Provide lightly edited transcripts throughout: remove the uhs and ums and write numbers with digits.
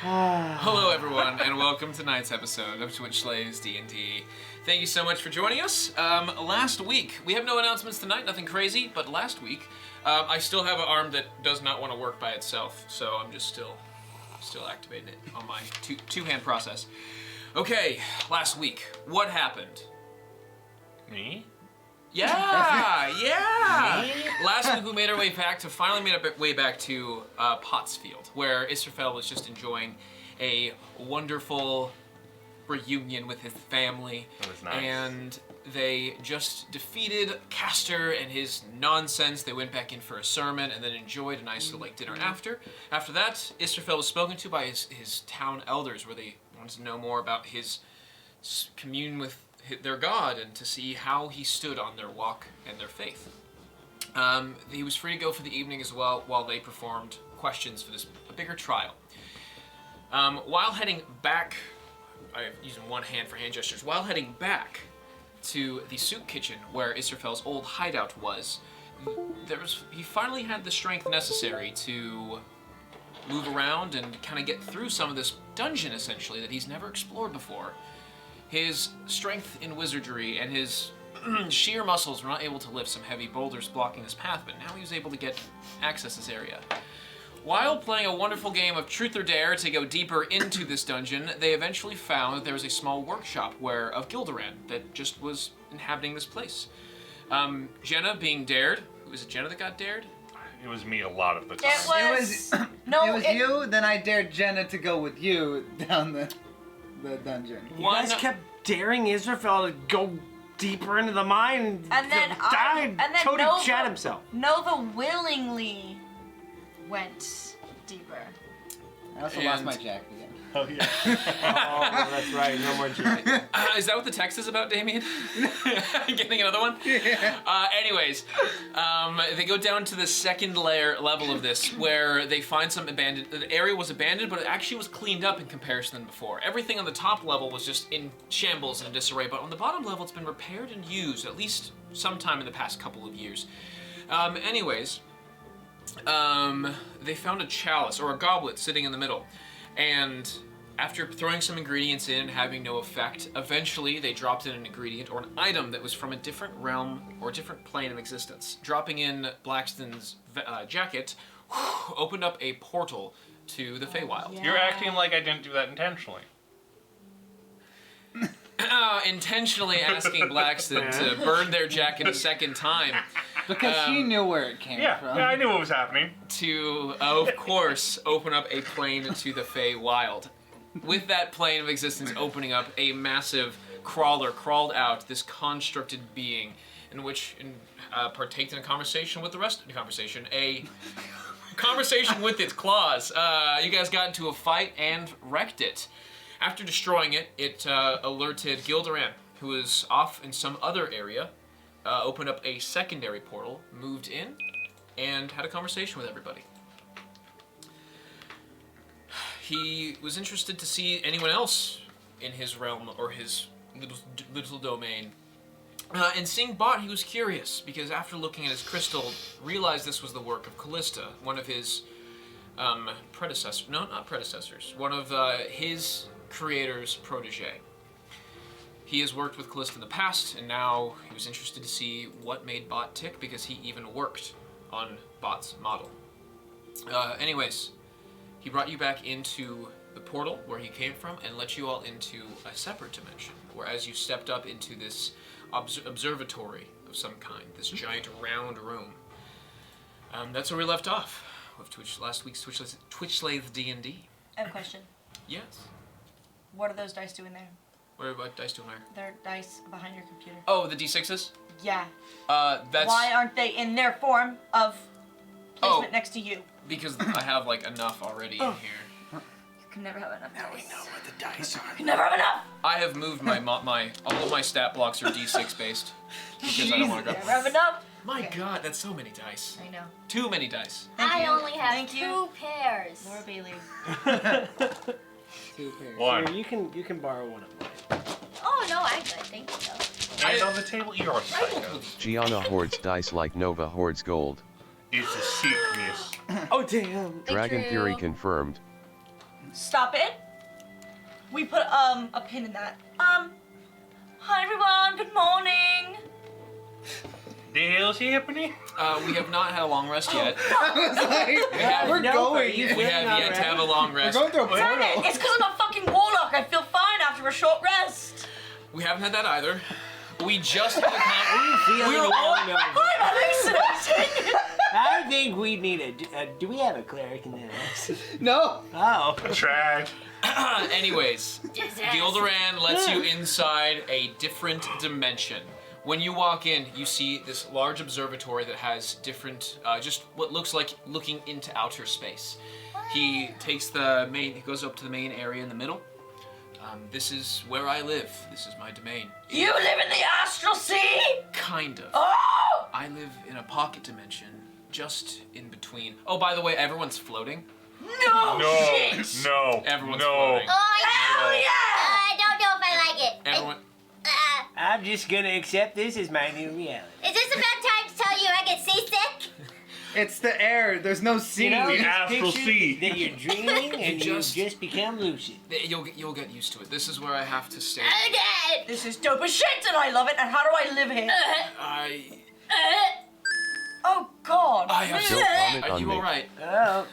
Hello everyone, and welcome to tonight's episode of Slays DnD. Thank you so much for joining us. Last week, we have no announcements tonight, nothing crazy, but last week, I still have an arm that does not want to work by itself, so I'm just still activating it on my two-hand process. Okay, last week, what happened? Me? Yeah! Last week we made our way back to Pottsfield, where Israfel was just enjoying a wonderful reunion with his family. That was nice. And they just defeated Castor and his nonsense. They went back in for a sermon and then enjoyed a nice dinner after. After that, Israfel was spoken to by his town elders, where they wanted to know more about his commune with their God and to see how he stood on their walk and their faith. He was free to go for the evening as well while they performed questions for a bigger trial. While heading back, I'm using one hand for hand gestures, while heading back to the soup kitchen where Israfel's old hideout was, he finally had the strength necessary to move around and kind of get through some of this dungeon, essentially, that he's never explored before. His strength in wizardry and his sheer muscles were not able to lift some heavy boulders blocking his path, but now he was able to access this area. While playing a wonderful game of Truth or Dare to go deeper into this dungeon, they eventually found that there was a small workshop of Gilderan that just was inhabiting this place. Jenna being dared. Was it Jenna that got dared? It was me a lot of the time. It was you, then I dared Jenna to go with you down the dungeon. You guys kept daring Israfel to go deeper into the mine and then Cody shat himself. Nova willingly went deeper. I also lost my jacket again. Oh, yeah. Oh, that's right. No more jacket. Is that what the text is about, Damien? Getting another one? Yeah. Anyways, they go down to the second level of this, where they find some abandoned. The area was abandoned, but it actually was cleaned up in comparison than before. Everything on the top level was just in shambles and in disarray, but on the bottom level, it's been repaired and used at least sometime in the past couple of years. They found a chalice or a goblet sitting in the middle. And after throwing some ingredients in and having no effect, eventually they dropped in an ingredient or an item that was from a different realm or a different plane of existence. Dropping in Blackston's jacket opened up a portal to the Feywild. Yeah. You're acting like I didn't do that intentionally. Intentionally asking Blackston to burn their jacket a second time. Because she knew where it came from. Yeah, I knew what was happening. To, of course, open up a plane to the Feywild. With that plane of existence opening up, a massive crawler crawled out, this constructed being, in which partaked in a conversation with the rest of the conversation. A conversation with its claws. You guys got into a fight and wrecked it. After destroying it, it alerted Gilderan, who was off in some other area, opened up a secondary portal, moved in, and had a conversation with everybody. He was interested to see anyone else in his realm or his little domain. And seeing Bott, he was curious, because after looking at his crystal, realized this was the work of Callista, one of his predecessors. No, not predecessors. One of his creator's protege. He has worked with Callista in the past, and now he was interested to see what made Bott tick, because he even worked on Bott's model. Anyways, he brought you back into the portal where he came from and let you all into a separate dimension, where as you stepped up into this observatory of some kind, this giant round room. That's where we left off with last week's Slays DnD. I have a question. Yes. What are those dice doing there? What dice doing there? They're dice behind your computer. Oh, the D6s? Yeah. That's... Why aren't they in their form of placement next to you? Because I have, enough already in here. You can never have enough Now dice. we know what the dice are. You can never have enough! I have moved all of my stat blocks are D6 based. Because I don't want to go... Never have enough! My god, that's so many dice. I know. Too many dice. Thank I you. only have Thank you. 2 pairs. Laura Bailey. 2 pairs. One. Here, you can borrow one of mine. Oh no, I'm good. Thank you though. And on the table, you're a psycho. Gianna hoards dice like Nova hoards gold. It's a sickness. Oh, damn. Dragon true. Fury confirmed. Stop it. We put a pin in that. Hi everyone, good morning. The hell's happening? We have not had a long rest yet. I was like, we're going. We have yet to have a long We're rest. going through a Damn it, portal. it's because I'm a fucking warlock. I feel fine after a short rest. We haven't had that either. We just had a Feeling we were all alone over. I'm hallucinating. I think we need a. Do we have a cleric in this? No. Oh. Tried. Anyways, the Oldoran lets you inside a different dimension. When you walk in, you see this large observatory that has different, just what looks like looking into outer space. He takes he goes up to the main area in the middle. This is where I live. This is my domain. You live in the astral sea? Kind of. Oh! I live in a pocket dimension, just in between. Oh, by the way, everyone's floating. No, No. shit! No. Everyone's no. floating. Oh, Hell yeah! I don't know if I like it. Everyone. I'm just gonna accept this as my new reality. Is this about time to tell you I get seasick? It's the air. There's no sea. You know, The just astral picture sea. that you're dreaming and you just- just become lucid. You'll get used to it. This is where I have to stay. Okay. This is dope as shit and I love it. And how do I live here? Oh god. I have Don't vomit Are on you me. all right? Oh.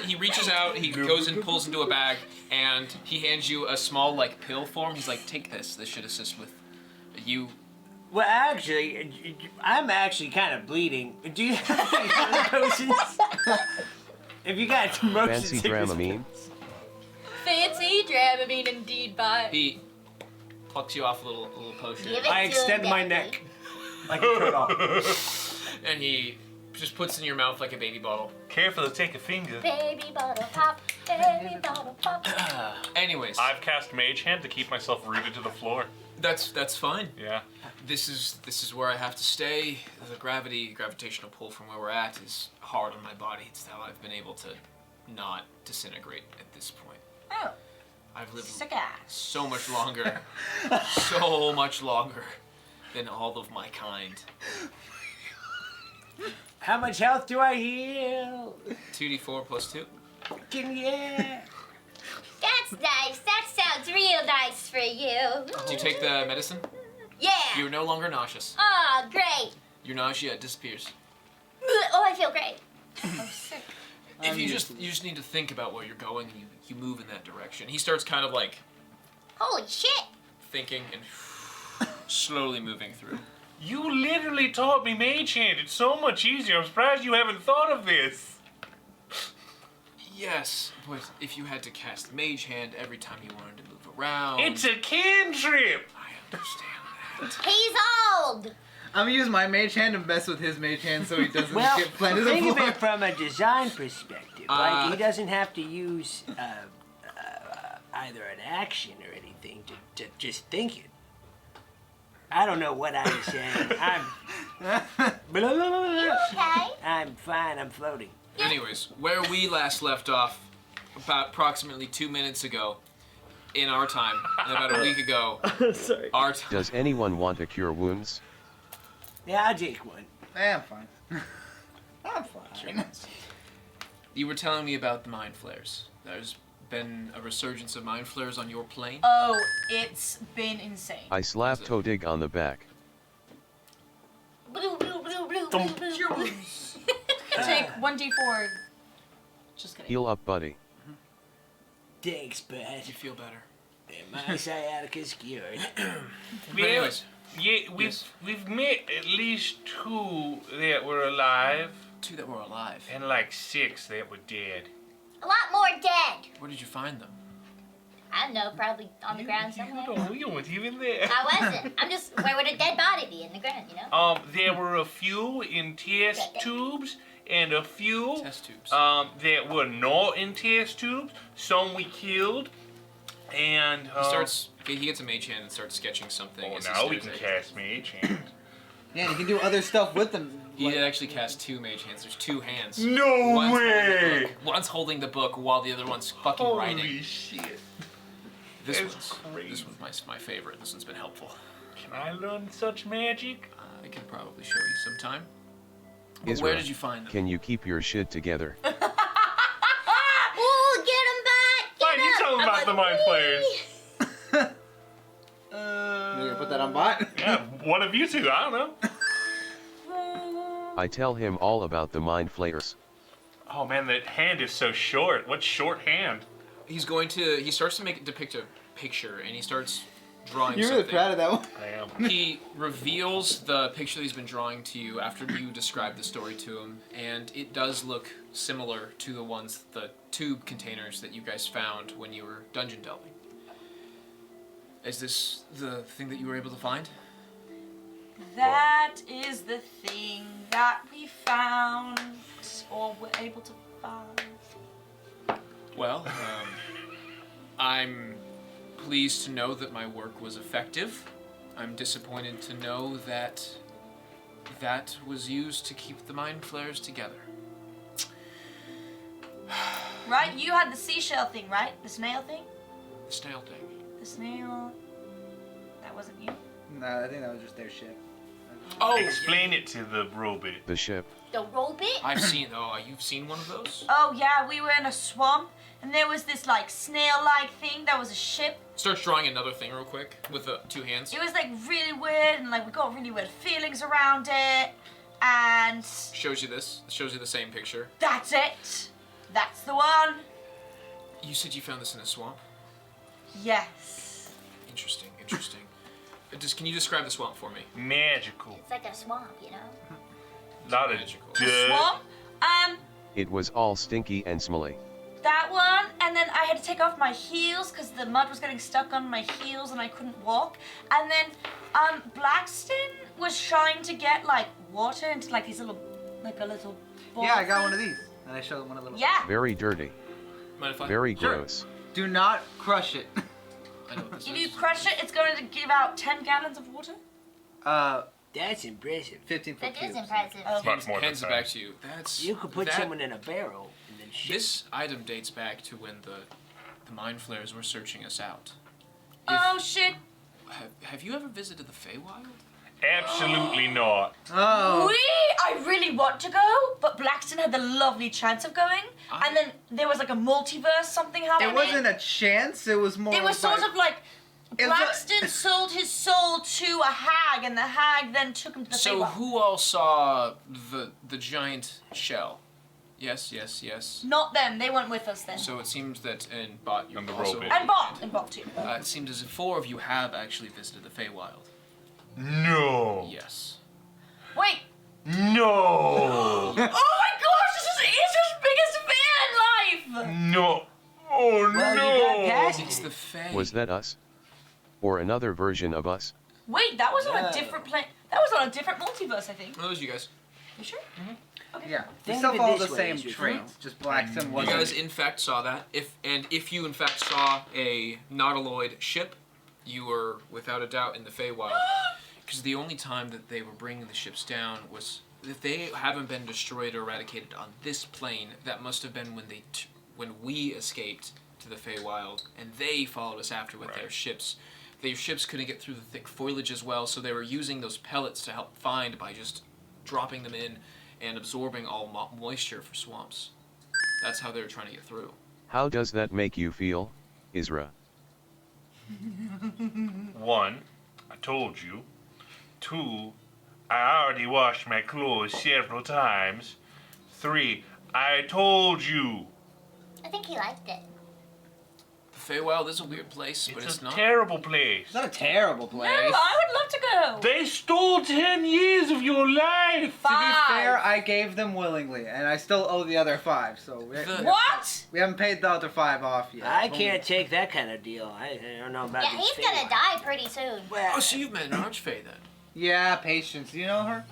He reaches out, he goes and pulls into a bag, and he hands you a small like pill form. He's like, take this. This should assist with you. Well, actually, I'm actually kind of bleeding. Do you have any other potions? If you got motion Fancy sickness Dramamine? Fancy Dramamine indeed, Bott. He plucks you off a little potion, Give it I to extend him, my Daddy. neck like a turtle. and he just puts it in your mouth like a baby bottle. Careful to take a finger. Baby bottle pop, baby bottle pop. Anyways, I've cast Mage Hand to keep myself rooted to the floor. that's fine. Yeah. This is where I have to stay. The gravitational pull from where we're at is hard on my body. It's how I've been able to not disintegrate at this point. Oh, I've lived sick ass. so much longer, so much longer than all of my kind. How much health do I heal? 2d4 plus 2. Yeah. That's nice. That sounds real nice for you. Do you take the medicine? Yeah. You're no longer nauseous. Oh, great. Your nausea disappears. Oh, I feel great. Oh, sick. If you just need to think about where you're going, and you move in that direction. He starts kind of like Holy shit. thinking and slowly moving through. You literally taught me Mage Hand. It's so much easier. I'm surprised you haven't thought of this. Yes, but if you had to cast Mage Hand every time you wanted to move around, It's a cantrip. I understand that. He's old. I'm gonna use my mage hand and mess with his mage hand so he doesn't Well, get planted to the think of floor. it from a design perspective. Like, he doesn't have to use either an action or anything to just think it. I don't know what I was saying. Okay. I'm fine. I'm floating. Anyways, where we last left off, about approximately 2 minutes ago, in our time, and about a week ago, Sorry. our time. Does anyone want to cure wounds? Yeah, I'll take one. I'm fine. I'm fine. You were telling me about the mind flares. There's been a resurgence of mind flares on your plane. Oh, it's been insane. I slap Todig on the back. Blue, blue, blue, blue, blue, blue, Your blue. wounds. Take 1d4. Just kidding. Heal up, buddy. Thanks, bud. You feel better. My sciatica's cured. But anyways, Yeah, Yes. we've met at least 2 that were alive 2 that were alive. and like 6 that were dead. A lot more dead. Where did you find them? I don't know, probably on the ground somewhere. You weren't even there. I wasn't. I'm just, where would a dead body be? In the ground, you know? There were a few in test tubes and a few Test tubes. that were not in test tubes. Some we killed, and He gets a mage hand and starts sketching something. Oh, as he now we stares can at you. cast Mage Hand. Yeah, you can do other stuff with them. He did actually cast 2 mage hands. There's 2 hands. No One's holding the way! book- One's holding the book while the other one's fucking writing. Holy shit! This that's one's crazy. This one's my favorite. This one's been helpful. Can I learn such magic? I can probably show you sometime. But Isra, where did you find them? Can you keep your shit together? Ooh, get the mind flayers. You're gonna put that on Bott? Yeah, one of you two. I don't know. I tell him all about the mind flayers. Oh man, that hand is so short. What short hand? He starts to depict a picture, and he starts drawing You're something. really proud of that one. I am. He reveals the picture that he's been drawing to you after you describe the story to him, and it does look similar to the tube containers that you guys found when you were dungeon delving. Is this the thing that you were able to find? That is the thing that we found, or were able to find. Well, I'm pleased to know that my work was effective. I'm disappointed to know that that was used to keep the mind flayers together. Right? You had the seashell thing, right? The snail thing? The snail thing. The snail. That wasn't you? No, I think that was just their ship. Oh, Explain it to the robot. The ship. The robot? You've seen one of those? Oh, yeah, we were in a swamp, and there was this, like, snail-like thing that was a ship. Starts drawing another thing real quick with the two hands. It was, like, really weird, and, like, we got really weird feelings around it, and Shows you this. Shows you the same picture. that's it. That's the one. You said you found this in a swamp? Yes. Interesting. Can you describe the swamp for me? Magical. It's like a swamp, you know? Lot of Magical. Swamp? It was all stinky and smelly. That one, and then I had to take off my heels because the mud was getting stuck on my heels and I couldn't walk. And then, Blackston was trying to get, like, water into, like, these little, like, a little bowl. Yeah, I got one of these. And I showed them one of the little... Yeah. Very dirty. Mind if I? Very Sure. gross. Do not crush it. I know what this If is. you crush it, it's going to give out 10 gallons of water. That's impressive. 15 foot That is cubes. impressive. Oh. Much more than Hands it that. back to you. That's You could put that- someone in a barrel and then shit. This item dates back to when the mind flayers were searching us out. Oh, shit. Have you ever visited the Feywild? Absolutely not. Oh. I really want to go, but Blackston had the lovely chance of going. And then there was, like, a multiverse something happening. It wasn't a chance, it was more It was sort of like It was Blackston sold his soul to a hag, and the hag then took him to the So Feywild. who all saw the giant shell? Yes. Not them. They weren't with us then. So it seems that and Bott, you And the also robot. And Bott too. it seems as if 4 of you have actually visited the Feywild. No. Yes. Wait. No. Oh my gosh! This is Isra's biggest fan in life. No. Oh Well, no. you got past It's it. the Fey. Was that us? Or another version of us? Wait, that was on Yeah. a different plane. That was on a different multiverse, I think. One of those you guys. You sure? Yeah, we Think still of it follow this the way, same Israel. traits. Just Blackstone You wasn't. guys, in fact, saw that. If you, in fact, saw a nautiloid ship, you were, without a doubt, in the Feywild. Because the only time that they were bringing the ships down was... If they haven't been destroyed or eradicated on this plane, that must have been when we escaped to the Feywild, and they followed us after with their ships. Their ships couldn't get through the thick foliage as well, so they were using those pellets to help find by just dropping them in and absorbing all moisture for swamps. That's how they were trying to get through. How does that make you feel, Isra? 1, I told you. 2, I already washed my clothes several times. 3, I told you. I think he liked it. The Feywild is a weird place, but It's it's a not. terrible place. It's not a terrible No, place. I would love to go. They stole 10 years of your life. To be fair, 5. I gave them willingly, and I still owe the other 5. So What? we haven't paid the other 5 off yet. I can't take that kind of deal. I don't know about Yeah, these he's gonna Feywild. die pretty soon. Well, Oh, so you've met an Archfey then? Yeah, Patience. Do you know her?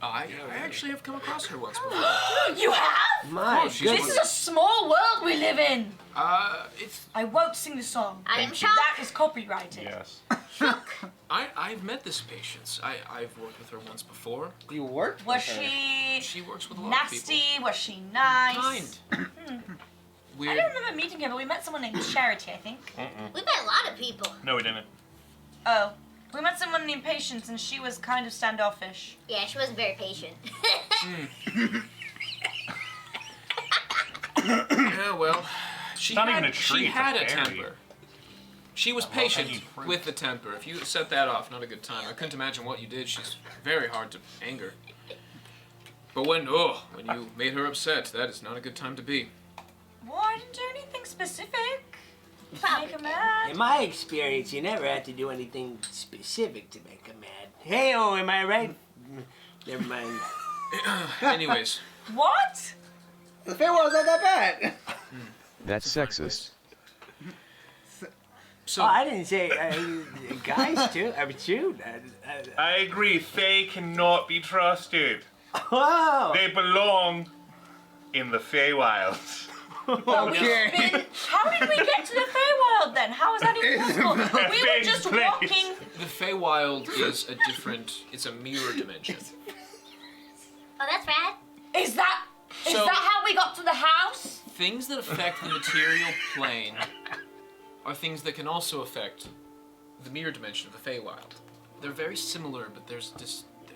I actually have come across her once before. You have? my she's This goodness. is a small world we live in. It's I won't sing the song. I am Thank you. shocked. That is copyrighted. Yes. I've met this Patience. I've worked with her once before. You worked Was with her. she She works with a lot of people. nasty? Was she nice? Kind. I Weird. don't remember meeting her, but we met someone named Charity, I think. We met a lot of people. No, we didn't. Oh. We met someone named Patience, and she was kind of standoffish. Yeah, she wasn't very patient. Yeah, well, she not had, even a tree, she it's had a a berry. temper. She was patient with the temper. If you set that off, not a good time. I couldn't imagine what you did. She's very hard to anger. But when you made her upset, that is not a good time to be. Well, I didn't do anything specific. Make her mad. In my experience, you never have to do anything specific to make her mad. Hey-oh, am I right? Never mind. Anyways. What? The Feywild not that bad. That's sexist. So I didn't say guys too. I mean, too. I agree. Fae cannot be trusted. Whoa! They belong in the Feywilds. Okay. How did we get to the Feywild then? How is that even possible? We were just Place. walking. the Feywild is a different. It's a mirror dimension. Oh, that's rad. Is that So- how we got to the house? Things that affect the material plane are things that can also affect the mirror dimension of the Feywild. They're very similar, but there's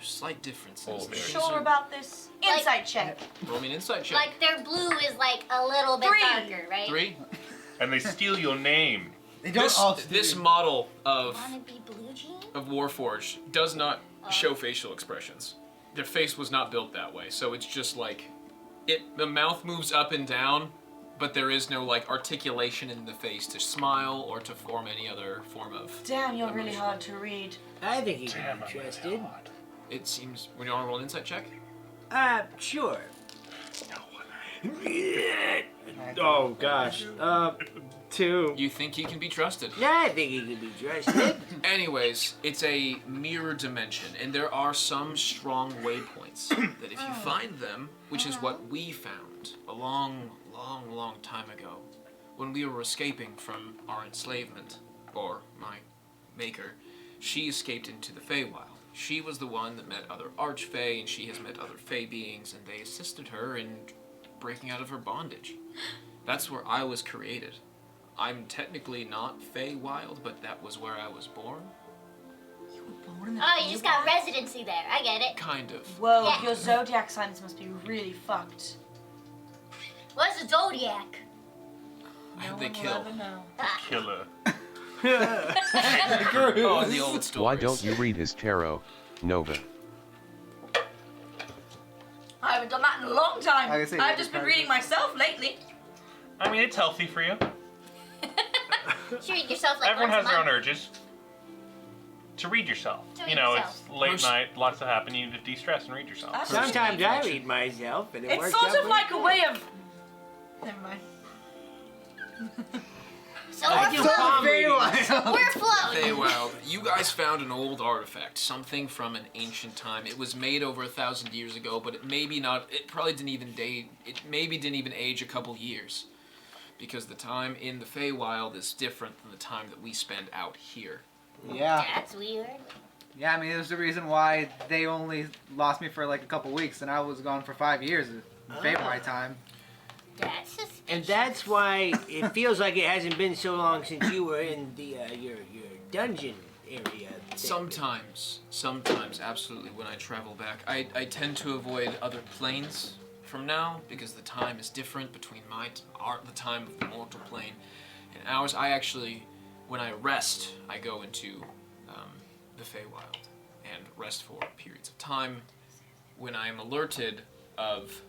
slight differences. Oh, These very. Sure are- about this? Like- Insight check. Roll me an insight check. Like their blue is like a little bit 3. darker, right? 3. And they steal your name. They don't This, all this model of Wanna be blue jean? Warforged does not show facial expressions. Their face was not built that way, so it's just like the mouth moves up and down, but there is no like articulation in the face to smile or to form any other form of. Damn, you're really hard to read. I think he can be trusted. It seems. When you want to roll an insight check? Sure. Oh gosh. 2. You think he can be trusted? Yeah, I think he can be trusted. Anyways, it's a mirror dimension, and there are some strong waypoints that if you find them, which is what we found a long time ago, when we were escaping from our enslavement, or my maker, she escaped into the Feywild. She was the one that met other Archfey, and she has met other Fey beings, and they assisted her in breaking out of her bondage. That's where I was created. I'm technically not Feywild, but that was where I was born. Oh, you just got residency there. I get it. Kind of. Whoa, Yeah. your zodiac signs must be really fucked. What's a zodiac? I No hope they one will kill. ever know. Killer. Oh, in the old stories. Why don't you read his tarot, Nova? I haven't done that in a long time. I can see I've you just been can- reading myself lately. I mean, it's healthy for you. You read yourself like Everyone once has a their own month. urges. To read yourself. To read You know, yourself. it's late Pers- night, lots to happen, you need to de-stress and read yourself. That's Sometimes I Personal read myself, and it It's works sort out of like a pretty way of. Never mind. So I we're do floating. palm readings. Feywild. We're floating. Feywild, you guys found an old artifact, something from an ancient time. It was made over 1,000 years ago, but it maybe not. It probably didn't even date. It maybe didn't even age a couple years, because the time in the Feywild is different than the time that we spend out here. Yeah. That's weird. Yeah, I mean, there's the reason why they only lost me for like a couple weeks, and I was gone for 5 years in Feywild time. That's suspicious. And that's why it feels like it hasn't been so long since you were in the your dungeon area. Sometimes, absolutely. When I travel back, I tend to avoid other planes from now because the time is different between the time of the mortal plane and ours. I actually, when I rest, I go into the Feywild and rest for periods of time. When I am alerted of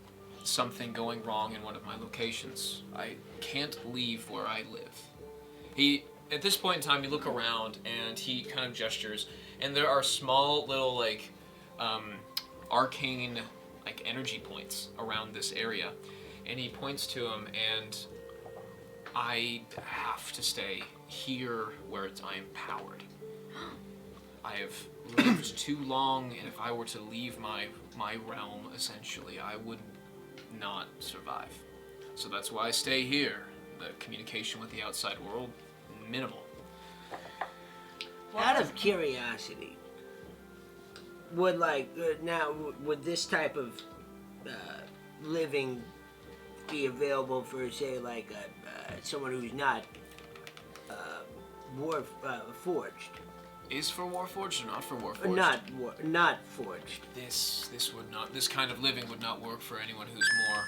something going wrong in one of my locations, I can't leave where I live. At this point in time, you look around and he kind of gestures, and there are small little like arcane like energy points around this area, and he points to them, and I have to stay here where I am powered. I have lived too long, and if I were to leave my realm, essentially, I would not survive. So that's why I stay here. The communication with the outside world, minimal. Out of curiosity, would would this type of living be available for, say, like someone who's not forged? Is for Warforged or not for Warforged? Not forged. This kind of living would not work for anyone who's more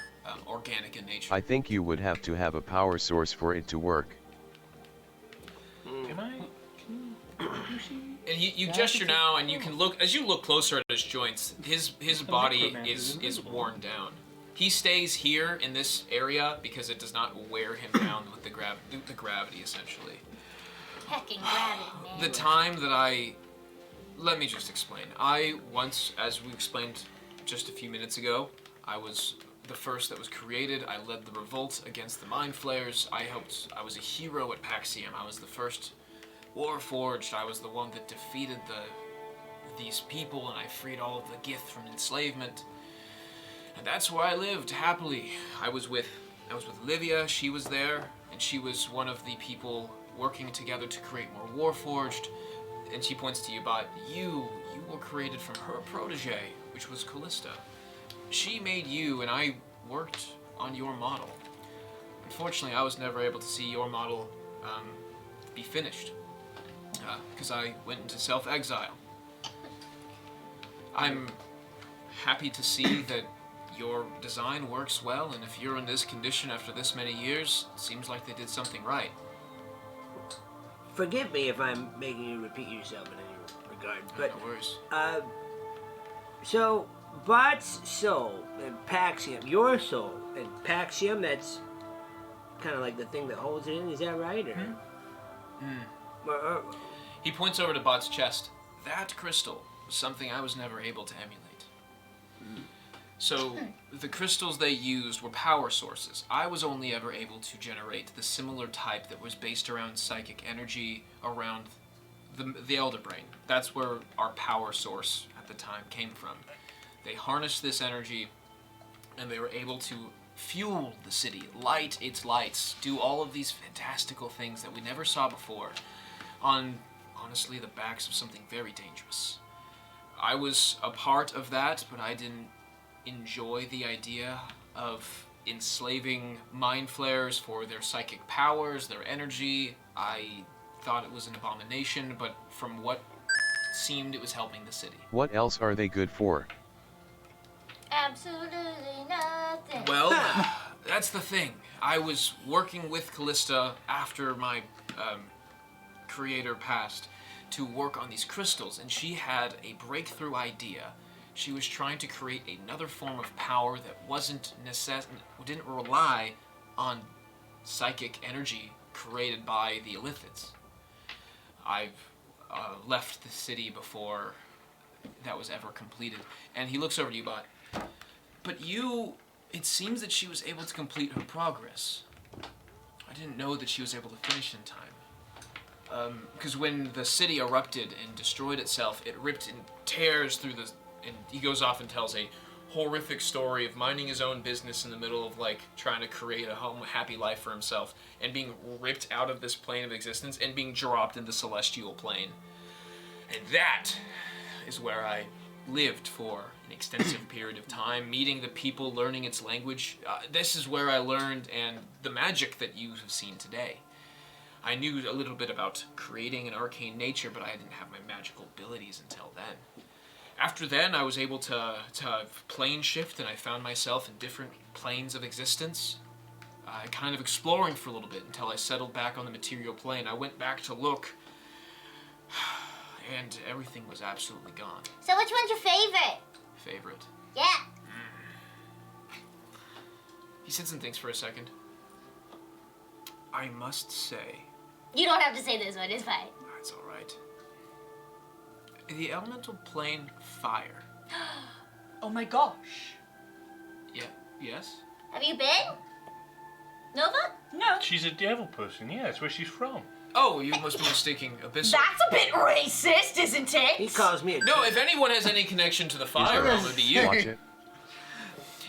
organic in nature. I think you would have to have a power source for it to work. Am I And you gesture now, and you can look as you look closer at his joints. His body is worn down. He stays here in this area because it does not wear him down with the gravity, essentially. Heckin' gravity, man. The time that let me just explain. I once, as we explained just a few minutes ago, I was the first that was created. I led the revolt against the Mind Flayers. I was a hero at Paxium. I was the first warforged. I was the one that defeated these people, and I freed all of the Gith from enslavement. And that's where I lived happily. I was with Livia. She was there, and she was one of the people working together to create more warforged. And she points to you, Bott. You were created from her protege, which was Callista. She made you, and I worked on your model. Unfortunately, I was never able to see your model be finished because I went into self-exile. I'm happy to see that your design works well, and if you're in this condition after this many years, it seems like they did something right. Forgive me if I'm making you repeat yourself in any regard, but No worries. so Bott's soul and Paxium, your soul and Paxium, that's kind of like the thing that holds it in. Is that right? Or He points over to Bott's chest. That crystal was something I was never able to emulate. So the crystals they used were power sources. I was only ever able to generate the similar type that was based around psychic energy around the Elder Brain. That's where our power source at the time came from. They harnessed this energy, and they were able to fuel the city, light its lights, do all of these fantastical things that we never saw before on, honestly, the backs of something very dangerous. I was a part of that, but I didn't enjoy the idea of enslaving mind flayers for their psychic powers, their energy. I thought it was an abomination, but from what seemed, it was helping the city. What else are they good for? Absolutely nothing. Well, that's the thing. I was working with Callista after my creator passed to work on these crystals, and she had a breakthrough idea. She was trying to create another form of power that didn't rely on psychic energy created by the Illithids. I've left the city before that was ever completed. And he looks over to you, Bott. But it seems that she was able to complete her progress. I didn't know that she was able to finish in time. Because when the city erupted and destroyed itself, it ripped and tears through and he goes off and tells a horrific story of minding his own business in the middle of trying to create a happy life for himself and being ripped out of this plane of existence and being dropped in the celestial plane. And that is where I lived for an extensive period of time, meeting the people, learning its language. This is where I learned and the magic that you have seen today. I knew a little bit about creating an arcane nature, but I didn't have my magical abilities until then. After then, I was able to plane shift, and I found myself in different planes of existence, kind of exploring for a little bit until I settled back on the material plane. I went back to look, and everything was absolutely gone. So which one's your favorite? Favorite. Yeah. He sits and thinks for a second. I must say... You don't have to say this one, it's fine. That's all right. The elemental plane fire. Oh my gosh. Yeah, yes? Have you been? Nova? No. She's a devil person, yeah, that's where she's from. Oh, you must be mistaking Abyssal. That's a bit racist, isn't it? he calls me a No, if anyone has any connection to the fire realm, it'd be you. Watch it.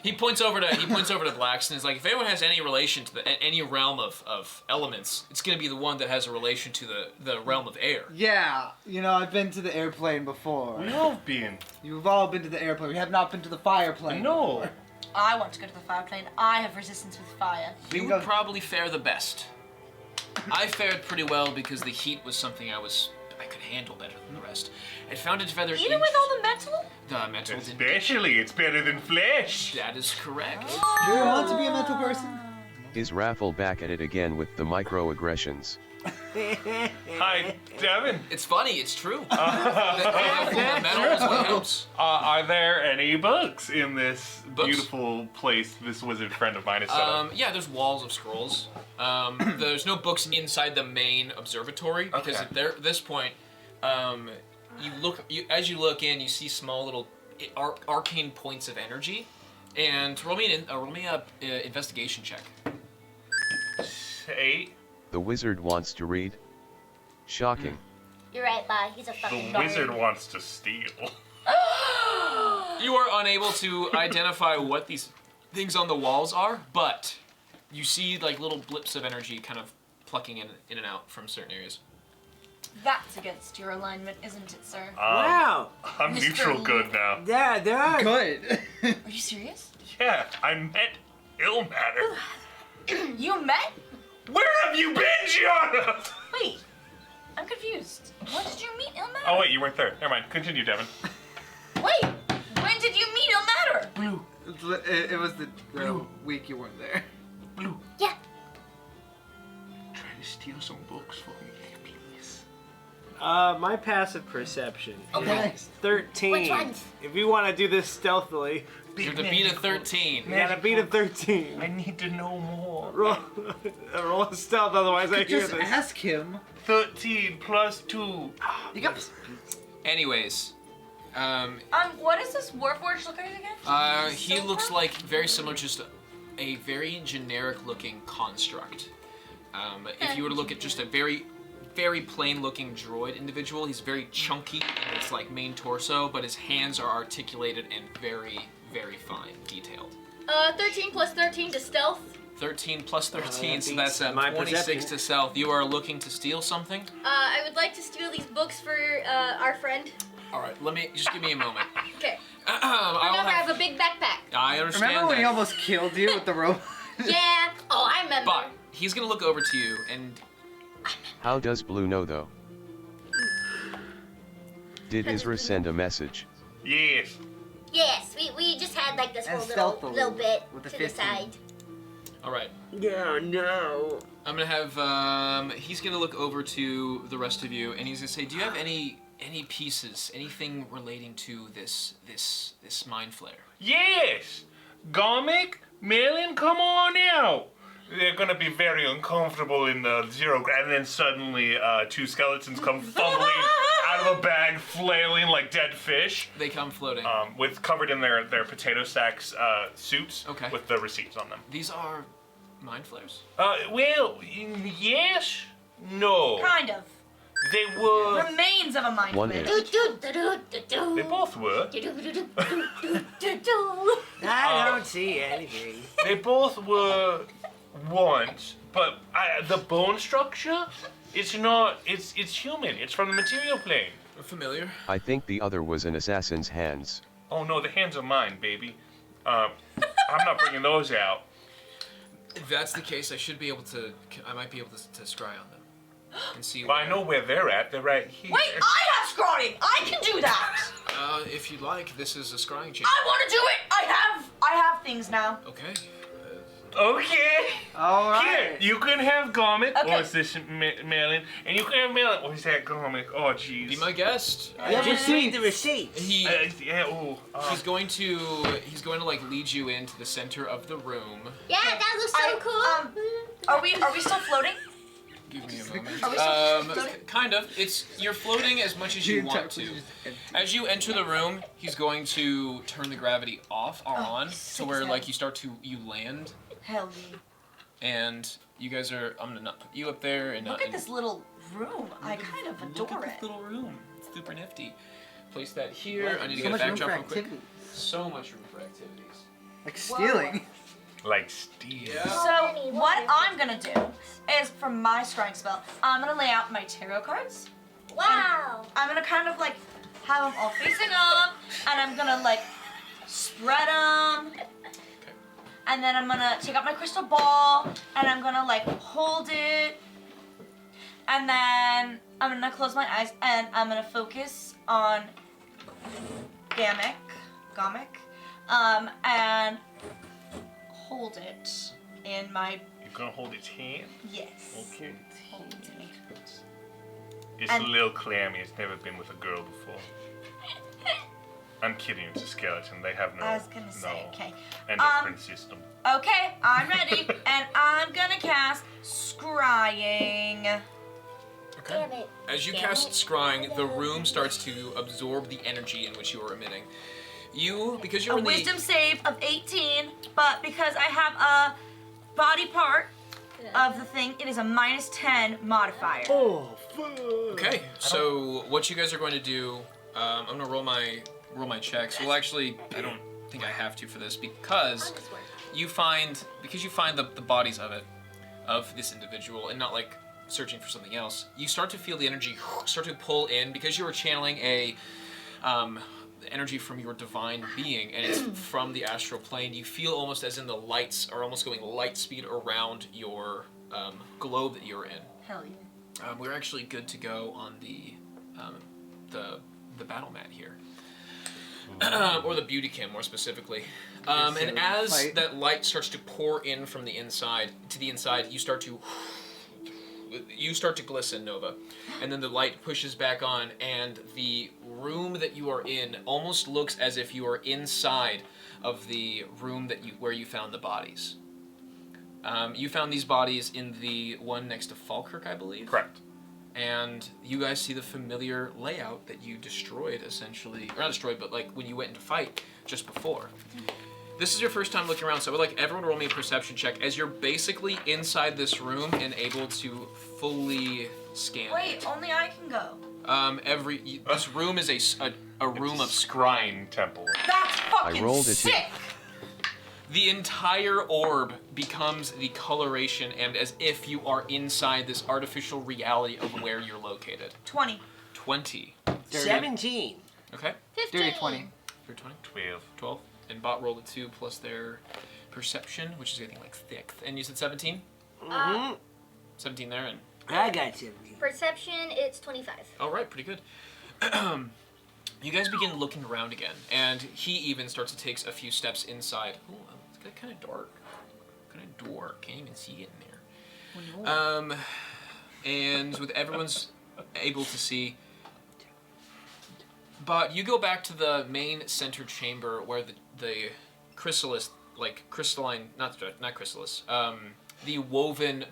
He points over to Blackston. He's like, if anyone has any relation to any realm of elements, it's gonna be the one that has a relation to the realm of air. Yeah, I've been to the airplane before. We all been. You've all been to the airplane. We have not been to the fire plane. No. before. I want to go to the fire plane. I have resistance with fire. You would probably fare the best. I fared pretty well because the heat was something I could handle better than the rest. I found it rather Even with all the metal? the metal didn't. Especially, it's better than flesh. That is correct. Do you want to be a mental person? Is Raffle back at it again with the microaggressions? Hi, Devin. It's funny. It's true. The metal is what helps. Are there any books in this Books? beautiful place this wizard friend of mine has set up? Yeah, there's walls of scrolls. There's no books inside the main observatory because Okay. at this point, as you look in, you see small little arcane points of energy. And roll me a investigation check. 8. The wizard wants to read. Shocking. You're right, Bott. He's a The fucking wizard nerd. wants to steal. You are unable to identify what these things on the walls are, but you see like little blips of energy kind of plucking in and out from certain areas. That's against your alignment, isn't it, sir? Wow. I'm Mr. neutral good now. Yeah, there are. Good. Are you serious? Yeah, I met Illmatter. You met? Where have you been, Gianna? Wait, I'm confused. When did you meet Ilmatter? Oh wait, you weren't there. Never mind. Continue, Devin. Wait, when did you meet Ilmatter? Blue. It was the week you weren't there. Blue. Yeah. Try to steal some books for me, please. My passive perception is 13. Which ones? If you want to do this stealthily, You have to beat a 13. you gotta beat a 13. I need to know more. Roll a stealth, otherwise I hear Just this. ask him. 13 plus 2. You got. Anyways, What does this warforged look like again? he looks like very similar, just a very generic-looking construct. If you were to look at just a very, very plain-looking droid individual, he's very chunky in his like main torso, but his hands are articulated and very, very fine, detailed. 13 plus 13 to stealth. 13 plus 13, so beats that's my 26 perception. to stealth. You are looking to steal something? I would like to steal these books for our friend. All right, just give me a moment. Okay. I Remember, I have a big backpack. I understand Remember when that. he almost killed you with the rope? Yeah. Oh, I remember. But he's gonna look over to you, and How does Blue know though? Did Isra send a message? Yes. Yes, we just had like this And whole stealthily little bit with the to the 15. side. all right. Yeah, no. I'm gonna have he's gonna look over to the rest of you, and he's gonna say, "Do you have any pieces, anything relating to this mind flare?" Yes. Gomic, Malin, come on out. They're gonna be very uncomfortable in the zero gra- and then suddenly 2 skeletons come fumbling out of a bag, flailing like dead fish, They come floating. with covered in their potato sacks suits, Okay. with the receipts on them. These are mind flares. Well, yes, no. Kind of. They were. Remains of a mind One flare. is. They both were. I don't see anything. They both were once, but the bone structure, it's not. It's human. It's from the material plane. Familiar. I think the other was an assassin's hands. Oh no, the hands are mine, baby. I'm not bringing those out. If that's the case, I might be able to scry on them and see. But I know where they're at. They're right here. Wait, I have scrying. I can do that. If you'd like, this is a scrying chamber. I want to do it. I have things now. Okay. Okay. All Here, right. you can have Gomic, Okay. or is this Malin? And you can have Malin, or is that Gomic? Oh, jeez. Be my guest. Just read the receipts. He's going to like lead you into the center of the room. Yeah, that looks so cool. Are we still floating? Give me a moment. Are we still floating? Kind of. You're floating as much as you want to. As you enter the room, he's going to turn the gravity off or on to where like you land, Hell yeah. and you guys are. I'm gonna not put you up there and Look at this little room. I kind of Look adore at it. this little room. It's super nifty. Place that here. I need to So get a much room backdrop for real quick. activity. So much room for activities. Like stealing. Like steel. Yeah. So what I'm gonna do is for my scrying spell, I'm gonna lay out my tarot cards. Wow. I'm gonna kind of like have them all facing up, and I'm gonna like spread them. And then I'm gonna take out my crystal ball, and I'm gonna like hold it. And then I'm gonna close my eyes, and I'm gonna focus on Gomic, and hold it in my You're gonna hold its hand? Yes. Okay. Hold it. It's And- a little clammy. It's never been with a girl before. I'm kidding. It's a skeleton. They have no. I was gonna say, okay. Endocrine system. Okay, I'm ready, and I'm gonna cast Scrying. Damn it. As you Damn cast it. Scrying, the room starts to absorb the energy in which you are emitting. Because you're A in the... wisdom save of 18, but because I have a body part of the thing, it is a -10 modifier. Oh, fuck. Okay, so what you guys are going to do, I'm gonna roll my checks. Well, actually, I don't think I have to for this because you find the bodies of this individual, and not like searching for something else. You start to feel the energy start to pull in because you are channeling a energy from your divine being, and it's from the astral plane. You feel almost as in the lights are almost going light speed around your globe that you're in. Hell yeah. We're actually good to go on the battle mat here, or the beauty cam more specifically. And as Light. that light starts to pour in from the inside to the inside, you start to glisten, Nova, and then the light pushes back on, and the room that you are in almost looks as if you are inside of the room where you found the bodies. You found these bodies in the one next to Falkirk, I believe. Correct. And you guys see the familiar layout that you destroyed, essentially, or not destroyed, but like when you went into fight just before. This is your first time looking around, so I would like everyone to roll me a perception check as you're basically inside this room and able to fully scan. Wait, only I can go. This room is a room of Scrying temple. That's fucking rolled it too. sick! The entire orb becomes the coloration, and as if you are inside this artificial reality of where you're located. 20. 20. 17. Okay. 15. Dirty 20. You're 20. 12. 12. And Bott rolled a 2 plus their perception, which is I think like 6th. And you said 17? Mm-hmm. 17 there, and I got 17. Perception, it's 25. all right, pretty good. You guys begin looking around again, and he even starts to take a few steps inside. Ooh, it's kind of dark. Can't even see it in there. And with everyone's able to see, but you go back to the main center chamber where the chrysalis, like crystalline, not chrysalis, the woven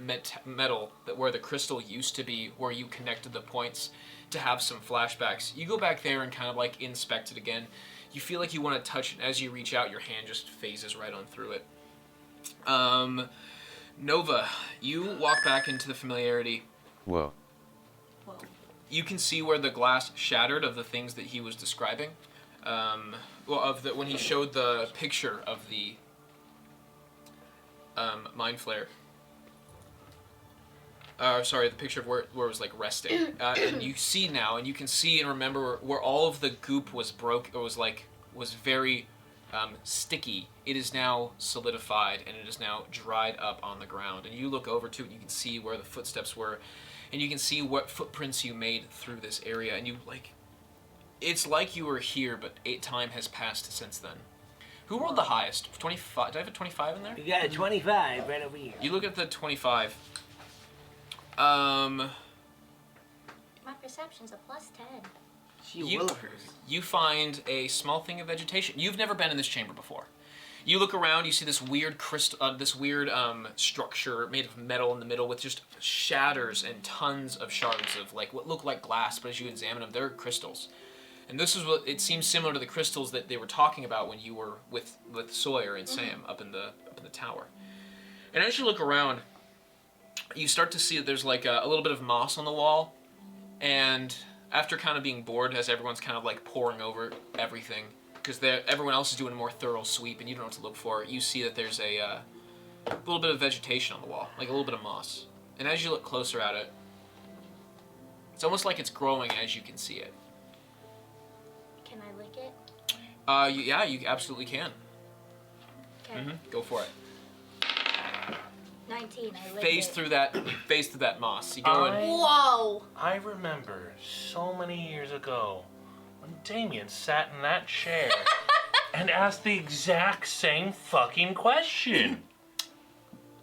metal where the crystal used to be, where you connected the points to have some flashbacks. You go back there and kind of like inspect it again. You feel like you want to touch it, and as you reach out, your hand just phases right on through it. Nova, you walk back into the familiarity. Whoa. Whoa. You can see where the glass shattered of the things that he was describing. When he showed the picture of the mind flare. The picture of where it was like resting. And you see now, and you can see and remember where all of the goop was was very sticky. It is now solidified, and it is now dried up on the ground. And you look over to it, and you can see where the footsteps were, and you can see what footprints you made through this area. And it's like you were here, but time has passed since then. Who rolled the highest? 25? Did I have a 25 in there? You got a 25 right over here. You look at the 25. My perception's a +10. You find a small thing of vegetation. You've never been in this chamber before. You look around. You see this weird structure made of metal in the middle with just shatters and tons of shards of like what look like glass, but as you examine them, they're crystals. And this is what it seems similar to the crystals that they were talking about when you were with Sawyer and Sam up in the tower. And as you look around, you start to see that there's like a little bit of moss on the wall, and after kind of being bored as everyone's kind of like poring over everything, because everyone else is doing a more thorough sweep and you don't know what to look for, you see that there's a little bit of vegetation on the wall, like a little bit of moss. And as you look closer at it, it's almost like it's growing as you can see it. Can I lick it? Yeah, you absolutely can. Okay. Go for it. 19, I lick Phase it. through that moss. You go in. Whoa! I remember so many years ago when Damien sat in that chair and asked the exact same fucking question.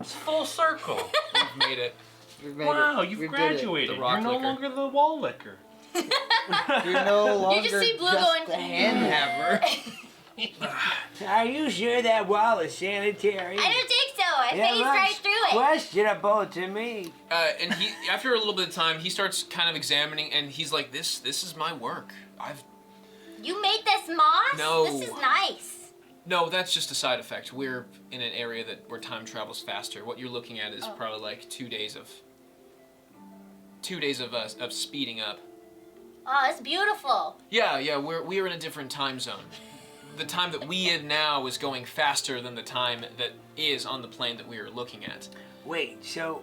It's full circle. You've made it. Wow, you've We did it. graduated. The rock You're no licker. longer the wall licker. You're no longer just see Blue just going, the hand hammer. Are you sure that wall is sanitary? I don't think so. I It phased right looks through it. questionable to me. And he, after a little bit of time, he starts kind of examining, and he's like, "This is my work. You made this moss? No. This is nice. No, that's just a side effect. We're in an area where time travels faster. What you're looking at is probably like 2 days of speeding up. Oh, it's beautiful. Yeah, we're in a different time zone. The time that we in now is going faster than the time that is on the plane that we are looking at. Wait, so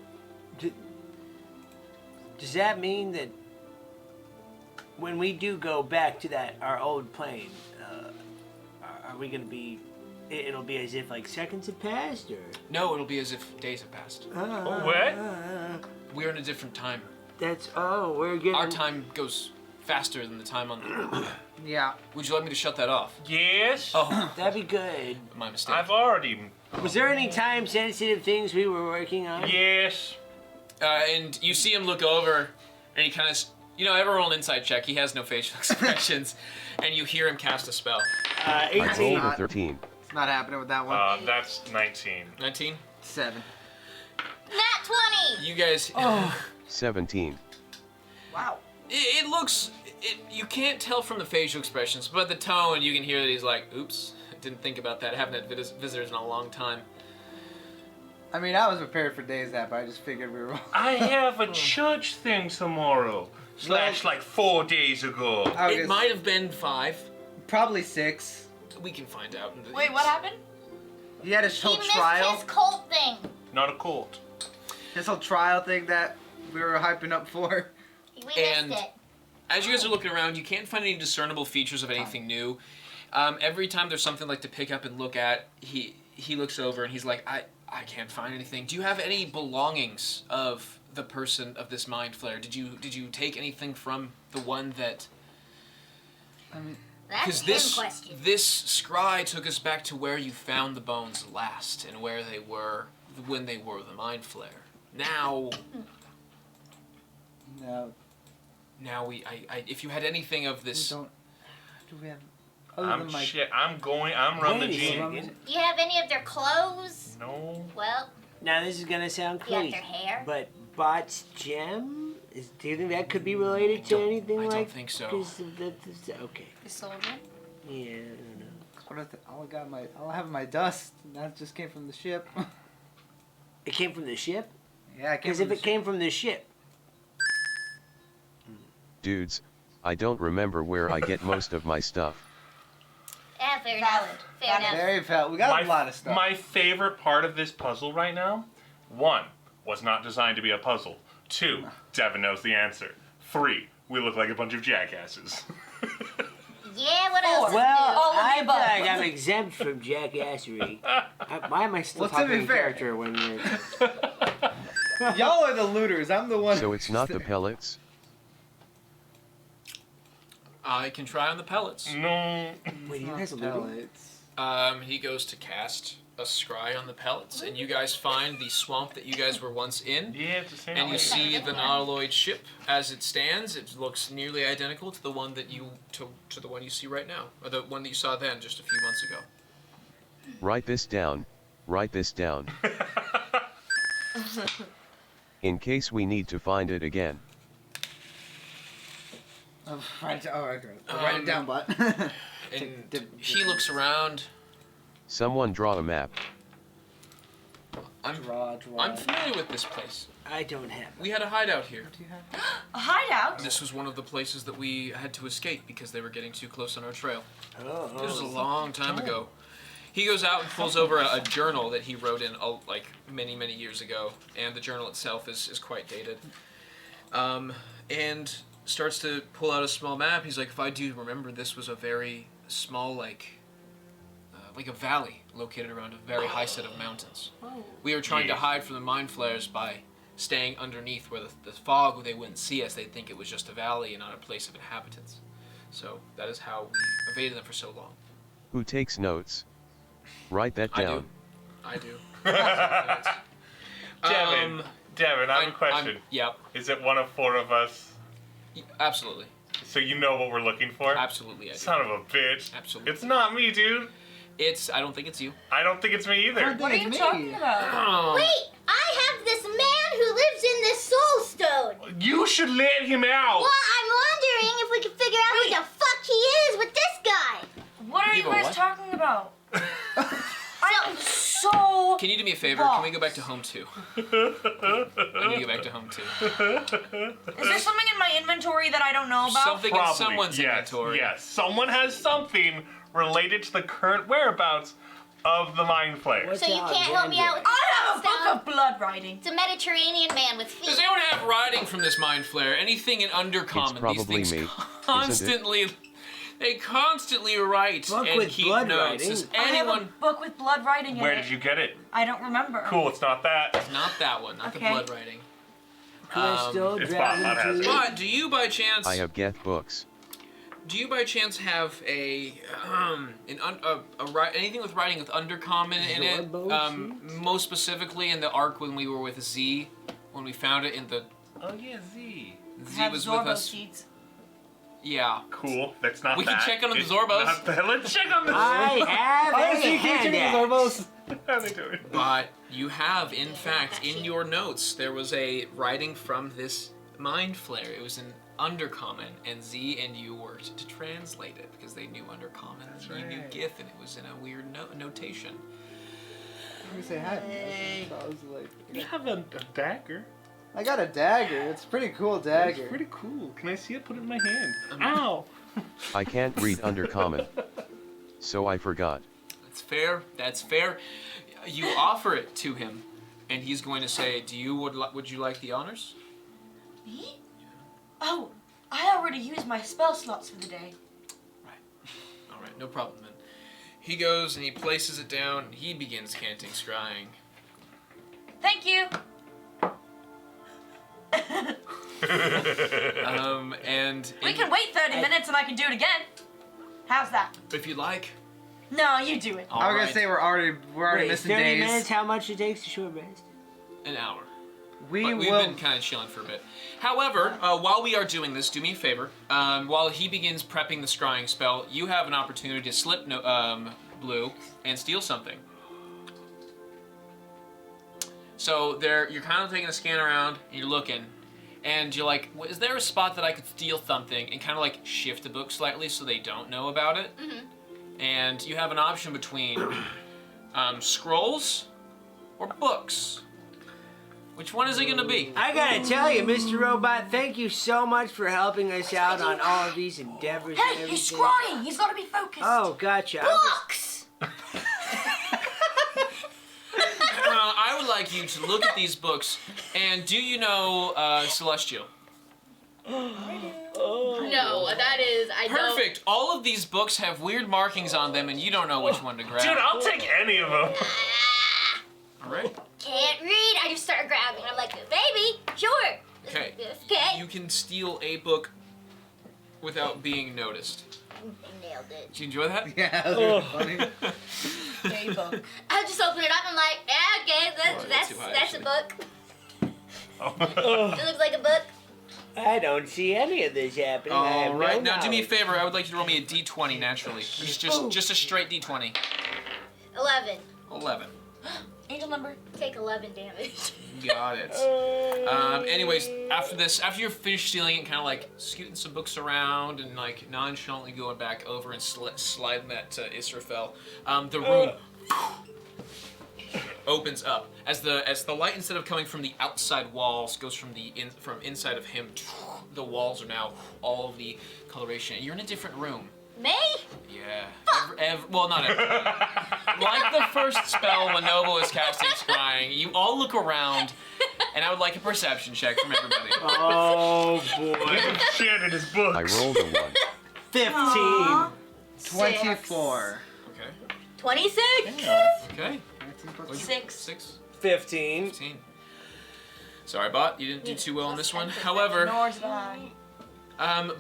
does that mean that when we do go back to our old plane, are we gonna be? It'll be as if like seconds have passed, or No, it'll be as if days have passed. What? We're in a different time. We're getting Our time goes faster than the time on the... Yeah. Would you like me to shut that off? Yes. Oh, That'd be good. my mistake. I've already. Was there any time sensitive things we were working on? Yes. And you see him look over, and he kind of... ever roll an insight check. He has no facial expressions. And you hear him cast a spell. I 18. rolled a 13. It's not happening with that one. That's 19. 19? 7. Nat 20. You guys... 17. Wow. It looks... you can't tell from the facial expressions, but the tone, you can hear that he's like, oops, didn't think about that. Haven't had visitors in a long time. I mean, I was prepared for days that, but I just figured we were. I have a church thing tomorrow. Slash like 4 days ago. I It guess might have been 5. probably 6. We can find out. Wait, what happened? He had his He whole missed trial. his cult thing. Not a cult. His whole trial thing that we were hyping up for. We And- missed it. As you guys are looking around, you can't find any discernible features of anything new. Every time there's something like to pick up and look at, he looks over and he's like, I can't find anything. Do you have any belongings of the person of this mind flare? Did you take anything from the one that? That's Because him question. this scry took us back to where you found the bones last and where they were when they were the mind flare. Now if you had anything of We this. don't. Do we have? Other I'm than my. shit. I'm running the Wait a gene. second. Do you have any of their clothes? No. Well, Now this is gonna sound you have crazy, their hair. but Bott's gem. Do you think that could be related to anything I like? don't think so. 'cause of okay. The soldier? Yeah, I don't know. What is it? All I have my dust. And that just came from the ship. It came from the ship. Yeah, it came Because from if the it came from the ship, Dudes, I don't remember where I get most of my stuff. Yeah, fair Valid. enough. Fair enough. Very felt. We got a lot of stuff. My favorite part of this puzzle right now, 1, was not designed to be a puzzle. 2, Devin knows the answer. 3, we look like a bunch of jackasses. Yeah, what else? well, All of the I feel above. like I'm exempt from jackassery. Why am I still Well, to talking be in fair- character when we're? Y'all are the looters. I'm the one. So it's not the pellets? I can try on the pellets. No. Wait, you guys are looting? Pellets. He goes to cast a scry on the pellets, and you guys find the swamp that you guys were once in. Yeah, it's the same. And you thing. see the Nautiloid ship as it stands. It looks nearly identical to the one that to the one you see right now, or the one that you saw then, just a few months ago. Write this down. Write this down. In case we need to find it again. Write it down, Bott. And he looks around. Someone draw a map. I'm Draw. I'm familiar with this place. I don't have. We had a hideout here. Do you have? A hideout? This was one of the places that we had to escape because they were getting too close on our trail. Oh, This was a long time ago. He goes out and pulls over a journal that he wrote in like many, many years ago, and the journal itself is quite dated. And starts to pull out a small map. He's like, if I do remember, this was a very small, like a valley located around a very high set of mountains. We were trying to hide from the mind flares by staying underneath where the fog, they wouldn't see us. They'd think it was just a valley and not a place of inhabitants. So that is how we evaded them for so long. Who takes notes? Write that I down. do. Devin, I have a question. Yeah, Is it one of 4 of us? absolutely. So you know what we're looking for? Absolutely, I do. Son of a bitch. Absolutely. It's not me, dude. I don't think it's you. I don't think it's me either. What are you talking about? Oh. Wait, I have this man who lives in this soul stone. You should let him out. Well, I'm wondering if we can figure out who the fuck he is with this guy. What are you Give a guys what? talking about? I'm so. Can you do me a favor? Can we go back to home 2? I need to go back to home 2. Is there something in my inventory that I don't know about? Something in Probably. someone's yes, inventory. Yes, someone has something related to the current whereabouts of the Mind Flayer. What's So you can't help me out with I have a this book of blood writing. It's a Mediterranean man with feet. Does anyone have writing from this Mind Flayer? Anything in Undercommon? It's probably These things me, isn't it? constantly. They constantly write Book and with keep blood notes. writing? Does I have a anyone? book with blood writing in Where it. did you get it? I don't remember. Cool, it's not that. Not that one. Not the Okay. blood writing. Crystal, It's Bott, not dragon Hazard. tooth. But do you by chance? I have get books. Do you by chance have anything with writing with Undercommon in it? Zorbo Most specifically in the arc when we were with Z, when we found it in the Oh yeah, Z. Z have was Zorbo with us. sheets. Yeah. Cool. That's not We can that. check on the It's Zorbos. not that. Let's check on the I have Honestly, a you can't check the handout. Zorbos. How are they doing? But you have, in fact, in your notes, there was a writing from this Mind Flayer. It was in Undercommon, and Z and you were to translate it because they knew Undercommon and you knew right. Gith, and it was in a weird notation. Let me say hi. I was like, You have a dagger. I got a dagger. It's a pretty cool dagger. It's pretty cool. Can I see it? Put it in my hand. Ow! I can't read Undercommon. So I forgot. That's fair. That's fair. You offer it to him, and he's going to say, would you like the honors? Me? Oh, I already used my spell slots for the day. All right, no problem then. He goes and he places it down, and he begins canting, scrying. Thank you. And We can wait 30 minutes and I can do it again. How's that? if you like. No, you do it. All I was right, gonna say we're already Wait, missing 30 days. minutes, how much it takes to short rest? an hour. We But we've will. been kind of chilling for a bit. However, while we are doing this, do me a favor. While he begins prepping the scrying spell, you have an opportunity to slip Blue and steal something. So you're kind of taking a scan around, and you're looking, and you're like, is there a spot that I could steal something and kind of like shift the book slightly so they don't know about it? Mm-hmm. And you have an option between scrolls or books. Which one is it gonna be? I gotta tell you, Mr. Robot, thank you so much for helping us out on all of these endeavors and Hey, everything. he's scrying. He's got to be focused. Oh, gotcha. Books! I would like you to look at these books, and do you know Celestial? No, that is, I don't. Perfect. All of these books have weird markings on them, and you don't know which one to grab. Dude, I'll take any of them. All right. Can't read. I just start grabbing. I'm like, baby, sure. Okay. Okay. You can steal a book without being noticed. I nailed it. Did you enjoy that? Yeah, that was really funny. Yay, book. I just open it up and I'm like, yeah, okay, Oh, that's too high, that's a actually. book. It looks like a book. I don't see any of this happening. I have All right. no Now, do me a knowledge. favor. I would like you to roll me a d20 naturally. Just a straight d20. 11. 11. Angel number. Take 11 damage. Got it. Anyways, after you're finished stealing it, kind of like scooting some books around and like nonchalantly going back over and sliding that to Israfel, the room opens up as the light, instead of coming from the outside walls, goes from from inside of him. The walls are now all of the coloration. You're in a different room. Me? Yeah. Well, not everyone. Like the first spell when Nova was casting Scrying, you all look around, and I would like a perception check from everybody. Oh, boy. Shit in his book. I rolled a 1. 15. 24. Okay. 26? Okay. 6. 6. 15. 15. Sorry, Bott, you didn't do too well on this one. However, Nor did I.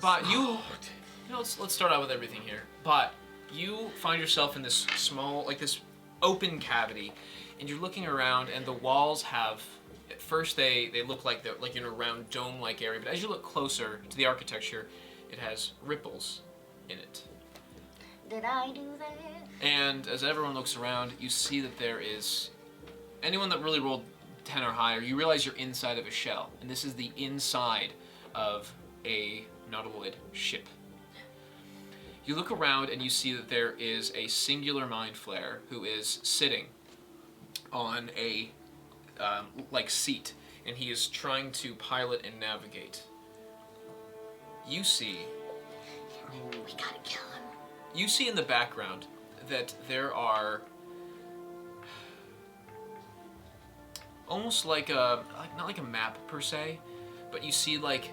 Bott, let's start out with everything here. Bott, you find yourself in this small, like this open cavity, and you're looking around, and the walls have At first, they look like they're like in a round dome-like area, but as you look closer to the architecture, it has ripples in it. Did I do that? And as everyone looks around, you see that there is anyone that really rolled 10 or higher. You realize you're inside of a shell, and this is the inside of a nautiloid ship. You look around and you see that there is a singular mind flayer who is sitting on a seat, and he is trying to pilot and navigate. You see We gotta kill him. You see in the background that there are almost like not like a map per se, but you see like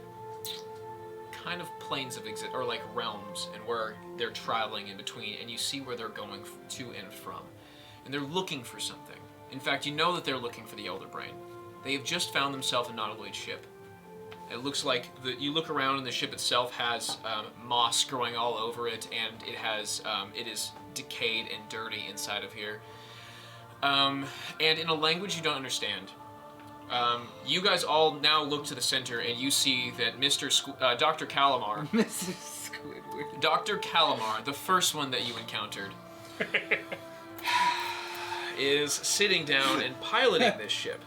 kind of planes of exit or like realms and where they're traveling in between, and you see where they're going to and from, and they're looking for something. In fact, you know that they're looking for the Elder Brain. They have just found themselves a nautiloid ship. It looks like you look around and the ship itself has moss growing all over it, and it is decayed and dirty inside of here. And in a language you don't understand. You guys all now look to the center, and you see that Dr. Calamar, Mrs. Squidward. Dr. Calamar, the first one that you encountered, is sitting down and piloting this ship.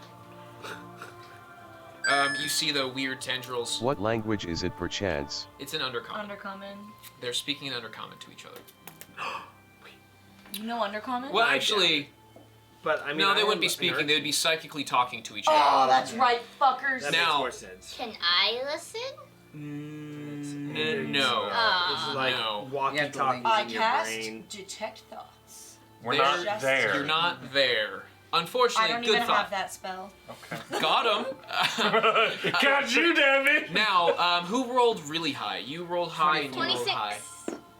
You see the weird tendrils. What language is it perchance? It's an Undercommon. Undercommon. They're speaking in Undercommon to each other. You know Undercommon? Well, actually, But I mean, no, they I wouldn't be am speaking. an They would be psychically talking to each Oh, other. that's right, fuckers. That Now- makes more sense. Can I listen? No. This is like No. walkie-talkies I in your cast brain. detect thoughts. We're They're not just- there. You're not there. I Unfortunately, don't good even thought. have that spell. Okay. Got him. Got you, damn it! Now, who rolled really high? You rolled high and you rolled 26. high.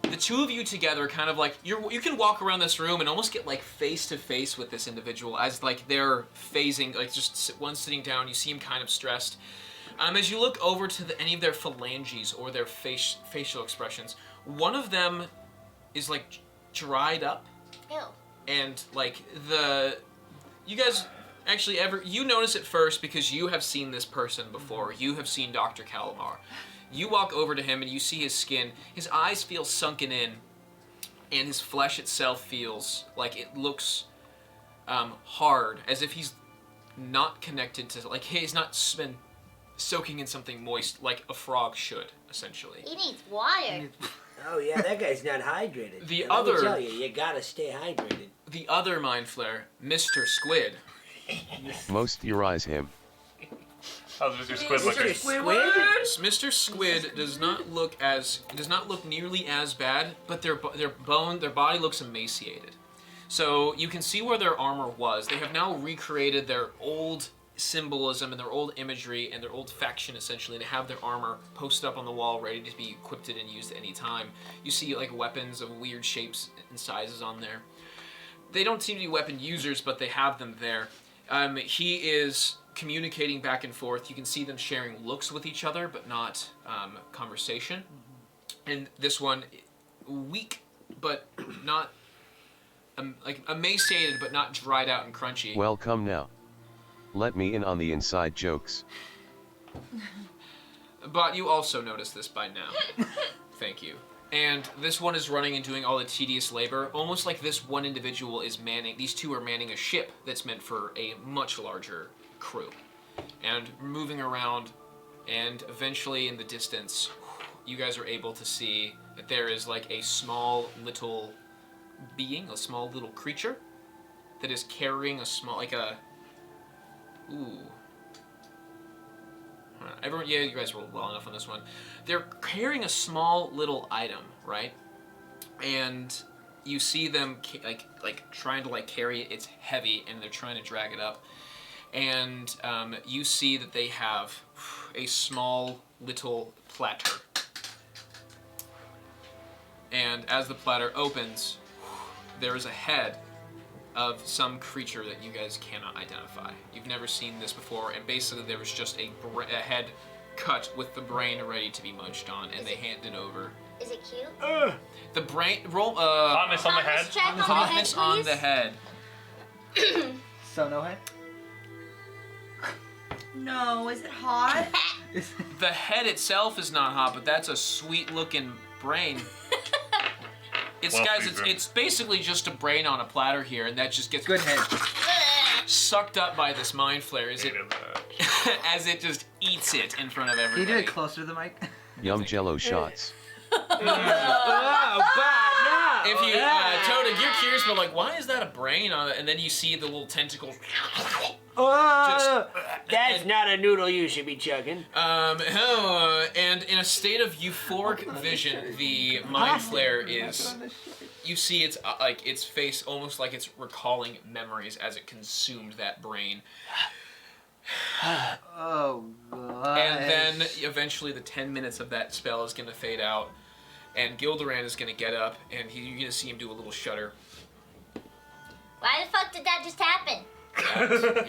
The two of you together kind of like, you can walk around this room and almost get like face to face with this individual as like they're phasing, like just one sitting down, you see him kind of stressed. As you look over to any of their phalanges or their facial expressions, one of them is like dried up, Ew. and like you guys actually you notice it first because you have seen this person before. You have seen Dr. Calamar. You walk over to him and you see his skin. His eyes feel sunken in, and his flesh itself feels like it looks hard, as if he's not connected to, like he's not been soaking in something moist like a frog should, essentially. He needs water. Oh yeah, that guy's not hydrated. The Now, let me other- tell you, you gotta stay hydrated. The other mind flayer, Mr. Squid. Most theorize him. How's Mr. Squid looking? Mr. Squid does not look nearly as bad, but their body looks emaciated. So you can see where their armor was. They have now recreated their old symbolism and their old imagery and their old faction, essentially. They have their armor posted up on the wall, ready to be equipped and used at any time. You see like weapons of weird shapes and sizes on there. They don't seem to be weapon users, but they have them there. He is communicating back and forth. You can see them sharing looks with each other, but not conversation. And this one, weak, but not like emaciated, but not dried out and crunchy. Well, come now. Let me in on the inside jokes. But you also notice this by now. Thank you. And this one is running and doing all the tedious labor, almost like this one individual is manning. These two are manning a ship that's meant for a much larger crew, and moving around. And eventually, in the distance, you guys are able to see that there is like a small little being, a small little creature that is carrying a small, like a. Ooh. Everyone, yeah, you guys rolled well enough on this one. They're carrying a small little item, right? And you see them like trying to like carry it. It's heavy, and they're trying to drag it up. And you see that they have a small little platter. And as the platter opens, there is a head of some creature that you guys cannot identify. You've never seen this before, and basically there was just a head cut with the brain ready to be munched on, and they hand it over. Is it cute? The brain roll Hotness on the head. Check on the head, hotness on please. the head. So no head? No, is it hot? The head itself is not hot, but that's a sweet-looking brain. It's Well, guys, Caesar. it's basically just a brain on a platter here, and that just gets Good head. sucked up by this mind flare as it Hated that. as it just eats it in front of Can you everybody. do it closer to the mic? Yum jello shots. Oh, but no. If you, Toad, you're curious, but like, why is that a brain on it? And then you see the little tentacles. Oh, that's and- not a noodle you should be chugging. And in a state of euphoric vision, the mind flare is. You see its like its face almost like it's recalling memories as it consumed that brain. Oh god. And then eventually the 10 minutes of that spell is going to fade out, and Gilderan is going to get up, and you're going to see him do a little shudder. Why the fuck did that just happen?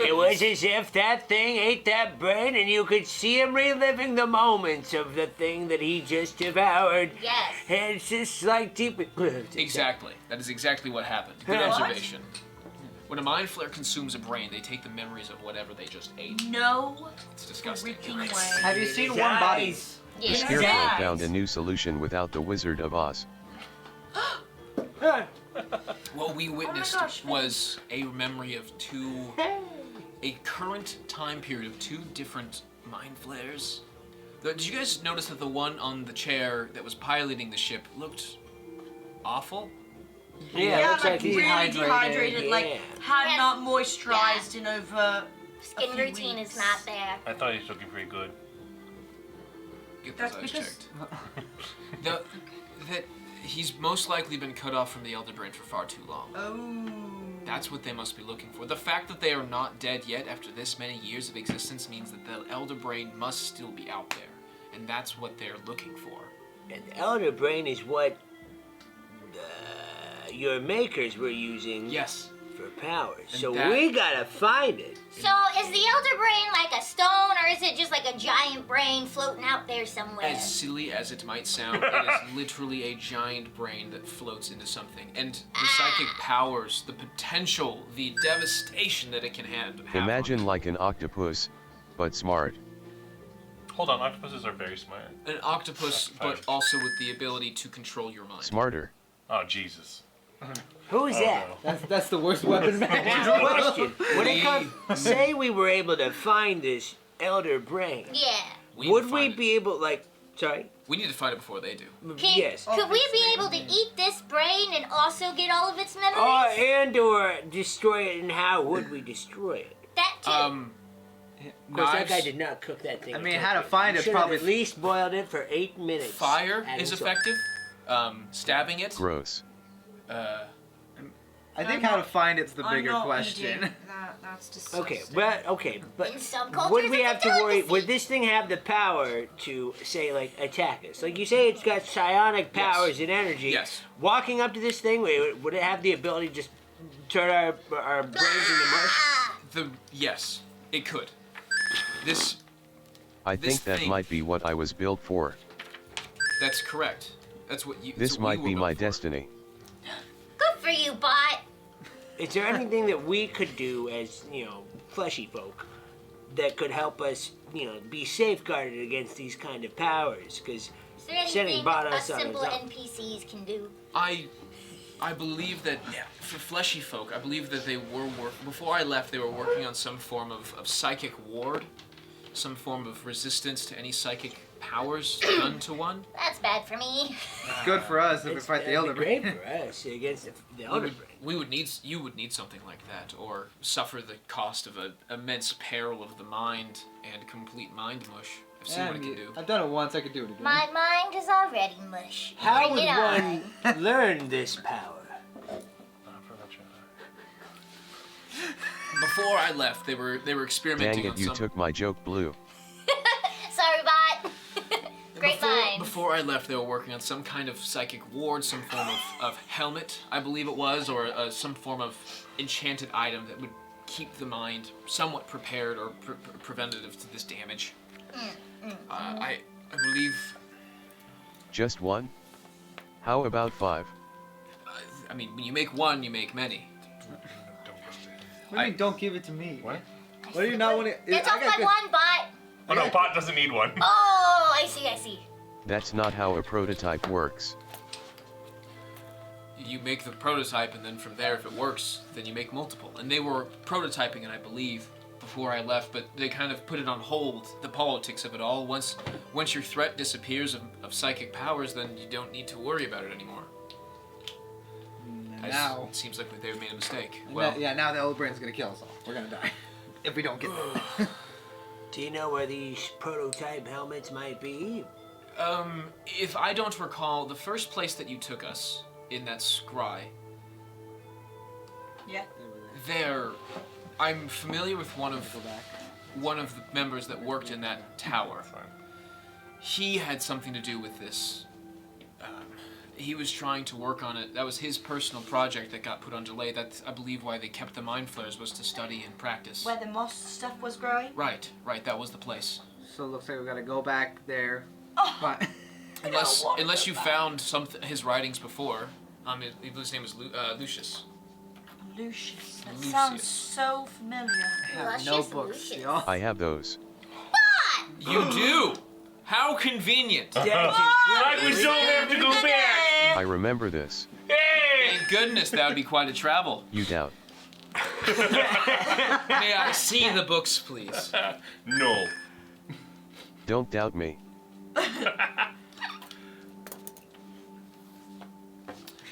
It was as if that thing ate that brain and you could see him reliving the moments of the thing that he just devoured. Yes. And it's just like deep... Exactly. That is exactly what happened. Good What? observation. When a mind flare consumes a brain, they take the memories of whatever they just ate. No It's disgusting. freaking way. Have you seen Warm Bodies? Yes. Scarecrow Yes. found a new solution without the Wizard of Oz. What we witnessed gosh, was a memory of a current time period of two different mind flares. Did you guys notice that the one on the chair that was piloting the ship looked awful? Yeah, looks like he's really dehydrated, like yeah. had Yes. not moisturized in over. Skin a few routine weeks. is not there. I thought he was looking pretty good. Get those That's eyes because- checked. That he's most likely been cut off from the Elder Brain for far too long. Oh. That's what they must be looking for. The fact that they are not dead yet after this many years of existence means that the Elder Brain must still be out there. And that's what they're looking for. And the Elder Brain is what your makers were using Yes. for powers. And So that- we gotta find it. So is the elder brain like a stone, or is it just like a giant brain floating out there somewhere? As silly as it might sound, it is literally a giant brain that floats into something. And the psychic powers, the potential, the devastation that it can have. Imagine like an octopus, but smart. Hold on, octopuses are very smart. An octopus, but also with the ability to control your mind. Smarter. Oh, Jesus. Who's that? no. That's the worst weapon man. Question. When it comes, say we were able to find this Elder Brain, Yeah. We need would to we find it. be able, like, sorry? We need to find it before they do. Yes. Could we be able to eat this brain and also get all of its memories? Or destroy it, and how would we destroy it? that too. Of course, that Knives, guy did not cook that thing. I mean, how to find it Should have probably. at least boiled it for 8 minutes. fire and is it's effective. Stabbing it. Gross. I think how to find it's the I'm bigger not question. eating That's disgusting. Okay, but In some cultures, would we it's a have to worry? delicacy. Would this thing have the power to say like attack us? Like you say, it's got psionic powers and energy. Yes. Walking up to this thing, would it have the ability to just turn our brains into mush? Yes, it could. This I This think that thing- might be what I was built for. that's correct. That's what you. This that's what we might were be built my for. destiny. Good for you, Bott. Is there anything that we could do as fleshy folk that could help us, be safeguarded against these kind of powers? Because Is there Setting anything Bott us us on his simple own. NPCs can do? I believe that for fleshy folk, I believe that they were before I left. They were working on some form of psychic ward, some form of resistance to any psychic powers done to one. That's bad for me. It's good for us if we fight the Elder great Brain. for us against the We Elder would, Brain. you would need something like that, or suffer the cost of an immense peril of the mind and complete mind mush. I've seen what it can do. I've done it once. I could do it again. My mind is already mush. How Bring would it on. one learn this power? Before I left, they were experimenting Dang on it, you some. took my joke blue. Sorry, Bott. Great minds. Before I left, they were working on some kind of psychic ward, some form of helmet, I believe it was, or some form of enchanted item that would keep the mind somewhat prepared or preventative to this damage. I believe. Just one? How about 5? I mean, when you make one, you make many. What do you mean, don't give it to me? What? I What do you not want to? That's off by one, Bott. Oh no, Bott doesn't need one. Oh, I see. That's not how a prototype works. You make the prototype, and then from there, if it works, then you make multiple. And they were prototyping it, I believe, before I left, but they kind of put it on hold, the politics of it all. Once your threat disappears of psychic powers, then you don't need to worry about it anymore. Now. It seems like they made a mistake. Well, Yeah, now the old brain's gonna kill us all. We're gonna die if we don't get there. Do you know where these prototype helmets might be? if I don't recall, the first place that you took us in that scry, Yeah. there, I'm familiar with one of the members that worked in that tower. He had something to do with this. He was trying to work on it. That was his personal project that got put on delay. That's, I believe, why they kept the mind flares, was to study and practice. Where the moss stuff was growing. Right. That was the place. So it looks like we gotta go back there. Oh. But Unless you found his writings before. I believe his name was Lucius. Lucius. That Lucius. sounds so familiar. I have Luscious notebooks, Lucius. yo. I have those. You do. How convenient. Like we don't have to go back. I remember this. Hey! Thank goodness, that would be quite a travel. You doubt. May I see the books, please? No. Don't doubt me.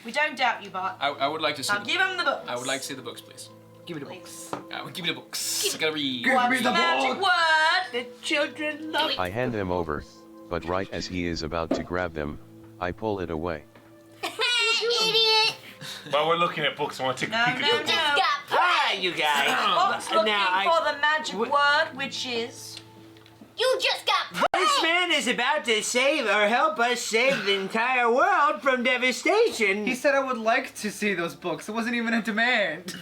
We don't doubt you, Bott. I would like to see. Now give him the books. I would like to see the books, please. Give me the Please. books. Give me the books. I gotta read. What's the magic word? The children love. I hand them over, but right as he is about to grab them, I pull it away. Idiot! While we're looking at books, I want to take a peek You at just them. got Alright, you guys. Bott's looking Now, for the magic word, which is... You just got This man is about to save or help us save the entire world from devastation. He said I would like to see those books. It wasn't even a demand.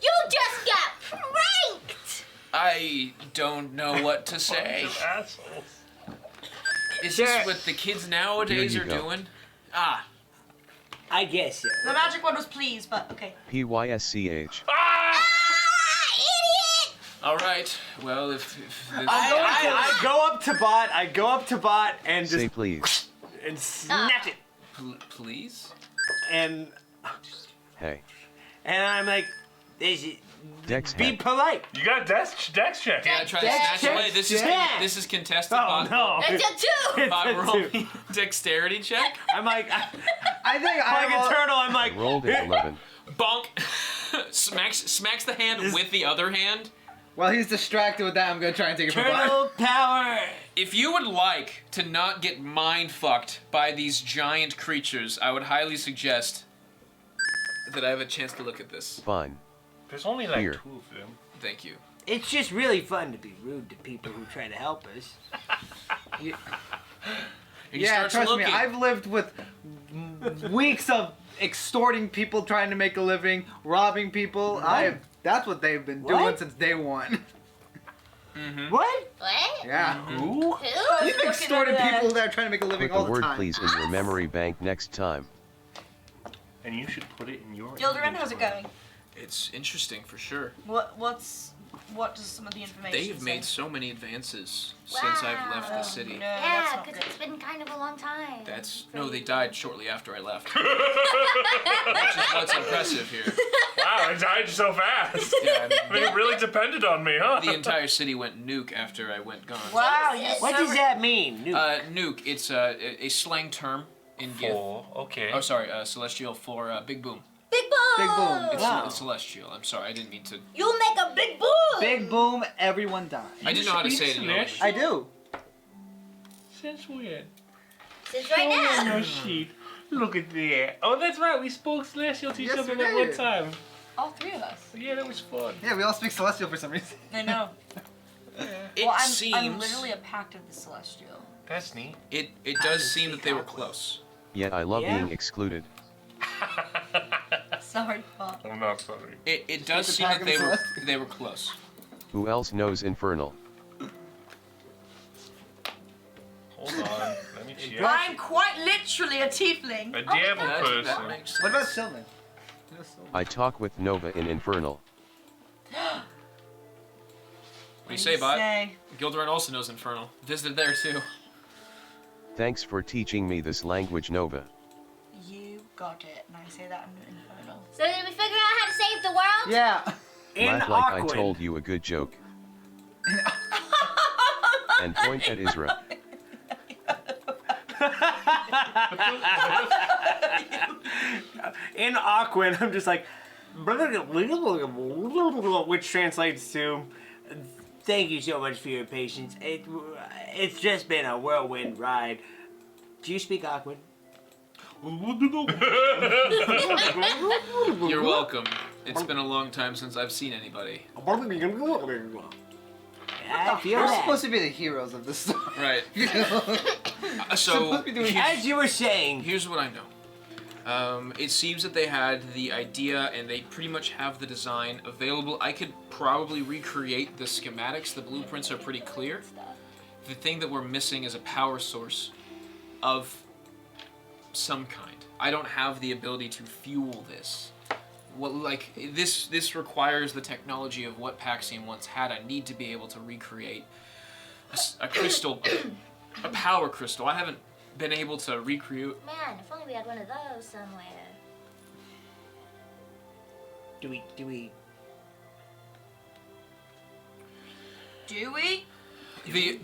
You just got pranked! I don't know what to say. Assholes. Is Sir. this what the kids nowadays Here are you go. doing? Ah, I guess so. The magic word was please, but okay. PYSCH. Ah! Idiot! all right. Well, if this, I go up to Bott. I go up to Bott and Say just please. and snatch it. please. And Hey. And I'm like, Dex be head. polite. You got dex check. Yeah, try to That's snatch away. check. This is contested. oh Bot. no. That's a two! It's Bot, a roll two. me dexterity check. I'm like, I think like I a turtle. I'm like, Rolled an 11. Bonk. smacks the hand with the other hand. While he's distracted with that, I'm gonna try and take it from Bart. Turtle power. If you would like to not get mind fucked by these giant creatures, I would highly suggest that I have a chance to look at this. Fine. There's only like Here. 2 of them. Thank you. It's just really fun to be rude to people who try to help us. And he Yeah, starts trust looking. me, I've lived with weeks of extorting people, trying to make a living, robbing people. That's what they've been doing What? since day one. What? What? Yeah. Who? Who? We've extorted people that are trying to make a living Put all the the word time. please in your memory bank next time. And you should put it in your Gilderin, how's it inventory. going? It's interesting for sure. What does some of the information They have say? made so many advances since I've left the Oh, city. no, that's Yeah, not because good. it's been kind of a long time. They died shortly after I left. Which is what's impressive here. Wow, I died so fast. Yeah, They really depended on me, huh? the entire city went nuke after I went gone. Wow, you're What so does that mean? Nuke, it's a slang term in Gith. Okay. Oh, sorry, celestial for big boom. Big boom! Big boom. It's, Wow. it's celestial. I'm sorry, I didn't mean to. You make a big boom! Big boom, everyone dies. I didn't know how to say it in English. Celestial? I do. Since when? Since right Oh, now. no shit. Look at that. Oh, that's right. We spoke Celestial to each Yes, other we that one did. time. all three of us. Yeah, that was fun. Yeah, we all speak Celestial for some reason. I know. It well, seems I'm literally a pact of the celestial. That's neat. it does seem that they were close. Yet I love Yeah. being excluded. Sorry, Bob. I'm not sorry. It does the seem pack that of they were Celestial. close. Who else knows Infernal? Hold on. Let me check. I'm quite literally a tiefling. A devil That person. makes sense. What about Sylvan? I talk with Nova in Infernal. do you say, Bot? Gilderon also knows Infernal. Visited there too. Thanks for teaching me this language, Nova. You got it, and I say that in Infernal. So did we figure out how to save the world? Yeah. Laugh like I told you a good joke. And point at Isra. In Aquan, I'm just like, which translates to, thank you so much for your patience. It's just been a whirlwind ride. Do you speak Aquan? You're welcome. It's been a long time since I've seen anybody. I feel We're that. supposed to be the heroes of this story. Right. So, Supposed to be doing As you were saying, here's what I know. It seems that they had the idea and they pretty much have the design available. I could probably recreate the schematics. The blueprints are pretty clear. The thing that we're missing is a power source of some kind. I don't have the ability to fuel this. Well, like, this requires the technology of what Paxium once had. I need to be able to recreate a crystal, a power crystal. I haven't been able to recreate. Man, if only we had one of those somewhere. do we? Do we?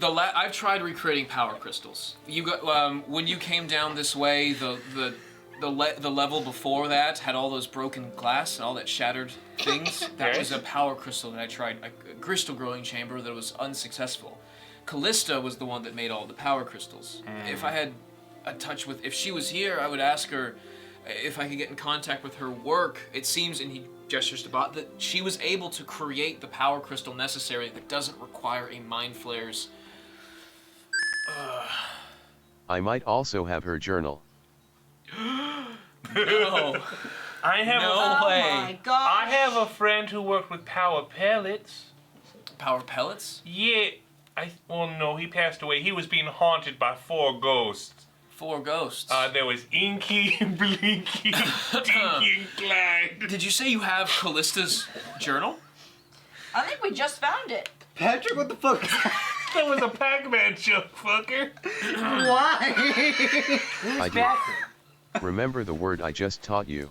I've tried recreating power crystals. You got when you came down this way, the level before that had all those broken glass and all that shattered things. That was a power crystal that I tried, a crystal growing chamber that was unsuccessful. Callista was the one that made all the power crystals. If I had a touch with, if she was here, I would ask her if I could get in contact with her work. It seems, and he gestures to Bott, that she was able to create the power crystal necessary that doesn't require a mind flare's. I might also have her journal. No. I have No Oh way. my god. I have a friend who worked with power pellets. Power pellets? Yeah, well, no, he passed away. He was being haunted by 4 ghosts. 4 ghosts. There was Inky, Blinky, Dinky, and Clyde. Did you say you have Callista's journal? I think we just found it. Patrick, what the fuck? That was a Pac-Man joke, fucker. Why? I do. Remember the word I just taught you.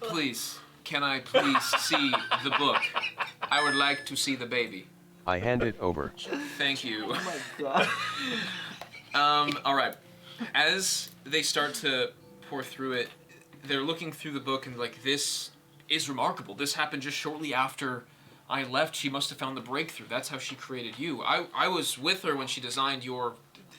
Please, can I please see the book? I would like to see the baby. I hand it over. Thank you. Oh my god. All right. As they start to pour through it, they're looking through the book and like, this is remarkable. This happened just shortly after I left. She must have found the breakthrough. That's how she created you. I was with her when she designed your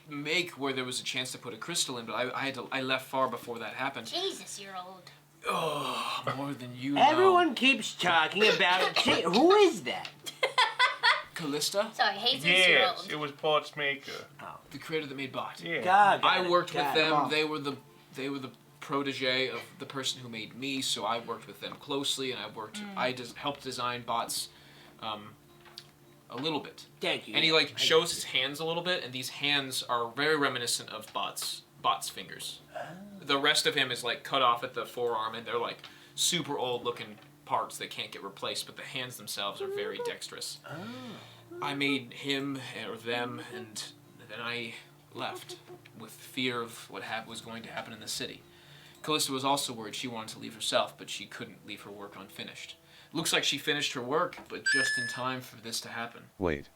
make where there was a chance to put a crystal in, but I left far before that happened. Jesus, you're old. Oh, more than you know. Everyone keeps talking about. Who is that? Callista, Sorry, Jesus, you're Yes, old. it was Bott's maker. the creator that made Bott. Yeah. God, I worked with God. them. Wow. They were the protege of the person who made me, so I worked with them closely, and I helped design Bott's a little bit. Thank you. And he like shows his hands a little bit, and these hands are very reminiscent of Bott's fingers. The rest of him is like cut off at the forearm, and they're like super old looking parts that can't get replaced, but the hands themselves are very dexterous. I made him or them, and then I left with fear of what was going to happen in the city. Callista was also worried. She wanted to leave herself, but she couldn't leave her work unfinished. Looks like she finished her work, but just in time for this to happen. Wait.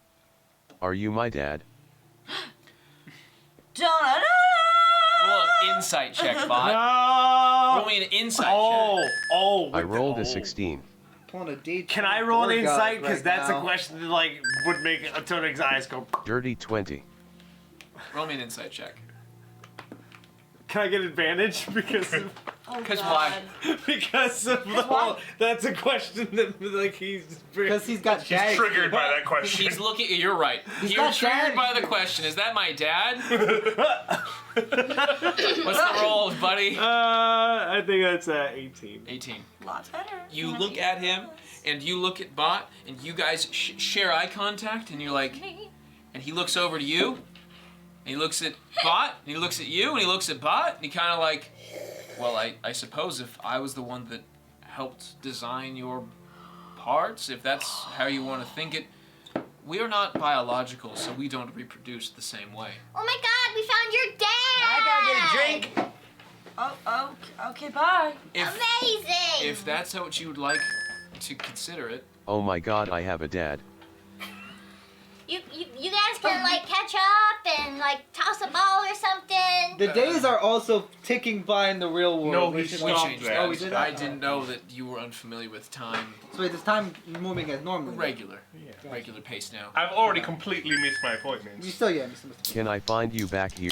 Are you my dad? Da-da-da! Roll an insight check, Bot. No. Roll me an insight check. Oh. I rolled a 16. Pulling a D. Can I roll an insight? Because that's now. a question that like would make a ton of eyes go. Dirty 20. Roll me an insight check. Can I get advantage because of, Oh, Because God. why? because of the whole? That's a question that like he's Because he's got He's jags. triggered by that question. He's looking. You're right. You're got triggered dad. by the question. Is that my dad? What's the roll, buddy? I think that's 18. 18. Lots better. You look at him, and you look at Bot, and you guys share eye contact, and you're like, and he looks over to you, and he looks at Bot, and he looks at you, and he looks at Bot, and he kind of like, well, I suppose if I was the one that helped design your parts, if that's how you want to think it, We are not biological, so we don't reproduce the same way. Oh my God, we found your dad! I gotta get a drink. Oh, okay, bye. Amazing! If that's what you would like to consider it, Oh my god, I have a dad. You guys can like catch up and like toss a ball or something. The days are also ticking by in the real world. No, We we should we stopped not- changed that. that. Oh, we did I that? didn't know that you were unfamiliar with time. So wait, is time moving as normally? Regular. Regular pace now. I've already completely missed my You appointments. still, yeah, Mr. Can I find you back here?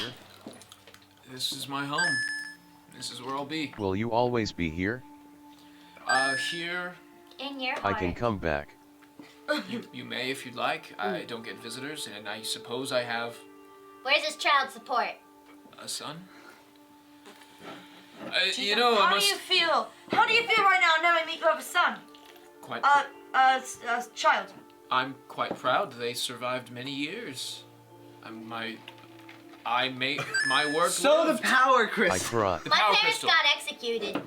This is my home. This is where I'll be. Will you always be here? Here, In your I heart. can come back. you may if you'd like. I don't get visitors, and I suppose I have Where's his child support? a son. Jesus, You know, I how must do you feel? How do you feel right now knowing that you have a son? quite. Child. I'm quite proud. They survived many years. My work. So the lived. power I crystal. cry. The My power parents crystal. got executed.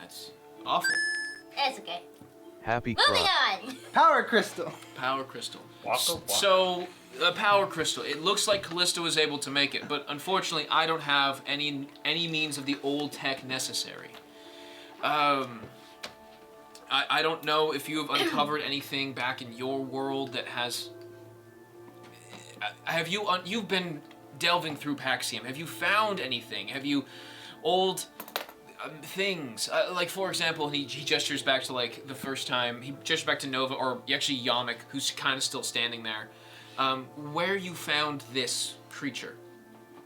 That's awful. It's okay. Happy Moving cry. on. Power crystal. Power crystal. Waka waka. So, the power crystal. It looks like Callisto was able to make it, but unfortunately, I don't have any means of the old tech necessary. I don't know if you have uncovered anything back in your world that has. Have you? You've been delving through Paxium. Have you found anything? Have you old things? Like for example, he gestures back to like the first time. He gestures back to Nova, or actually Yamik, who's kind of still standing there. Where you found this creature,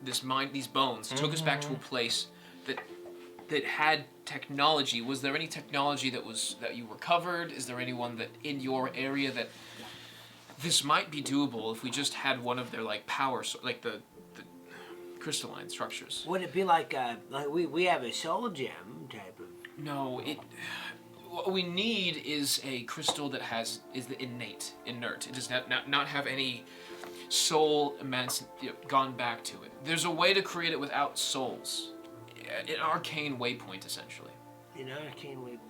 these bones, took us back to a place that had technology. Was there any technology that you recovered? Is there anyone that in your area that this might be doable if we just had one of their like like the crystalline structures? Would it be like we have a soul gem type of? No, what we need is a crystal that is the inert. It does not have any soul gone back to it. There's a way to create it without souls. An arcane waypoint, essentially. An arcane waypoint.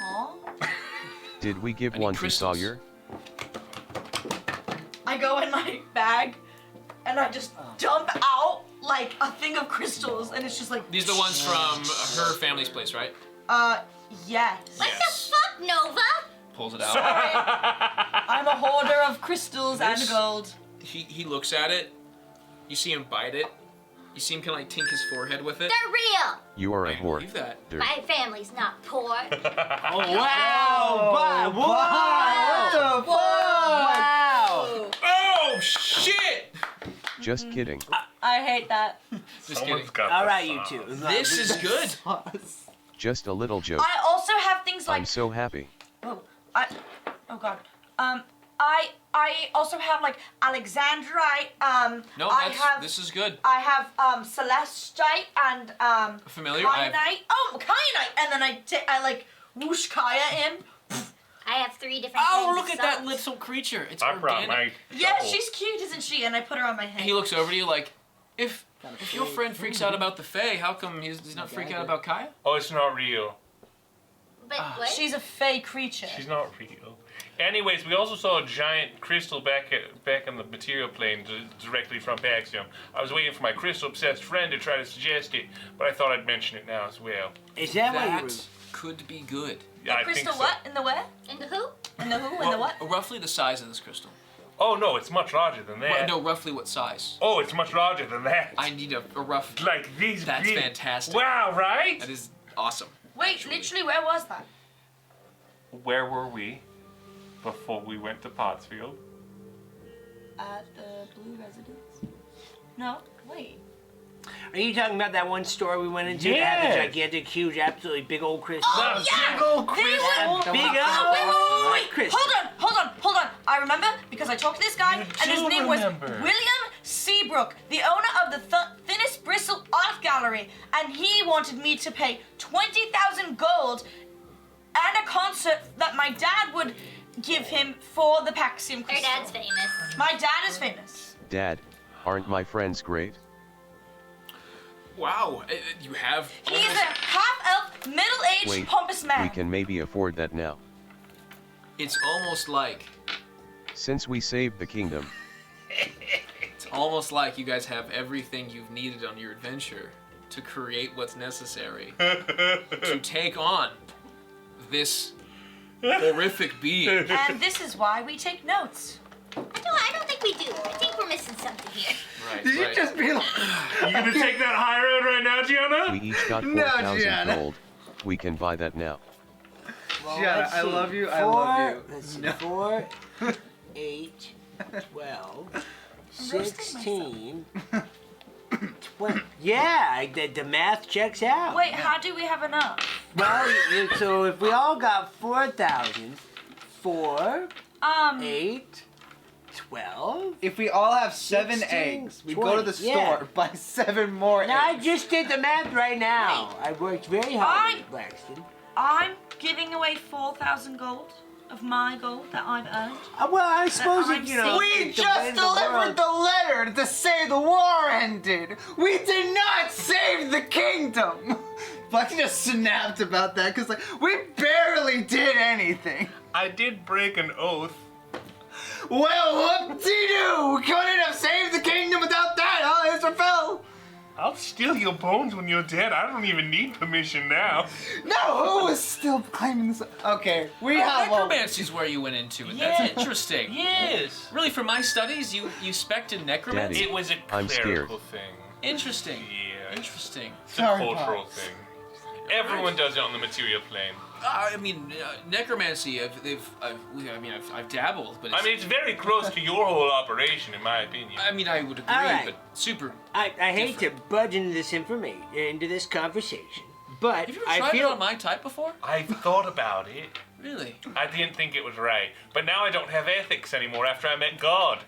Huh? Did we give Any one crystals? to Sawyer? I go in my bag and I just dump out like a thing of crystals, and it's just like. These are the ones from her family's place, right? Yes. What the fuck, Nova? Pulls it out. I'm a hoarder of crystals and This- gold. He looks at it. You see him bite it. You see him kind of like tink his forehead with it. They're real. You are a I whore. believe that. Dirt. My family's not poor. Oh wow! What the fuck? Wow! Oh shit! Just kidding. I hate that. Just kidding. Someone's got All the right, you sauce. two. This is good. Just a little joke. I also have things like. I'm so happy. Oh god. I also have like Alexandrite. No, this is good. I have Celestite and Familiar? I have- Kyanite. Oh, Kyanite, and then I like whoosh Kaya in. I have 3 different Oh, kinds look of at that salt. little creature. It's I brought organic. my Yeah, shovel. she's cute, isn't she? And I put her on my head. And he looks over to you like, if your friend freaks out about the Fae, how come he's not freaking out about Kaya? Oh, it's not real. But what? She's a fey creature. She's not real. Anyways, we also saw a giant crystal back on the material plane directly from Paxium. I was waiting for my crystal-obsessed friend to try to suggest it, but I thought I'd mention it now as well. Is that what you were? That could be good. Yeah, I Crystal think so. what? In the where? In the who? In the who? In the what? Roughly the size of this crystal. Oh no, it's much larger than that. No, roughly what size? Oh, it's much larger than that. I need a rough. Like these That's big. fantastic. Wow, right? That is awesome. Wait, actually. literally, where was that? Where were we before we went to Pottsfield? At the Blue Residence? No, wait. Are you talking about that one store we went into that had the Yes. gigantic, huge, absolutely big old crystal? Oh, yeah! Big old They crystal. were- Big Oh, old wait. crystal. Hold on. I remember because I talked to this guy, You and his do name remember. was William Seabrook, the owner of the Thinnest Bristle Art Gallery, and he wanted me to pay 20,000 gold and a concert that my dad would give him for the Paxium Her crystal. dad's famous. My dad is famous. Dad, aren't my friends great? Wow, you have. He's a half-elf, middle-aged, Wait, pompous man. we can maybe afford that now. It's almost like Since we saved the kingdom, you guys have everything you've needed on your adventure to create what's necessary to take on this horrific being. And this is why we take notes. I don't think we do. I think we're missing something here. Right, Did you right. just be like, You gonna take that high road right now, Gianna? we each got No, 4,000 Gianna. gold. We can buy that now. Well, Gianna, let's I see. love you, I love you. Let's see. No. 4, 8, 12, 16, 20. Yeah, the math checks out. Wait, how do we have enough? Well, so if we all got 4,000, 4, 8, 12. If we all have 7 16, eggs, we go to the 20, yeah. store, buy 7 more Now, I eggs. just did the math right now. I worked very hard with Blackston. I'm giving away 4,000 gold of my gold that I've earned. Well, I suppose I'm if, you know... We if the way just the delivered world- the letter to say the war ended. We did not save the kingdom. Black just snapped about that because like we barely did anything. I did break an oath. Well, whoop-de-doo! We couldn't have saved the kingdom without that, huh, Israfel? I'll steal your bones when you're dead. I don't even need permission now. No, who is still claiming this? Okay, we have a... Necromancy's where you went into it. That's interesting. Yes. Really, for my studies, you spec'd in necromancy? Daddy. It was a I'm clerical thing. Interesting. Yeah. Interesting. It's Sorry, a cultural Pops. thing. Everyone does it on the material plane. I mean, necromancy. I've dabbled, but it's, I mean, it's very close to your whole operation, in my opinion. I mean, I would agree, All right. but super. I hate to budge into this into this conversation, but Have you ever I tried feel it on my type before? I've thought about it. Really? I didn't think it was right. But now I don't have ethics anymore after I met God.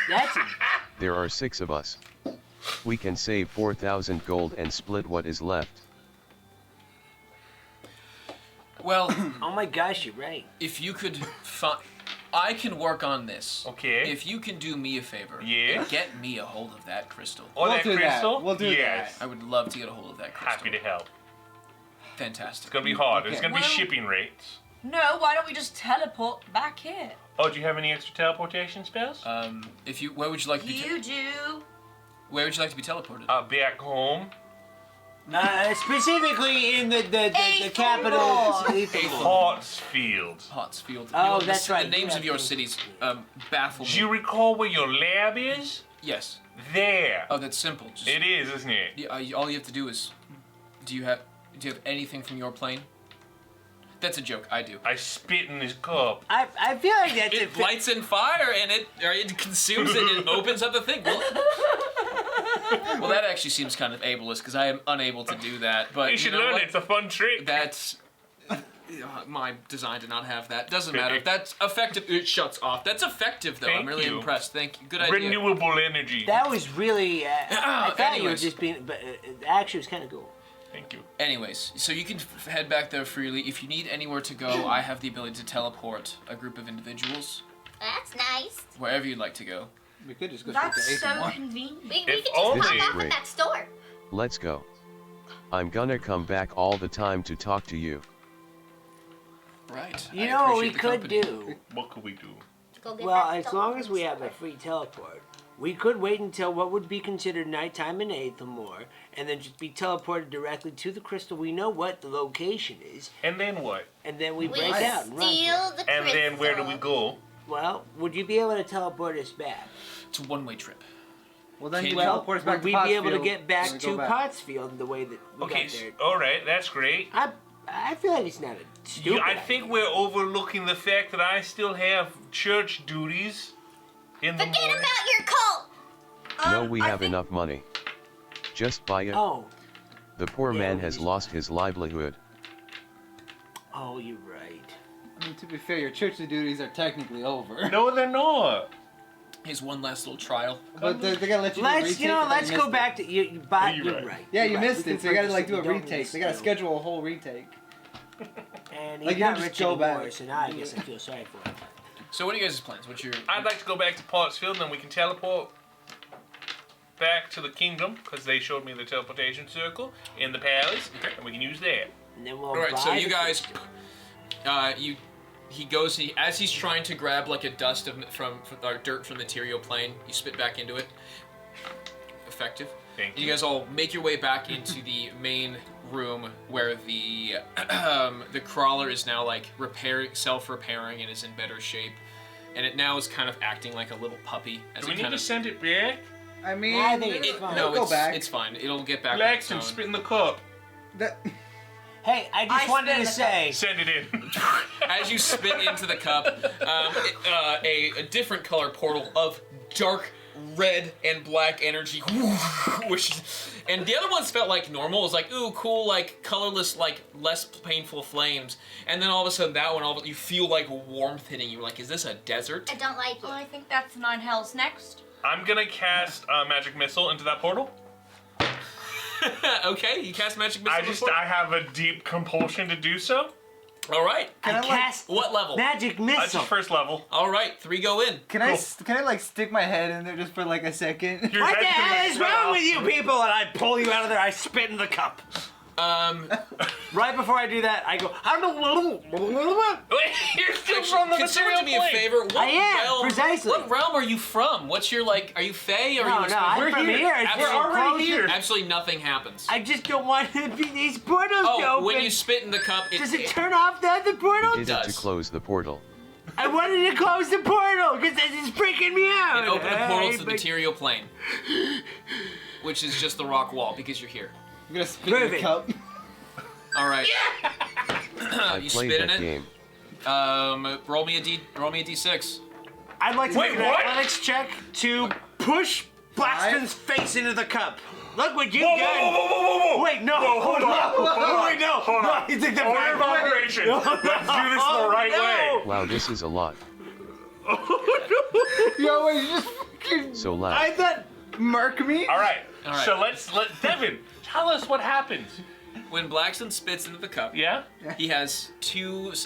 that's it. There are 6 of us. We can save 4,000 gold and split what is left. Well, Oh my gosh, you're right. if you could find, I can work on this. Okay. If you can do me a favor, Yeah? and get me a hold of that crystal. Or We'll that do that. crystal? We'll do yes. I would love to get a hold of that crystal. Happy to help. Fantastic. It's gonna be hard. It's Okay. gonna be Well- shipping rates. No, why don't we just teleport back here? Oh, do you have any extra teleportation spells? If you, where would you like to be? You do. Where would you like to be teleported? Back home. Specifically in the capital. Hartsfield. Pottsfield. Oh, that's right. The names You of your have cities baffle me. Do you recall where your lab is? Yes. There. Oh, that's simple. Just, It is, isn't it? Yeah, all you have to do is, do you have anything from your plane? That's a joke. I do. I spit in this cup. I feel like that's It lights in fire and it consumes it and it opens up the thing. Well, that actually seems kind of ableist because I am unable to do that. But You should know learn what? it. It's a fun trick. That's my design did not have that. Doesn't matter. If that's effective, it shuts off. That's effective though. I'm Thank really you. impressed. Thank you. Good idea. Renewable energy. That was really. I thought you were Anyways. just being, but actually, it was kind of cool. Thank you. Anyways, so you can head back there freely. If you need anywhere to go, I have the ability to teleport a group of individuals That's nice. wherever you'd like to go. We could just go straight That's to 8 so and 1. convenient. We If could just only- pop off Great. at that store. Let's go. I'm gonna come back all the time to talk to you. Right. You I know what we appreciate the could company. do? What could we do? Go get Well, that as stuff long from as the we have store. a free teleport, we could wait until what would be considered nighttime in Aethelmore, and then just be teleported directly to the crystal. We know what the location is, And then what? and then we We break out and run. for it. steal the And then where do we crystal. go? Well, would you be able to teleport us back? It's a one-way trip. Well, then you Well, teleport us back Would to we be able to Pottsfield, get back and we go to Pottsfield the way that we Okay, got there? all right, that's great. I feel like it's not a stupid. I think we're overlooking the fact that I still have church duties in the Forget morning. about your cult. No, we I have think- enough money. Just buy it. Oh, The poor Yeah, man we has just- lost his livelihood. oh, you're right. I mean, to be fair, your churchly duties are technically over. No, they're not. Here's one last little trial. But they're gonna let you do a retake. Let's but you let's missed go it. back to you. You're right. Yeah, You're you right. missed We it, can so you gotta purchase like do a it, we don't retake. miss They gotta it. schedule a whole retake. And Like, he's you not don't just rich go anymore, back. so now I guess I feel sorry for him. So what are you guys' plans? What's your? I'd like to go back to Pottsfield, and then we can teleport back to the kingdom, because they showed me the teleportation circle in the palace, and we can use that. And then we'll All right. So buy you the guys, crystal. you he goes. As he's trying to grab like a dust from or dirt from the material plane, you spit back into it. Effective. Thank you. You guys all make your way back into the main room where the crawler is now like self-repairing, and is in better shape, and it now is kind of acting like a little puppy. As Do we it need kind to of, send it back? I mean, I think it's fine. no, Go back. it's fine. It'll get back. Blackston, on its own. spit in the cup. That, Hey, I just I wanted spit in to the say. Send it in. As you spit into the cup, a different color portal of dark red and black energy, which, and the other ones felt like normal. It was like, ooh, cool, like colorless, like less painful flames. And then all of a sudden, that one, you feel like warmth hitting you. Like, is this a desert? I don't like it. Oh, I think that's 9 hells next. I'm gonna cast magic missile into that portal. Okay, you cast magic missile. I have a deep compulsion to do so. All right. Can I, like, cast What level? magic That's missile. just first level. All right, 3 go in. can I like stick my head in there just for like a second? Your What the head's gonna hell is split wrong off. with you people? And I pull you out of there. I spit in the cup. Right before I do that, I go. Wait, you're still from the Can someone material do me a plane. favor? What I am, realm, precisely. What realm are you from? What's your like? Are you Fae or are you? I'm We're from here. here. It's We're just already close. here. Absolutely nothing happens. I just don't want to be these portals to Oh, open. when you spit in the cup, Does it turn off the other portal? Did it to does. close the portal. I wanted to close the portal because this is freaking me out. and open a portal to the but- material plane, which is just the rock wall because you're here. I'm gonna spit in the Perfect. cup. All right. I You played spit in that it. game. Roll me a d6. I'd like to Wait, make an what? athletics check to push Blackston's face into the cup. Look what you've Whoa, done. whoa, whoa, whoa, whoa, whoa. Wait, no. Whoa, hold on. Wait, no. Hold No, on. you take the Order of back. operation. Let's do this the right way. Wow, this is a lot. Yo, wait, you just fucking So loud. I thought murk me. All right. All right. So let Devin tell us what happens. When Blackstone spits into the cup, Yeah. he has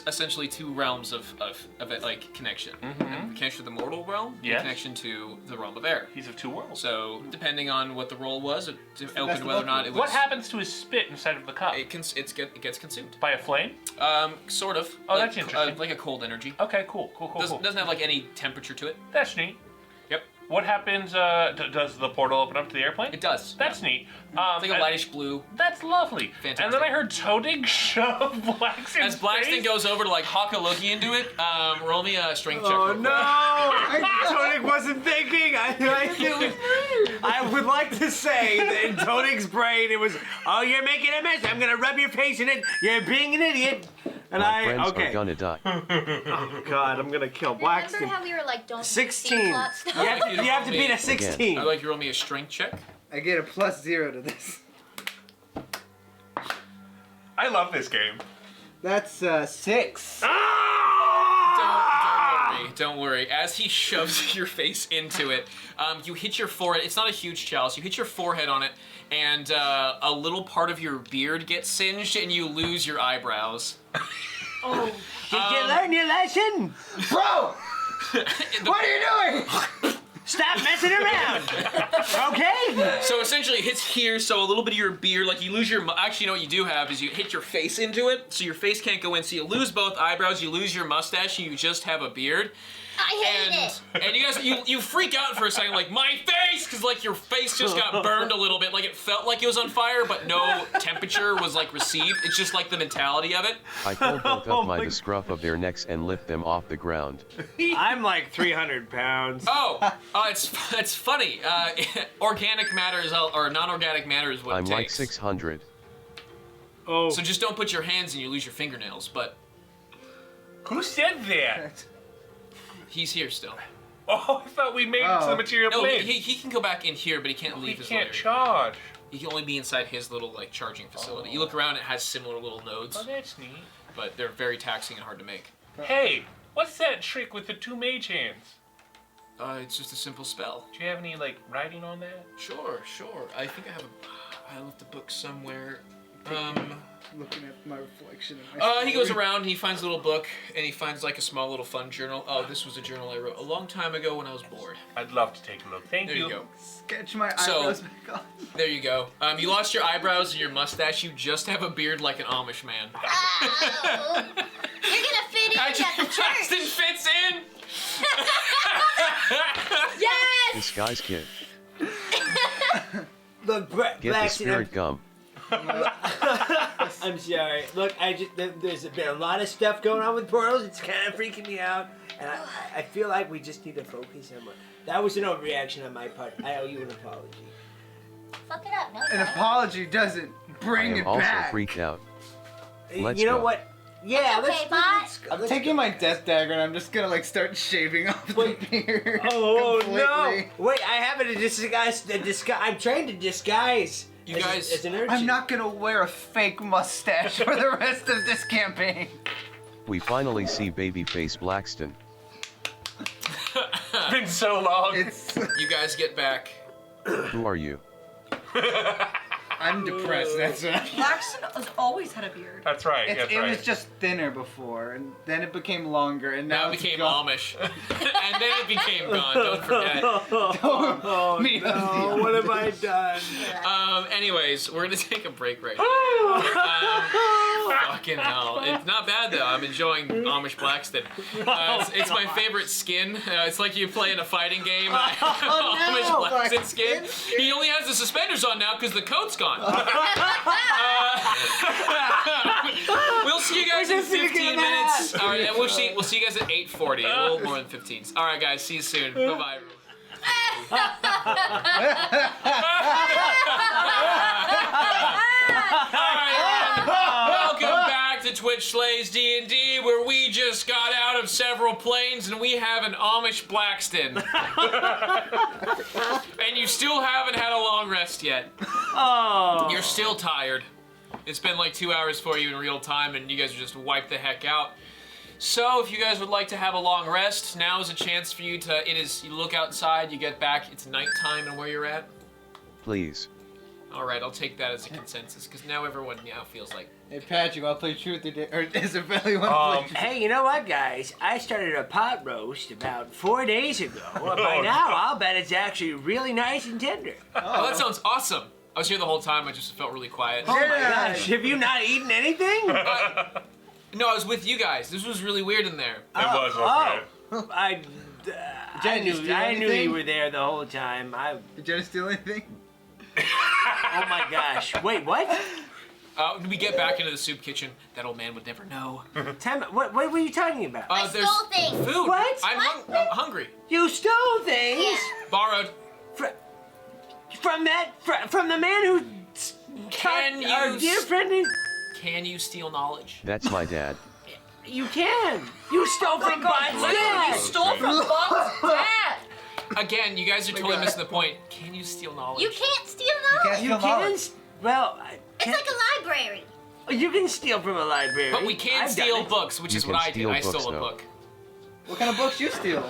essentially two realms of it, like connection. And the connection to the mortal realm, Yes. and connection to the realm of air. He's of two worlds. So depending on what the roll was, it best opened of whether or both not it was. What happens to his spit inside of the cup? It gets consumed. By a flame? Sort of. Oh, like, that's interesting. like a cold energy. Okay, cool. Doesn't have like any temperature to it. That's neat. Yep. What happens? Does the portal open up to the airplane? It does. That's neat. It's like a lightish blue. That's lovely. Fantastic. And then I heard Todig shove Blackston's As Blackston face. goes over to like hawk a lookie into it, roll me a strength check. Oh real no! quick. Tonic wasn't thinking. I would like to say that in Tonic's brain it was, oh, you're making a mess. I'm gonna rub your face in it. You're being an idiot. And My friends okay. are gonna die. Oh God, I'm gonna kill Remember Blackston. how we were like, don't 16. plot You stuff? have to beat a 16. I'd like you to roll me a strength check. I get a +0 to this. I love this game. That's 6. Don't worry. As he shoves your face into it, you hit your forehead. It's not a huge chalice. You hit your forehead on it, and a little part of your beard gets singed, and you lose your eyebrows. Did you learn your lesson? Bro! What are you doing? Stop messing around. Okay? So essentially, it hits here. So a little bit of your beard, like you lose your. Actually, you know what you do have is you hit your face into it, so your face can't go in. So you lose both eyebrows. You lose your mustache. And you just have a beard. I hate it. And you guys, you freak out for a second, like, my face! Because, like, your face just got burned a little bit. Like, it felt like it was on fire, but no temperature was, like, received. It's just, like, the mentality of it. I pull both up by the scruff of their necks and lift them off the ground. I'm like 300 pounds. It's funny. Organic matter or non-organic matter is what I'm it like takes. 600. Oh. So just don't put your hands and you lose your fingernails, but Who said that? he's here still. Oh, I thought we made it to the material No, plane. he can go back in here, but he can't We leave his can't lair. charge. He can only be inside his little, like, charging facility. You look around, it has similar little nodes, Oh, that's neat. but they're very taxing and hard to make. Hey, what's that trick with the two mage hands? It's just a simple spell. Do you have any, like, writing on that? Sure. I think I left the book somewhere. Looking at my reflection in my He goes around, and he finds a little book, and he finds like a small little fun journal. Oh, this was a journal I wrote a long time ago when I was bored. I'd love to take a look. Thank There you. you go. Sketch my So- eyebrows back on. There you go. You lost your eyebrows and your mustache. You just have a beard like an Amish man. Ow. You're gonna fit Jackson fits in. Yes! Disguise kit. Look, Get the Blackson, spirit gum. I'm sorry. Look, there's been a lot of stuff going on with portals. It's kind of freaking me out, and I feel like we just need to focus on what. That was an overreaction on my part. I owe you an apology. Fuck it up. No, An no. apology doesn't I bring am it also back. freaked out. Let's You know go. what? Yeah, That's okay, let's go. I'm Let's taking go. my death dagger and I'm just gonna like start shaving off the Wait. beard. Oh no! completely. Wait, I have a disguise. I'm trained to disguise. You as, guys- as an urchin. I'm not gonna wear a fake mustache for the rest of this campaign. We finally see babyface Blackston. It's been so long. It's You guys get back. Who are you? I'm depressed. That's what. Blackson has always had a beard. That's right. It, That's it right. was just thinner before, and then it became longer, and now Now it it's became gone. Amish. And then it became gone, don't forget. Oh Me no! on the What have I done? Anyways, we're gonna take a break right now. Fucking hell. It's not bad though. I'm enjoying Amish Blackston. It's my favorite skin. It's like you play in a fighting game. And I have Amish Blackston skin. He only has the suspenders on now because the coat's gone. We'll see you guys in 15 minutes. All right, and we'll see you guys at 8:40. A little more than 15. All right, guys. See you soon. Bye bye. Welcome back to Twitch Slays D&D, where we just got out of several planes and we have an Amish Blackston. And you still haven't had a long rest yet. Oh. You're still tired. It's been like 2 hours for you in real time and you guys are just wiped the heck out. So if you guys would like to have a long rest, now is a chance for you to, you look outside, you get back, it's nighttime and where you're at. Please. All right, I'll take that as a consensus because now everyone feels like. Hey Patrick, I'll play truth or dare. Or Isabella, you wanna play truth? Hey, you know what, guys? I started a pot roast about 4 days ago. By now, I'll bet it's actually really nice and tender. Oh, that sounds awesome. I was here the whole time. I just felt really quiet. Oh my gosh, have you not eaten anything? No, I was with you guys. This was really weird in there. It was okay. I Jen, you steal I knew anything? you were there the whole time. Did Jenna steal anything? Oh my gosh. Wait, what? When we get back into the soup kitchen, that old man would never know. What were you talking about? I There's stole things. food. What? I'm hungry. You stole things? Yeah. Borrowed. From the man who Can cut our you dear friend. Can you steal knowledge? That's my dad. You can. You stole from Bott's You dad. stole from Bott's dad. Again, you guys are totally missing the point. Can you steal knowledge? You can't steal can't knowledge. You steal can. knowledge. Well, It's like a library. you can steal from a library. But we can I've steal done it. books, which You is can what I did. steal I books, stole a though. book. What kind of books you steal?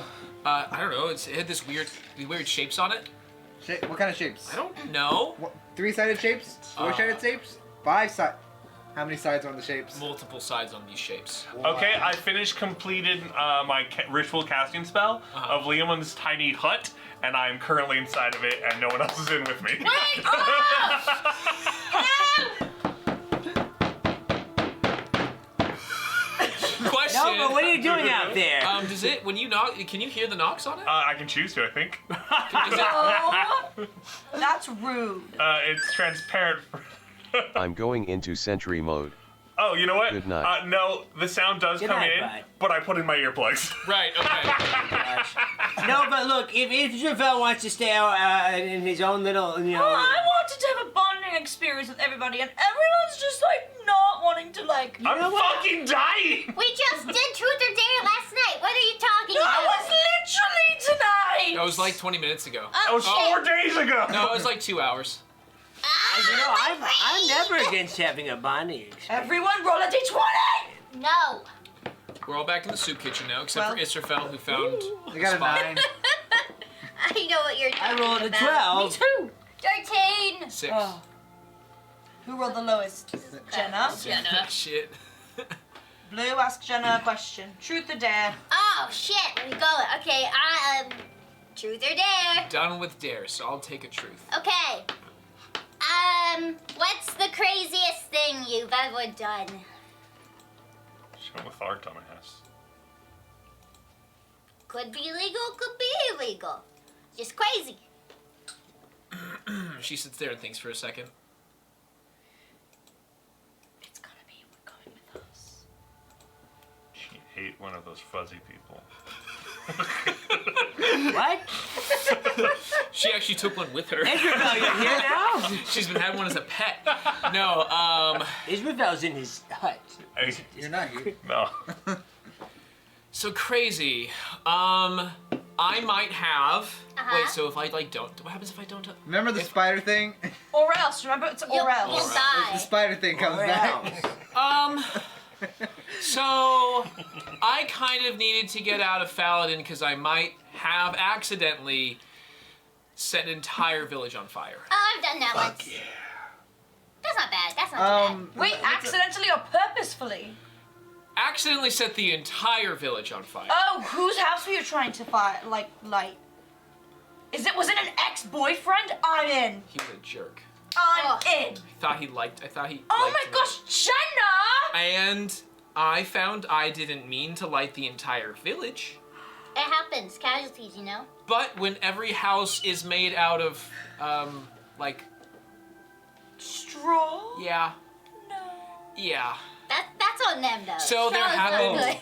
I don't know. It had this weird shapes on it. What kind of shapes? I don't know. What, 3-sided shapes? 4-sided shapes? 5-sided. How many sides are on the shapes? Multiple sides on these shapes. Okay, I completed my ritual casting spell of Liam's tiny hut, and I'm currently inside of it, and no one else is in with me. Wait! Question. No, but what are you doing out there? Does it when you knock? Can you hear the knocks on it? I can choose to, I think. Is it Oh, that's rude. It's transparent. I'm going into sentry mode. Oh, you know what? Good night. No, the sound does Good come night, in, bud. but I put in my earplugs. right? Okay. No, but look, if Israfel wants to stay out in his own little, you know. Well, I wanted to have a bonding experience with everybody, and everyone's just like not wanting to like. I'm know what? fucking dying! We just did truth or dare last night. What are you talking That about? was literally tonight. That was like 20 minutes ago. That was 4 days ago! No, it was like 2 hours. You know, I'm never against having a bonding experience. Everyone, roll a d20. No. We're all back in the soup kitchen now, except Well. for Israfel, who found I got a spot. 9. I know what you're talking I rolled a about. 12. Me too. 13. 6. Oh. Who rolled the lowest? Jenna. Jenna. Shit. Blue, ask Jenna a question. Truth or dare? Oh, shit. Let me go. Okay, truth or dare? Done with dare, so I'll take a truth. Okay. What's the craziest thing you've ever done? She went with our dumbass. Could be legal, could be illegal. Just crazy. She sits there and thinks for a second. It's gonna be we're going with us. She ate one of those fuzzy people. What? She actually took one with her. Israfel, you're here now? She's been having one as a pet. No, Israfel's in his hut. You're not here. No. so crazy. I might have. Wait, so if I don't, what happens if I don't? Remember the spider thing? Or else, remember it's You'll or else. The die. spider thing comes Or back. else. So I kind of needed to get out of Faladin because I might have accidentally set an entire village on fire. Oh, I've done that once. Yeah. That's not bad. That's not too bad. Wait, accidentally or purposefully? Accidentally set the entire village on fire. Oh, whose house were you trying to fire? Light? Was it an ex-boyfriend? I'm in. He was a jerk. I'm in. I thought he liked Oh my me. gosh, Jenna! And I found I didn't mean to light the entire village. It happens. Casualties, you know? But when every house is made out of, like, Straw? yeah, No. yeah. That's on them, though. So there Straw's not happened-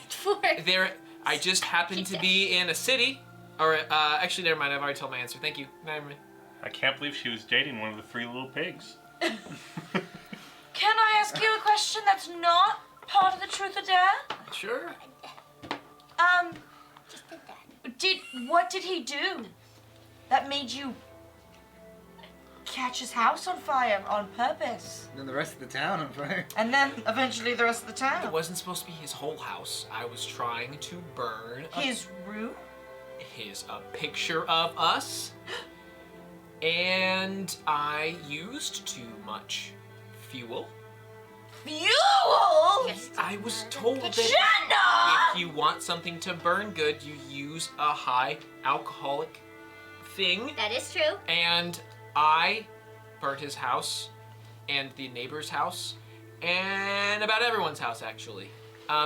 good for... I just happened to be in a city, or, actually, never mind, I've already told my answer. Thank you. Never mind. I can't believe she was dating one of the 3 little pigs. Can I ask you a question that's not part of the truth or dare? Sure. Just did that. What did he do that made you catch his house on fire on purpose? Then the rest of the town on fire. And then eventually the rest of the It town. wasn't supposed to be his whole house. I was trying to burn His room? a picture of us, and I used too much fuel. Fuel? I was told that Jenna! if you want something to burn good, you use a high alcoholic thing. That is true. And I burnt his house, and the neighbor's house, and about everyone's house, actually.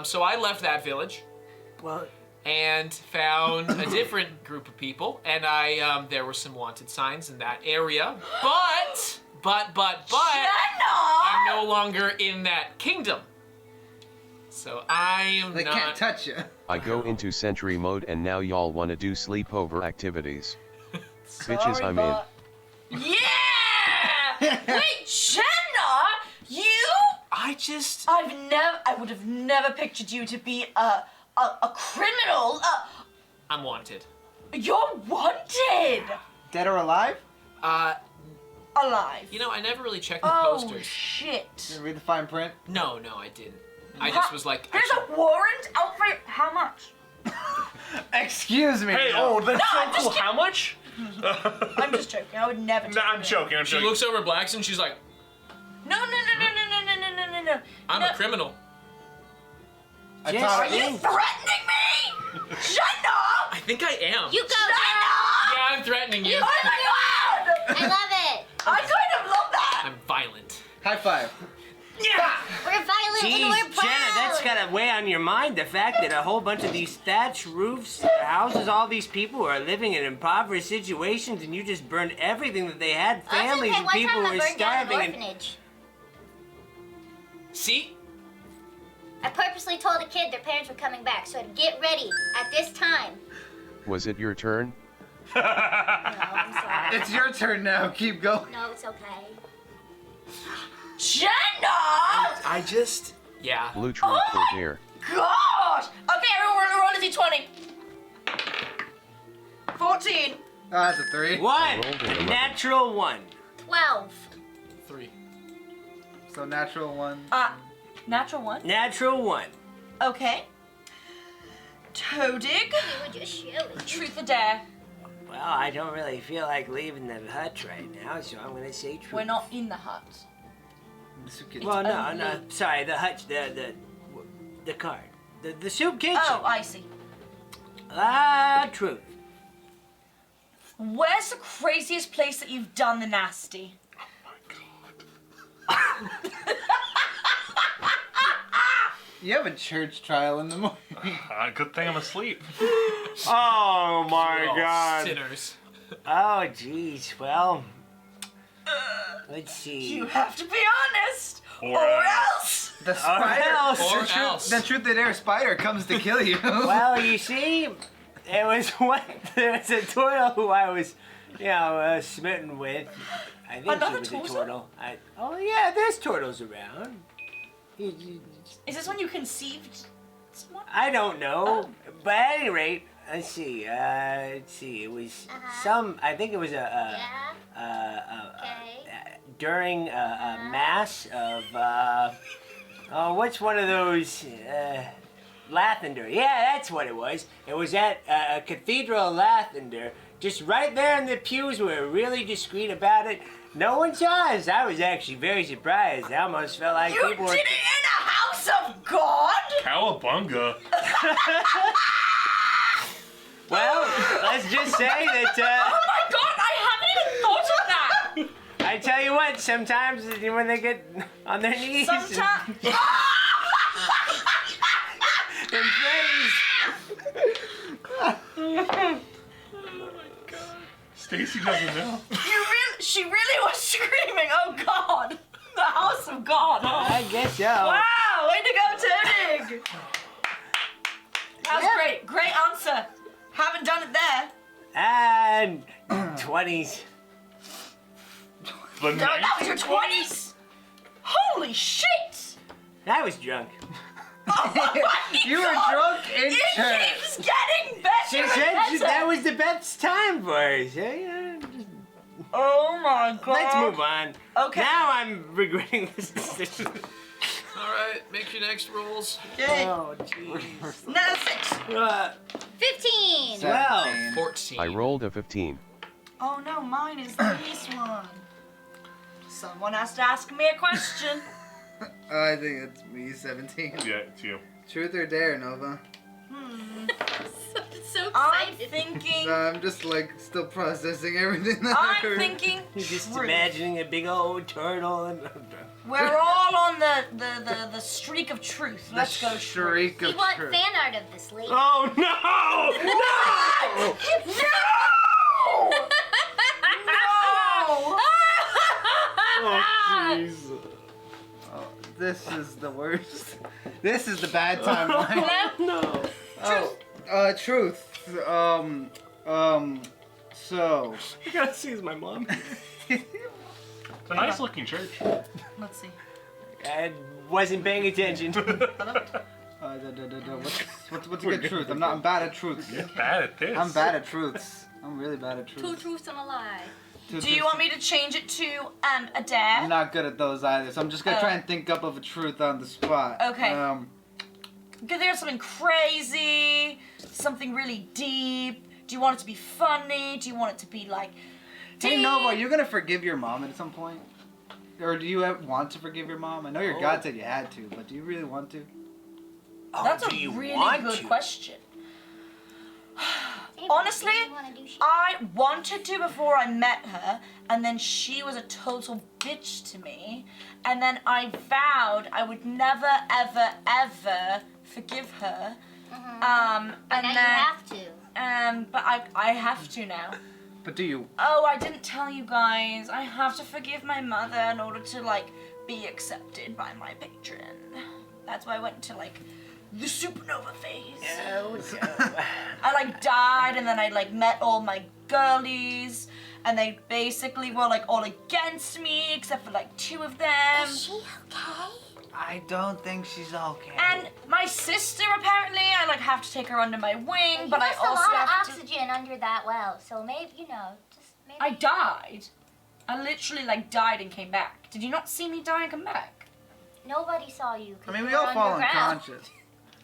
So I left that village. Well, And found a different group of people, and there were some wanted signs in that area, but Jenna! I'm no longer in that kingdom. So I am They not. can't touch you. I go into sentry mode and now y'all wanna do sleepover activities. Bitches, I'm in. Yeah! Wait, Jenna! You? I would have never pictured you to be a criminal. I'm wanted. You're wanted! Dead or alive? Alive. You know, I never really checked the Oh, posters. shit. Did you read the fine print? No, I didn't. I just was like, Here's a warrant out for how much? Excuse me. Hey, no. oh, that's I'm so cool. just How much? I'm just joking. I would never. No, I'm joking. she looks over at Blackson, she's like, No. I'm a criminal. I Jess, thought Are you threatening me? Jenna! I think I am. You go, Jenna! Yeah, I'm threatening you. Oh my god! I love it. I kind of love that. I'm violent. High five. Yeah! We're violent and geez, we're proud. Jenna, that's gotta weigh on your mind. The fact that a whole bunch of these thatched roofs, houses, all these people are living in impoverished situations, and you just burned everything that they had. Families and people were starving. And Orphanage. See? I purposely told the kid their parents were coming back, so to get ready at this time. Was it your turn? No, I'm sorry. It's your turn now. Keep going. No, it's okay. Jenna! I just. Yeah. Blue tree for deer. Gosh! Okay, everyone, roll a d20. 14. Oh, that's a 3. one, Rolled an 11. natural one. 12. 3. So natural 1. Natural 1. Natural one. Okay. Toedig. You were just shilling. Truth or dare? Well, I don't really feel like leaving the hut right now, so I'm gonna say truth. We're not in the hut. Well, no, only- no. Sorry, the hut, the card, the soup kitchen. Oh, I see. Truth. Where's the craziest place that you've done the nasty? You have a church trial in the morning. Good thing I'm asleep. Oh my You're all god. sinners. Oh jeez. Well, let's see. You have to be honest, Or or else. The spider. else. Or the, else. the truth that air spider comes to kill you. Well, you see, there was a turtle who I was, smitten with. I think Another she was turtle? a turtle. Oh yeah, there's turtles around. Is this when you conceived someone? I don't know, but at any rate, let's see. It was I think it was during a mass of what's one of those Lathander? Yeah, that's what it was. It was at a cathedral of Lathander, just right there in the pews. We were really discreet about it. No one saw us. I was actually very surprised. I almost felt like You people did were. it in a house of God? Cowabunga. Well, let's just say that. Oh my God, I haven't even thought of that. I tell you what, sometimes when they get on their knees Sometimes. and praise. Stacy doesn't know. She really was screaming, oh God, the house of God. I guess so. Wow, way to go, Tony. That was great. Great answer. Haven't done it there. And 20s. The No, that was your 20s? Holy shit. I was drunk. Oh my You were God. drunk in It church. keeps getting better She and said better. that was the best time for us. Yeah. Oh my God. Let's move on. Okay. Now I'm regretting this decision. All right, make your next rolls. Okay. Oh, jeez. Now 6. 15. Well, 17. 14. I rolled a 15. Oh no, mine is this one. Someone has to ask me a question. I think it's me, 17. Yeah, it's you. Truth or dare, Nova? So I'm excited. thinking. No, I'm just like still processing everything that I'm occurred. thinking. you're just truth. imagining a big old turtle and. We're all on the streak of truth. Let's go truth. Shriek We of want truth. fan art of this lady. Oh no! No! No! Oh jeez. Oh, this is the worst. This is the bad timeline. No. Truth. So. I gotta see is my mom. It's a nice looking church. Let's see. I wasn't paying attention. What's a good truth? I'm bad at truths. You're bad at this. I'm bad at truths. I'm really bad at Two truths. truths and a lie. Do you want me to change it to a dare? I'm not good at those either, so I'm just gonna try and think up of a truth on the spot. Okay. Because there's something crazy, something really deep. Do you want it to be funny? Do you want it to be like Hey deep? Nova, are you gonna forgive your mom at some point? Or do you want to forgive your mom? I know your God said you had to, but do you really want to? That's do a you really want good to? question. Hey, Honestly, you wanna do shit? I wanted to before I met her, and then she was a total bitch to me, and then I vowed I would never, ever, ever forgive her. But And now then, you have to. but I have to now. But do you? Oh, I didn't tell you guys. I have to forgive my mother in order to like be accepted by my patron. That's why I went to like the supernova phase. Oh, no. I like died and then I like met all my girlies and they basically were like all against me except for like 2 of them. Is she okay? I don't think she's okay. And my sister apparently, I like have to take her under my wing, You but I lost also a lot of have to. oxygen under that well, so maybe, just maybe. I died. I literally like died and came back. Did you not see me die and come back? Nobody saw you. 'cause I mean, you we were all fall underground. unconscious.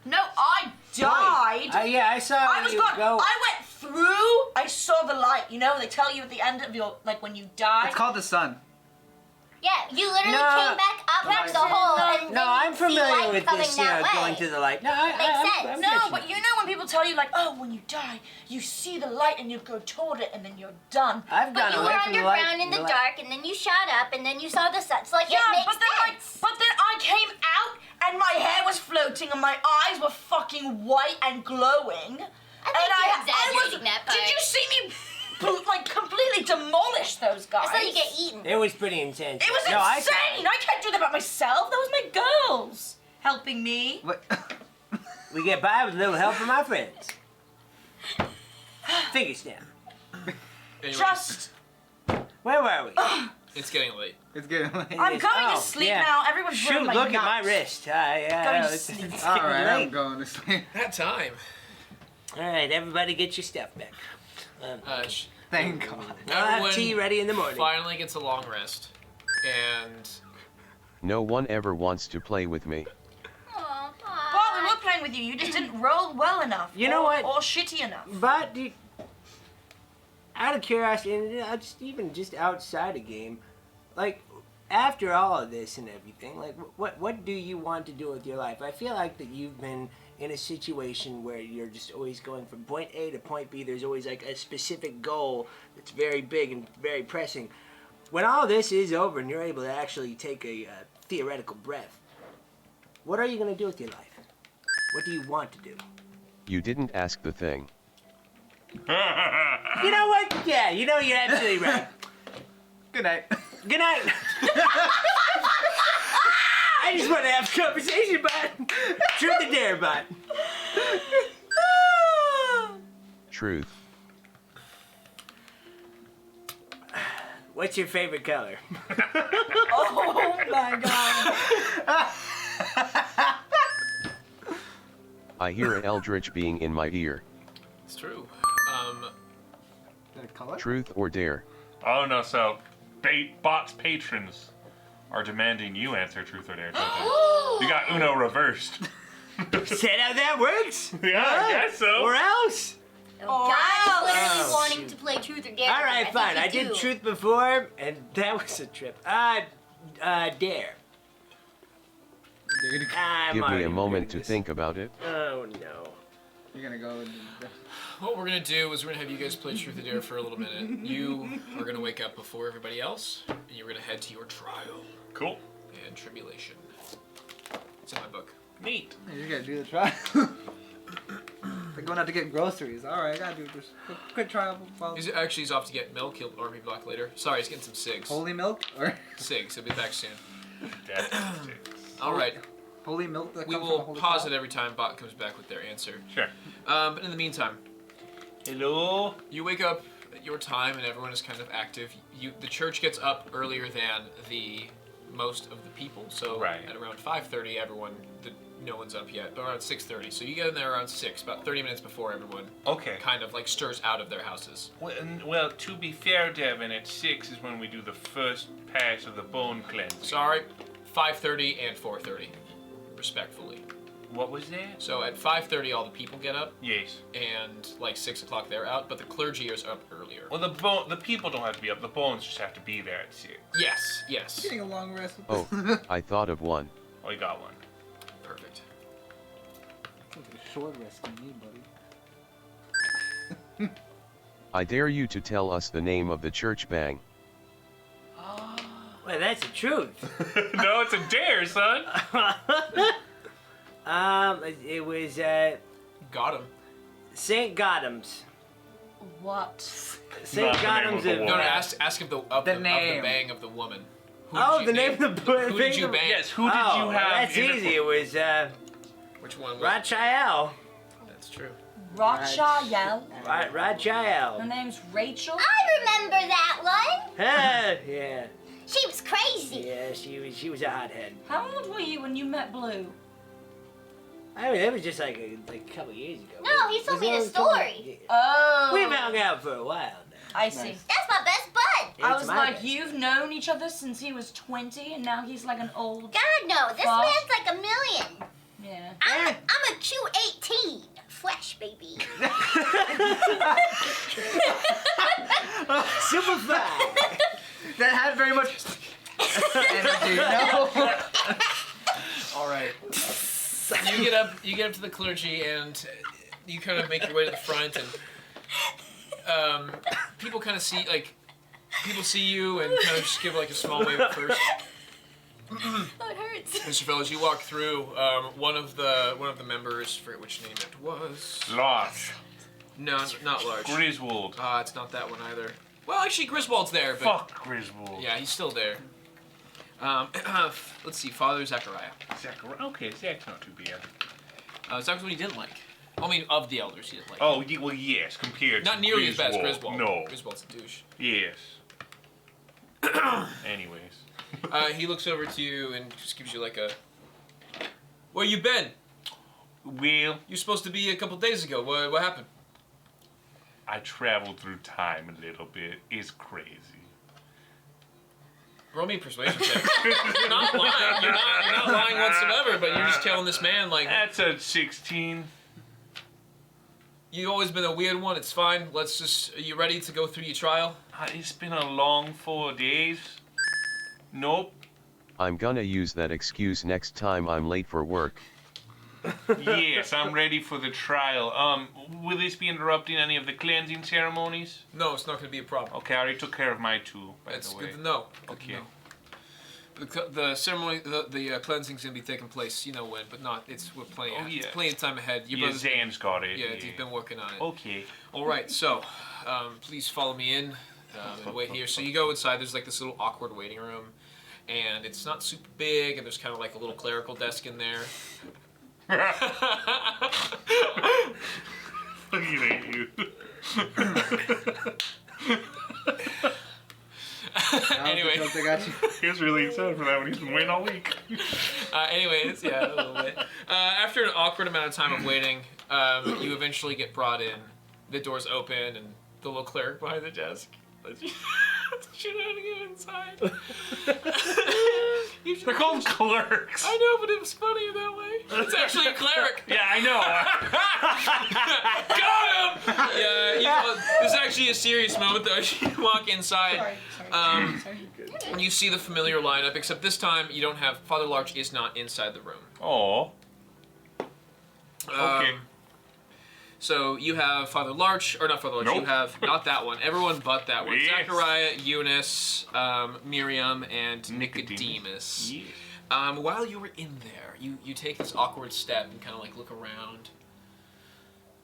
No, I died. Yeah, I saw I was you gone. go. I went through. I saw the light. You know, they tell you at the end of your like when you die. It's called the sun. Yeah, you literally No. came back up the hole and No, then I'm you see familiar light with coming this, that way. going to the light. No, Makes sense. I'm No, catching but it. you know when people tell you like, oh, when you die, you see the light and you go toward it and then you're done. I've But gone you away were from the light. underground in the light. dark, and then you shot up, and then you saw the sun. So, like, Yeah, it makes but then sense. but then I came out and my hair was floating, and my eyes were fucking white and glowing. I think you're exaggerating that part. Did you see me, like, completely demolish those guys? That's how you get eaten. It was pretty intense. It was insane! I can't do that by myself. That was my girls helping me. What? We get by with a little help from our friends. Finger snap. Anyway, Just, Where were we? it's getting late. It's getting late. I'm going Oh, to sleep yeah. now. Everyone's Shoot, ruined my look at my nuts. wrist. Going to It's sleep. getting Alright, I'm late. going to sleep. That time. All right, everybody get your stuff back. Thank God. I'll have Everyone tea ready in the morning. finally gets a long rest, and No one ever wants to play with me. Aw, Well, we were playing with you. You just didn't roll well enough. You know what? Or shitty enough. But out of curiosity, and just outside a game, like after all of this and everything, like what do you want to do with your life? I feel like that you've been in a situation where you're just always going from point A to point B. There's always like a specific goal that's very big and very pressing. When all this is over and you're able to actually take a theoretical breath, what are you going to do with your life? What do you want to do? You didn't ask the thing. You know what? Yeah, you know you're absolutely right. Good night. Good night. I just want to have a conversation, Bott. Truth or dare, Bott. Truth. What's your favorite color? Oh my god. I hear an eldritch being in my ear. it's true. That color? Truth or dare? Oh no, so Bott's patrons are demanding you answer truth or dare. You got Uno reversed. Is that how that works? Yeah, I guess so. Or else? God is literally Oh, wanting shoot. to play truth or dare. All right, think fine. you I did do. truth before, and that was a trip. Dare. I'm Give me already a moment to regretting this. think about it. Oh no. You're gonna go. What we're gonna do is we're gonna have you guys play Truth or Dare for a little minute. You are gonna wake up before everybody else, and you're gonna head to your trial Cool. and tribulation. It's in my book. Neat. You gotta do the trial. Like going out to get groceries. Alright, I gotta do this. Quick trial. While... He's off to get milk. He'll be back later. Sorry, he's getting some cigs. Holy milk? Or Cigs. He'll be back soon. That's All right. holy milk that We comes will from a holy pause cow? it every time Bott comes back with their answer. Sure. But in the meantime, Hello. you wake up at your time and everyone is kind of active. The church gets up earlier than most of the people. So Right. at around 5:30, no one's up yet, but around 6:30. So you get in there around 6, about 30 minutes before everyone Okay. kind of like stirs out of their houses. Well, to be fair, Devin, at 6 is when we do the first pass of the bone cleanse. Sorry, 5:30 and 4:30, respectfully. What was that? So at 5:30, all the people get up, Yes. and like 6 o'clock they're out, but the clergy is up earlier. Well, the people don't have to be up. The bones just have to be there at 6. Yes. Getting a long rest with Oh, this. I thought of one. Oh, you got one. Perfect. Short rest than me, buddy. I dare you to tell us the name of the church bang. Well, that's the truth. No, it's a dare, son. It was Got him. St. Gotham's. What? St. Not the name Gotham's. of the woman. No, ask of the name. bang of the woman. Who Oh, did the you name of the Who did you bang? Yes, who did you have? That's in easy. It was Which one was Raphael. That's true. Raphael. Her Raphael. name's Rachel. I remember that one. Yeah. She was crazy. Yeah, she was a hothead. How old were you when you met Blue? I mean, that was just like a couple years ago. No, he told me the story. Oh. We've hung out for a while now. I see. Nice. That's my best bud. I It's was my like, best. you've known each other since he was 20, and now he's like an old. God no, this Fuck. man's like a million. Yeah. I'm a Q18. Flesh, baby. Super fly. That had very much energy. No. All right. You get up to the clergy, and you kind of make your way to the front, and people kind of see you and kind of just give like a small wave at first. Oh, it hurts. Mr. Fellows, you walk through. One of the members, forget which name it was. Large. No, not large. Griswold. It's not that one either. Well, actually, Griswold's there, but Fuck Griswold. yeah, he's still there. Let's see, Father Zechariah. Okay, Zach's not too bad. Zach's what he didn't like. I mean, of the elders, he didn't like. Oh, well, yes, compared Not to nearly as bad as Griswold. Griswold. No. Griswold's a douche. Yes. Anyways. He looks over to you and just gives you like a... Where you been? Well, You're supposed to be a couple days ago. What happened? I traveled through time a little bit. It's crazy. Roll me a persuasion check. You're not lying. You're not lying whatsoever, but you're just telling this man, like... That's a 16. You've always been a weird one. It's fine. Are you ready to go through your trial? It's been a long 4 days. Nope. I'm gonna use that excuse next time I'm late for work. Yes, I'm ready for the trial. Will this be interrupting any of the cleansing ceremonies? No, it's not going to be a problem. Okay, I already took care of my two, by It's the way. good to know. Good to Okay. know. The ceremony, the cleansing's gonna be taking place. You know when, but not. We're plenty. Oh, yeah. Plenty of time ahead. Your Yeah, brother's Zan's got it. yeah, he's been working on it. Okay. All right, so please follow me in and wait here. So you go inside. There's like this little awkward waiting room, and it's not super big. And there's kind of like a little clerical desk in there. Looking at you. Anyway. They got you. He was really excited for that one. He's been waiting all week. Anyways, yeah, a little bit. After an awkward amount of time of waiting, you eventually get brought in. The doors open, and the little cleric behind the desk lets you out to get inside. They're called clerks. I know, but it was funnier that way. It's actually a cleric. Yeah, I know. Got him! Yeah, this is actually a serious moment though. As you walk inside, and you see the familiar lineup, except this time you don't have Father Larch is not inside the room. Oh. Okay. So you have Father Larch, or not Father Larch, Nope. you have not that one, everyone but that one. Yes. Zechariah, Eunice, Miriam, and Nicodemus. Nicodemus. Yes. While you were in there, you take this awkward step and kind of like look around.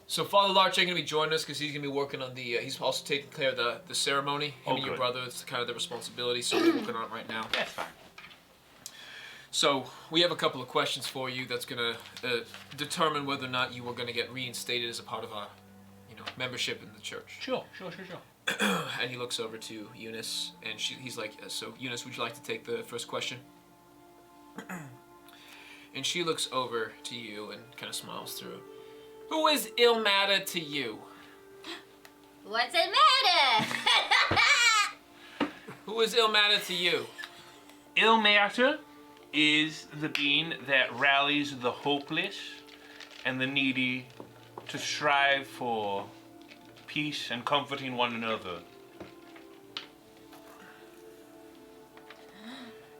So Father Larch ain't gonna be joining us because he's gonna be working on the. He's also taking care of the ceremony. Him and your good. brother, it's kind of the responsibility. So we're working on it right now. That's fine. So we have a couple of questions for you. That's gonna determine whether or not you are gonna get reinstated as a part of our, membership in the church. Sure. And he looks over to Eunice, and he's like, "So Eunice, would you like to take the first question?" And she looks over to you and kind of smiles through. Who is ill matter to you? What's the matter? Who is ill matter to you? Ill matter is the being that rallies the hopeless and the needy to strive for peace and comforting one another.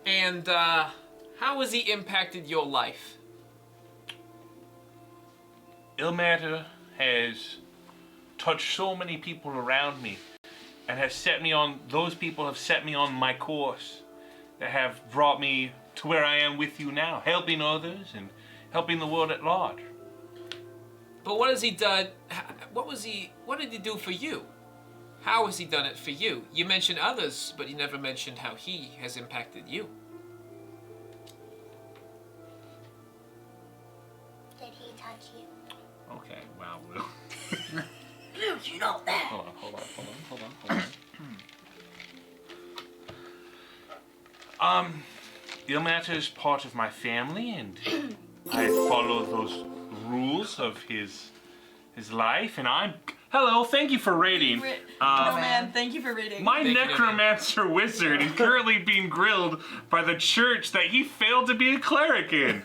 And how has he impacted your life? Ill matter has touched so many people around me and those people have set me on my course that have brought me to where I am with you now, helping others and helping the world at large. But what has he done? What did he do for you? How has he done it for you? You mentioned others, but you never mentioned how he has impacted you. Did he touch you? Okay, wow, Will. Dude, you know that. Hold on. Ill matter is part of my family, and I follow those rules of his life, and hello, thank you for raiding. No man, thank you for reading. My Thank you, necromancer wizard is currently being grilled by the church that he failed to be a cleric in.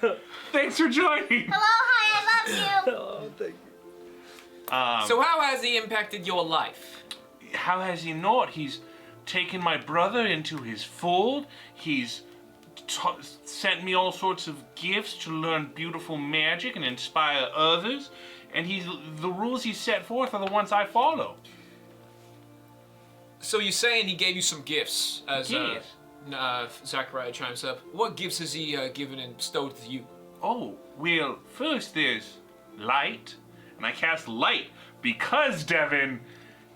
Thanks for joining. Hello, hi, I love you. Oh, thank you. So how has he impacted your life? How has he not? He's taken my brother into his fold. He's sent me all sorts of gifts to learn beautiful magic and inspire others. And the rules he set forth are the ones I follow. So you're saying he gave you some gifts as Yes. Zachariah chimes up. What gifts has he given and bestowed to you? Oh, well, first there's light, and I cast light because, Devin,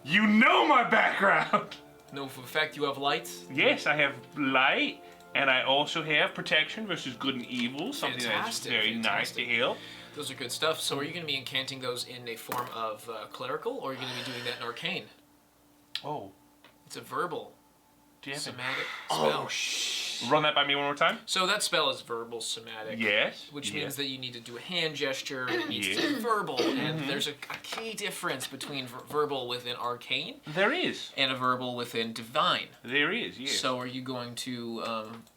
you know my background. No, for a fact you have light. Yes, I have light, and I also have protection versus good and evil, something that's very nice to heal. Those are good stuff. So are you going to be incanting those in a form of clerical, or are you going to be doing that in arcane? Oh. It's a verbal somatic spell. spell. Run that by me one more time. So that spell is verbal somatic. Yes. Which means that you need to do a hand gesture, and it needs to be verbal. And there's a key difference between verbal within arcane. There is. And a verbal within divine. There is, yes. So are you going to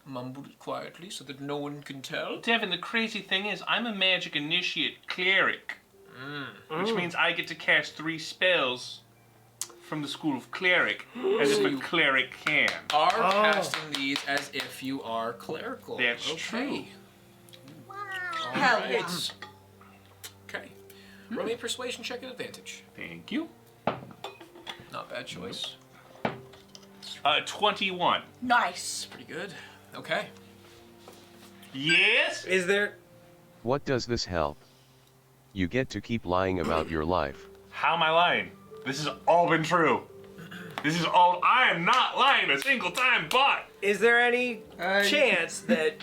mumble it quietly so that no one can tell? Devin, the crazy thing is, I'm a magic initiate cleric. Which means I get to cast 3 spells from the school of cleric, as if a cleric can. Are casting these as if you are clerical. That's true. Wow. Hell yeah. Okay. Roll me a persuasion check at advantage. Thank you. Not bad choice. 21. Nice. Pretty good. Okay. Yes? Is there... What does this help? You get to keep lying about your life. How am I lying? This has all been true. This is all... I am not lying a single time, Bott. Is there any chance that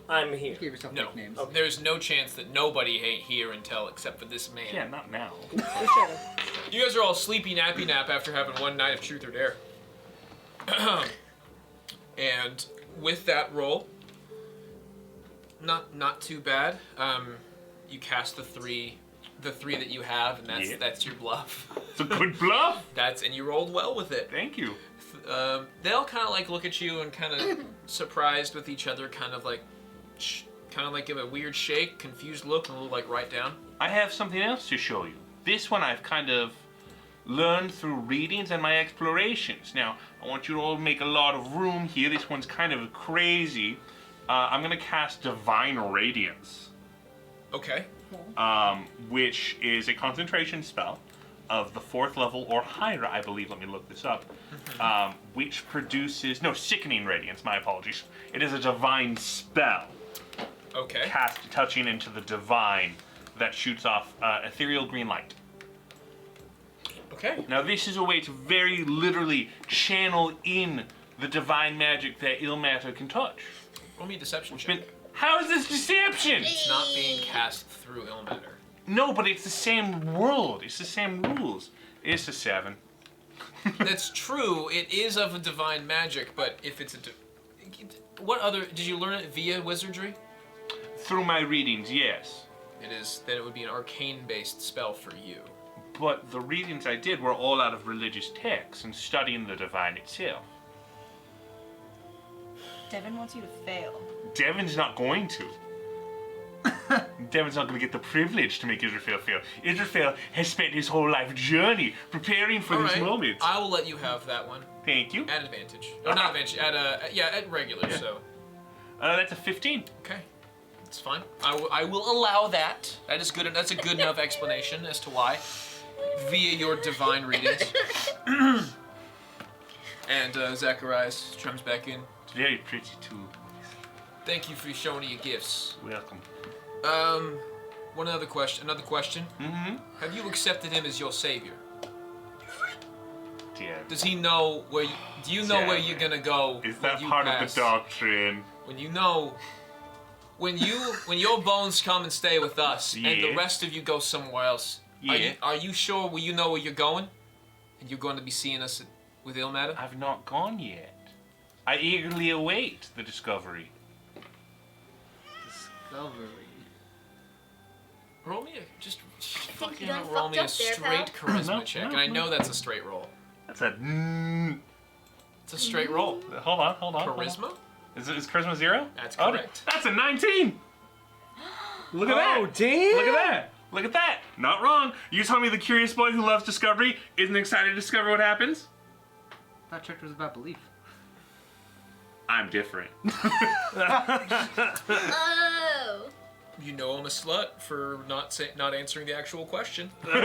I'm here? Give yourself No. nicknames. There's no chance that nobody ain't here until except for this man. Yeah, not now. You guys are all sleepy nappy nap after having one night of truth or dare. And with that roll, not too bad. You cast the three that you have, and that's your bluff. It's a good bluff. And you rolled well with it. Thank you. They'll kind of like look at you and kind of surprised with each other, kind of like give a weird shake, confused look, and a little like write down. I have something else to show you. This one I've kind of learned through readings and my explorations. Now, I want you to all make a lot of room here. This one's kind of crazy. I'm gonna cast Divine Radiance. Okay. Which is a concentration spell of the 4th level or higher, I believe. Let me look this up. Which produces... No, Sickening Radiance, my apologies. It is a divine spell. Okay. Cast touching into the divine that shoots off ethereal green light. Okay. Now, this is a way to very literally channel in the divine magic that Ilmater can touch. Roll me a deception check. How is this deception? It's not being cast through Ilmater. No, but it's the same world. It's the same rules. It's a 7. That's true. It is of a divine magic, but if it's what other... Did you learn it via wizardry? Through my readings, yes. It is. Then it would be an arcane-based spell for you. But the readings I did were all out of religious texts and studying the divine itself. Devin wants you to fail. Devin's not going to. Devin's not going to get the privilege to make Israfel fail. Israfel has spent his whole life journey preparing for this moment. I will let you have that one. Thank you. At advantage. Or not advantage, at regular, so. That's a 15. Okay. It's fine. I will allow that. That is good. That's a good enough explanation as to why. Via your divine readings. And Zacharias chimes back in. It's very pretty too. Thank you for showing me your gifts. Welcome. Another question. Mm-hmm. Have you accepted him as your savior? Yeah. Does he know where? Do you know where you're gonna go? Is that when you part pass? of the doctrine? When you know, when your bones come and stay with us, and the rest of you go somewhere else. Yeah. Are you sure? Will you know where you're going? And you're going to be seeing us with Ilmater? I've not gone yet. I eagerly await the discovery. Discovery. Roll me just think you fucking done roll me a fucked up there, straight charisma No, check, no, and I no. know that's a straight roll. That's a... It's a straight roll. Hold on. Charisma? Is Charisma 0? That's Oh, correct. that's a 19! Look at that! Oh, damn! Look at that! Look at that! Not wrong. You told me the curious boy who loves discovery isn't excited to discover what happens? I thought chapter was about belief. I'm different. Oh. You know I'm a slut for not answering the actual question. You know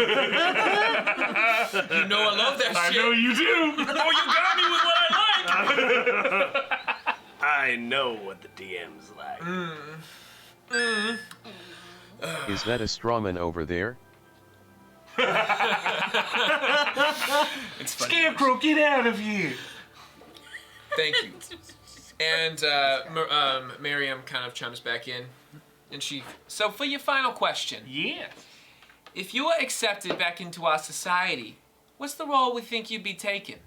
I love that I shit. know you do! Oh, you got me with what I like! I know what the DM's like. Is that a strawman over there? It's funny. Scarecrow, get out of here! Thank you. And Miriam kind of chimes back in, and so for your final question, Yes. if you were accepted back into our society, what's the role we think you'd be taking?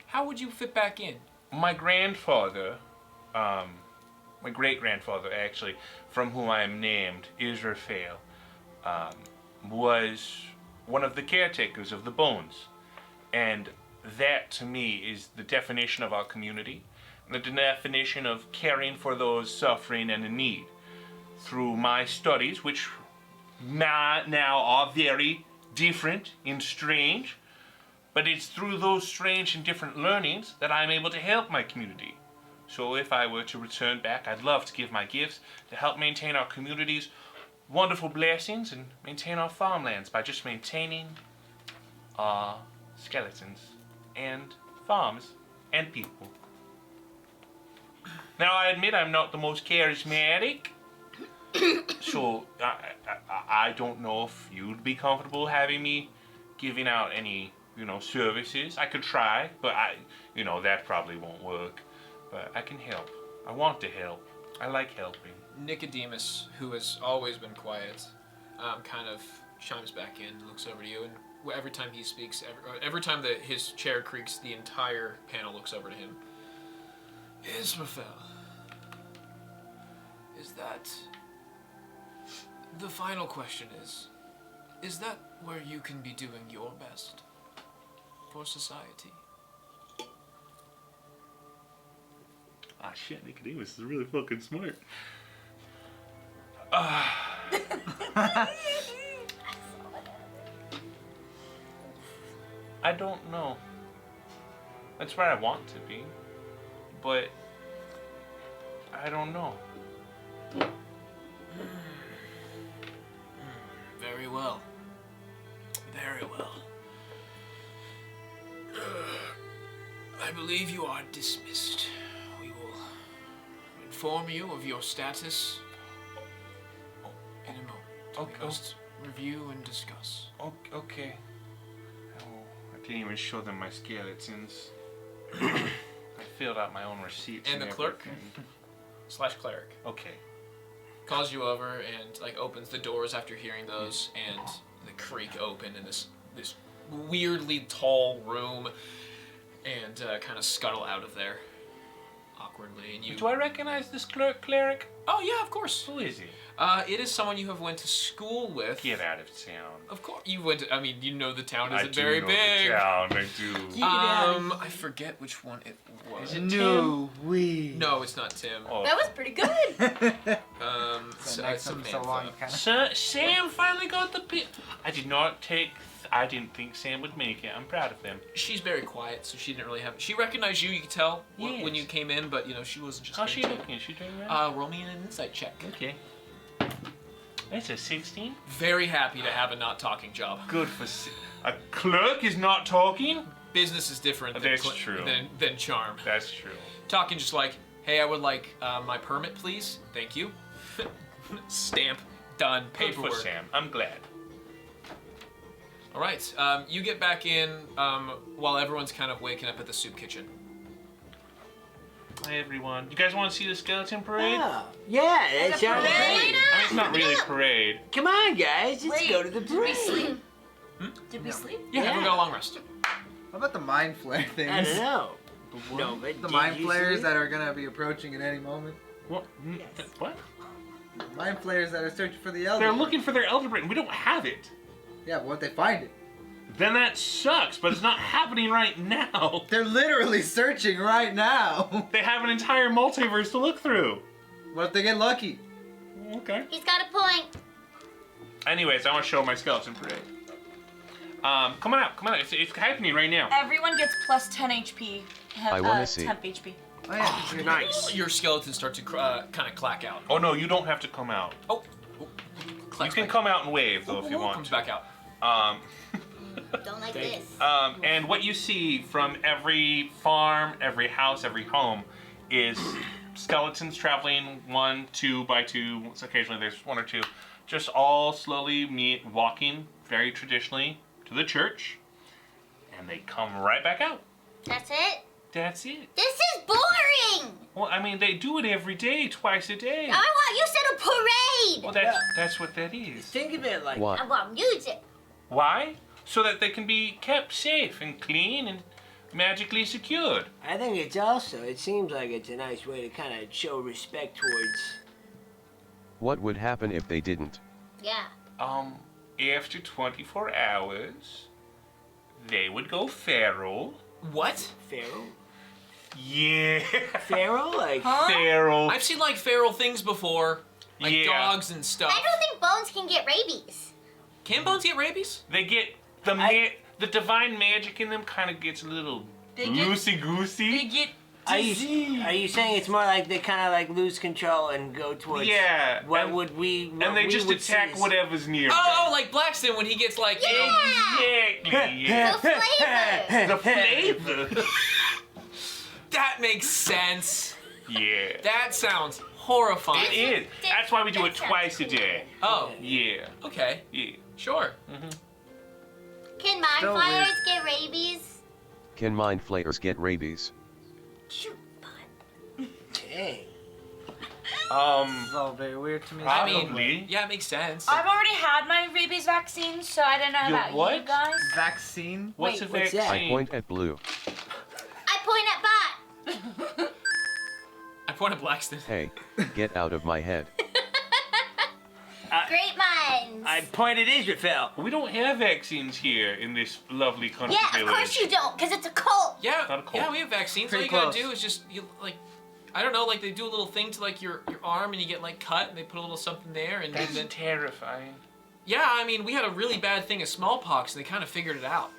How would you fit back in? My grandfather, my great-grandfather actually, from whom I am named, Isra, was one of the caretakers of the bones. And that, to me, is the definition of our community, the definition of caring for those suffering and in need. Through my studies, which now are very different and strange, but it's through those strange and different learnings that I'm able to help my community. So if I were to return back, I'd love to give my gifts to help maintain our community's wonderful blessings and maintain our farmlands by just maintaining our skeletons and farms and people. Now I admit I'm not the most charismatic, so I don't know if you'd be comfortable having me giving out any, services. I could try, but that probably won't work. But I can help. I want to help. I like helping. Nicodemus, who has always been quiet, kind of chimes back in, looks over to you, and every time he speaks, every time that his chair creaks, the entire panel looks over to him. Israfel, is that... The final question is that where you can be doing your best for society? Ah, shit, Nicodemus is really fucking smart. I don't know. That's where I want to be, but I don't know. Very well. Very well. I believe you are dismissed. We will inform you of your status in a moment. We must review and discuss. Okay. Oh, I didn't even show them my skeletons. I filled out my own receipts. And the clerk / cleric Okay. calls you over and opens the doors after hearing those, and the creak open in this weirdly tall room, and kind of scuttle out of there awkwardly. And you. Do I recognize this cleric? Oh yeah, of course. Who is he? It is someone you have went to school with. Get out of town. Of course, you went to. I mean, the town isn't I do very know big. The town, I do. I forget which one it was. Is it No, No, it's not Tim. Oh. That was pretty good. Some so long, Samantha. Sam finally got the pit. I didn't think Sam would make it. I'm proud of them. She's very quiet, so she didn't really have. She recognized you. You could tell when Yes. you came in, but she wasn't just. How's she getting looking? Is she doing well? Roll me an insight check. Okay. That's a 16. Very happy to have a not talking job. Good for a clerk is not talking. Business is different than, That's true. than charm. That's true. Talking just like, hey, I would like my permit, please. Thank you. Stamp. Done. Good Paperwork. for Sam. I'm glad. All right. You get back in while everyone's kind of waking up at the soup kitchen. Hi everyone. You guys want to see the skeleton parade? Oh, yeah, that's our parade? I mean, it's not really a parade. Come on, guys, let's Wait, go to the Did we parade. sleep? Did we sleep? Yeah, everyone got a long rest. How about the mind flare things? I don't know. No, but The did mind you flares sleep? that are gonna be approaching at any moment. What? What? Mind flares that are searching for the elder. They're looking for their elder brain. We don't have it. Yeah, but what if they find it? Then that sucks, but it's not happening right now. They're literally searching right now. They have an entire multiverse to look through. What if they get lucky? Okay. He's got a point. Anyways, I want to show my skeleton parade. Come on out. It's happening right now. Everyone gets plus 10 HP. I wanna see. Temp HP. Oh yeah. Nice. Your skeletons start to kind of clack out. Oh no, you don't have to come out. Oh. You Clacks can back. come out and wave though if you want. Comes to. back out. Don't like this. And what you see from every farm, every house, every home is skeletons traveling 1, 2 by 2. So occasionally there's 1 or 2. Just all slowly walking very traditionally to the church. And they come right back out. That's it? That's it. This is boring! Well, I mean, they do it every day, twice a day. I want you said a parade! Well, that's what that is. Think of it like What? I want music. Why? So that they can be kept safe and clean and magically secured. I think it's also, it seems like it's a nice way to kind of show respect towards... What would happen if they didn't? Yeah. After 24 hours, they would go feral. What? Feral? Yeah. Feral? Like... Feral. I've seen like feral things before, like Yeah. dogs and stuff. I don't think Bones can get rabies. Can bones get rabies? They get the divine magic in them kind of gets a little They get- loosey-goosey. They get Are you saying it's more like they kind of like lose control and go towards... Yeah. What and, would we... What and they we just would attack see as- whatever's near Oh, like Blackston when he gets like, you know, Exactly. Yeah. The flavor. The flavor. that makes sense. Yeah. That sounds horrifying. It is. That's why we do it That sounds twice a cool. day. Oh, Yeah. okay, Yeah. sure. Can mind Still flayers weird. get rabies? Can mind flayers get rabies? Shoot, Bott. Dang. It's all very weird to me. I mean, Probably. yeah, it makes sense. I've already had my rabies vaccine, so I don't know You about what? you guys. Vaccine? What's Wait, a what's that? vaccine? I point at blue. I point at Bott. I point at Blackston. Hey, get out of my head. Great minds. I pointed Israfel. We don't have vaccines here in this lovely country Yeah, of village. course you don't, because it's a cult. Yeah, Not a cold. yeah, we have vaccines. Pretty All you gotta close. do is just you like, I don't know, like they do a little thing to like your arm and you get like cut and they put a little something there and That's then terrifying. yeah, I mean we had a really bad thing of smallpox and they kind of figured it out.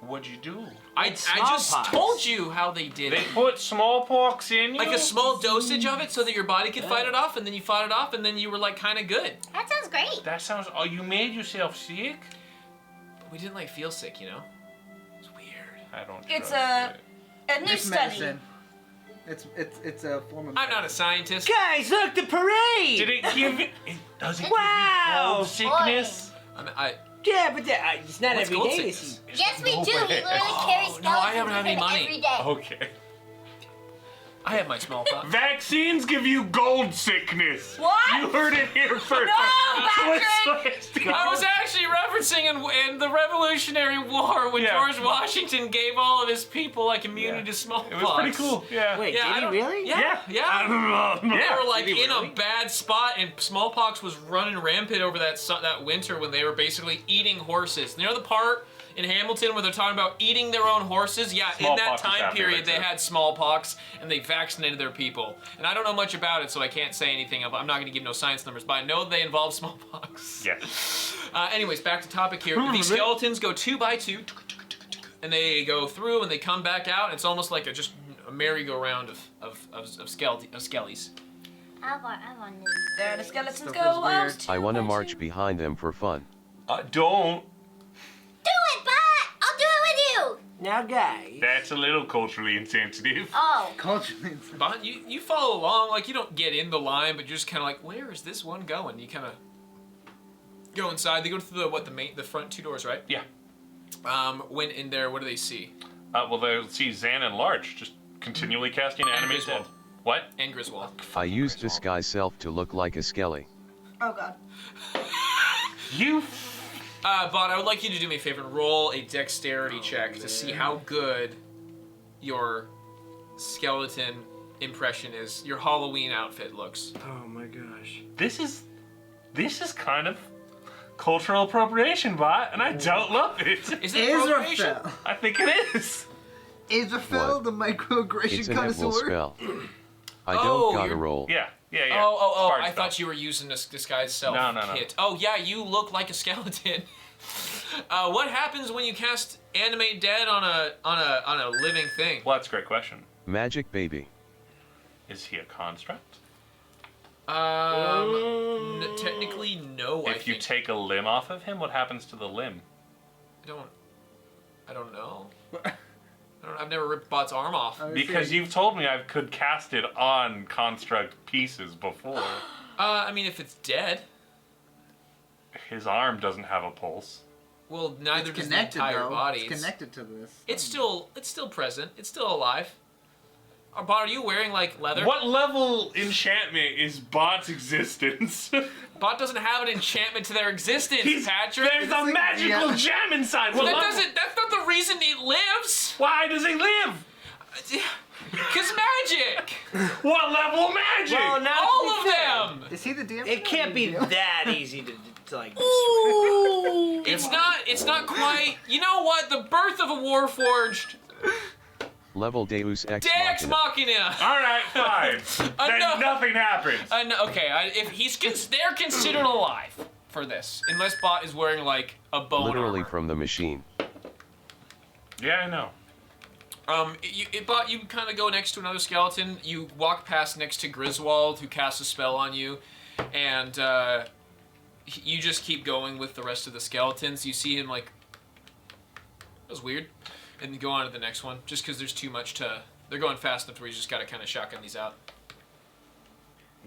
What'd you do? I It's just smallpox. told you how they did They it. put smallpox in you? Like a small dosage of it so that your body could fight it off and then you fought it off and then you were like kind of good. That sounds great. That sounds... Oh, you made yourself sick? But we didn't like feel sick, you know? It's weird. I don't It's trust a it. new It's study. medicine. It's a form of I'm not a medicine. scientist. Guys, look, the parade! Did it give it... Does it Wow! give you cold sickness? Yeah, but it's not What's every gold day. sickness? Yes, we No do. We way. literally carry skeletons no, I haven't had with any him money. every day. Okay. I have my smallpox. Vaccines give you gold sickness. What? You heard it here first. No, Patrick! I was actually referencing in the Revolutionary War when Yeah. George Washington gave all of his people like immunity Yeah. to smallpox. It was pretty cool. Yeah. Wait, Yeah, I did he don't- really? Yeah, yeah. They Yeah. were like Did he in really? a bad spot, and smallpox was running rampant over that winter when they were basically eating horses. You know the part in Hamilton where they're talking about eating their own horses? Yeah, in that Smallpox was time happening period right they there. had smallpox and they vaccinated their people. And I don't know much about it, so I can't say anything. I'm not going to give no science numbers, but I know they involve smallpox. Yeah. Anyways, back to topic here. These skeletons go 2 by 2, and they go through and they come back out. And it's almost like just a merry-go-round of skellies. I want new. There the skeletons Stuff go. is weird. I was I want to 2 by march 2. behind them for fun. Don't. Do it, Bott! I'll do it with you! Now, guys. That's a little culturally insensitive. Oh. Culturally. But you follow along, like you don't get in the line, but you're just kind of like, where is this one going? You kind of go inside. They go through the front 2 doors, right? Yeah. When in there, what do they see? Well, they'll see Zan and Large just continually casting animated Griswold. dead. What? And Griswold. I use disguise self to look like a skelly. Oh god. You. Bott, I would like you to do me a favor and roll a dexterity check to see how good your skeleton impression is. Your Halloween outfit looks. Oh my gosh. This is kind of cultural appropriation, Bot, and I don't love it. Is it appropriation? Israfel. I think it is. Israfel, What? the microaggression It's an connoisseur. evil spell. I Oh, don't gotta you're- roll. Yeah. Oh, Bard I spell. thought you were using this disguise self No. kit. Oh, yeah, you look like a skeleton. What happens when you cast Animate Dead on a living thing? Well, that's a great question. Magic baby. Is he a construct? Technically, no. If you take a limb off of him, what happens to the limb? I don't know. I've never ripped Bott's arm off. Because you've told me I could cast it on construct pieces before. I mean, if it's dead. His arm doesn't have a pulse. Well, neither It's does the connected, entire though. body. It's connected to this. It's still present. It's still alive. Bott, are you wearing like leather? What level enchantment is Bott's existence? Bott doesn't have an enchantment to their existence, Patrick. There's a magical gem inside. Well, What level? that's not the reason he lives. Why does he live? Because magic. What level magic? Well, now All to of be fair, them. Is he the DM? It can't be that easy to like. It's not quite. You know what? The birth of a warforged. Level Deus Ex Dex Machina. Machina. All right, fine. Then No. nothing happens. Okay, if they're considered alive for this, unless Bott is wearing like a bone Literally armor. from the machine. Yeah, I know. Bott, you kind of go next to another skeleton. You walk past next to Griswold, who casts a spell on you, and you just keep going with the rest of the skeletons. You see him like, that was weird, and you go on to the next one, just because there's too much to. They're going fast enough where you just got to kind of shotgun these out.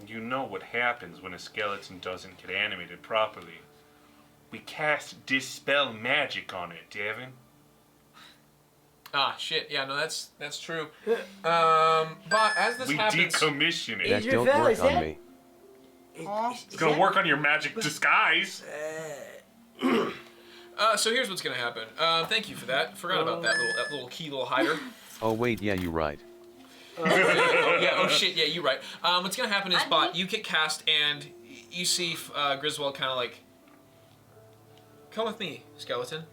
You know what happens when a skeleton doesn't get animated properly. We cast Dispel Magic on it, Devin. Ah, shit. Yeah, no, that's true. But as this We happens, decommission it. That Your don't fella, work is on that- me. It's gonna work on your magic disguise. so here's what's gonna happen. Thank you for that. Forgot about that little key, little hider. Oh wait, yeah, you right. Oh shit, yeah, you're right. What's gonna happen is, Bott, you get cast and you see Griswold kind of like, come with me, skeleton,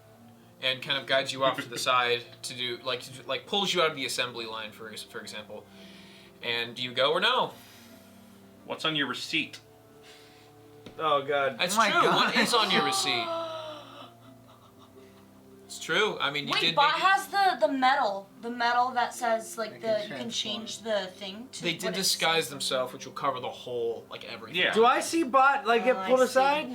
and kind of guides you off to the side to do like pulls you out of the assembly line, for example. And do you go or no? What's on your receipt? Oh god. That's Oh my true. God. What is on your receipt? It's true. I mean, you Wait, did. Bott Maybe, has the metal that says like That you can can change the thing to. they what did it disguise says. themselves, which will cover the whole everything. Yeah. Do I see Bott like get Oh, I pulled see. aside?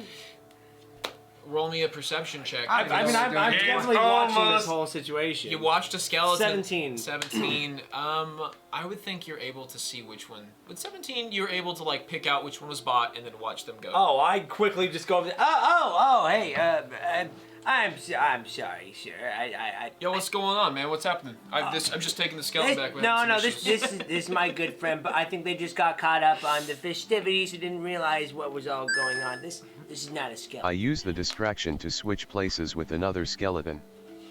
Roll me a perception check. I I mean, I'm It's definitely watching almost- this whole situation. You watched a skeleton. 17. 17. I would think you're able to see which one. With 17, you're able to pick out which one was Bott and then watch them go. Oh, I quickly just go over there. Oh, hey, I'm sorry, sir. I Yo, what's going on, man? What's happening? I'm just taking the skeleton back. We're having No, some this issues. is my good friend, but I think they just got caught up on the festivities and didn't realize what was all going on. This is not a I skeleton. use the distraction to switch places with another skeleton.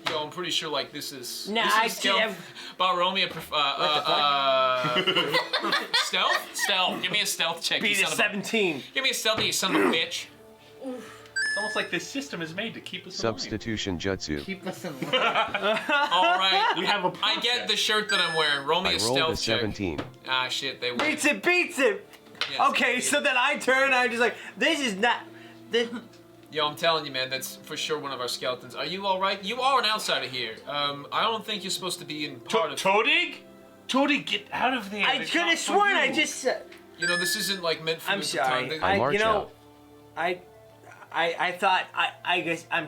Yo, I'm pretty sure this is. Nah, this I is skeleton. Bott, roll me a stealth. Give me a stealth check. Beat you a son of 17. Give me a stealth, you son of a bitch. It's almost like this system is made to keep us Substitution jutsu. Keep us in line. All right. We have a I get the shirt that I'm wearing. Roll me I a rolled a stealth check. 17. Ah, shit, they win. Beats it. Yes, Okay, they so did. then I turn, I'm just like, this is not. This, Yo, I'm telling you, man, that's for sure one of our skeletons. Are you all right? You are an outsider here. I don't think you're supposed to be in part of. Todig? Todig, get out of there. I It's could not have for sworn you. I just. You know, this isn't meant for. I'm the sorry. time. I march you know, out. I thought I guess I'm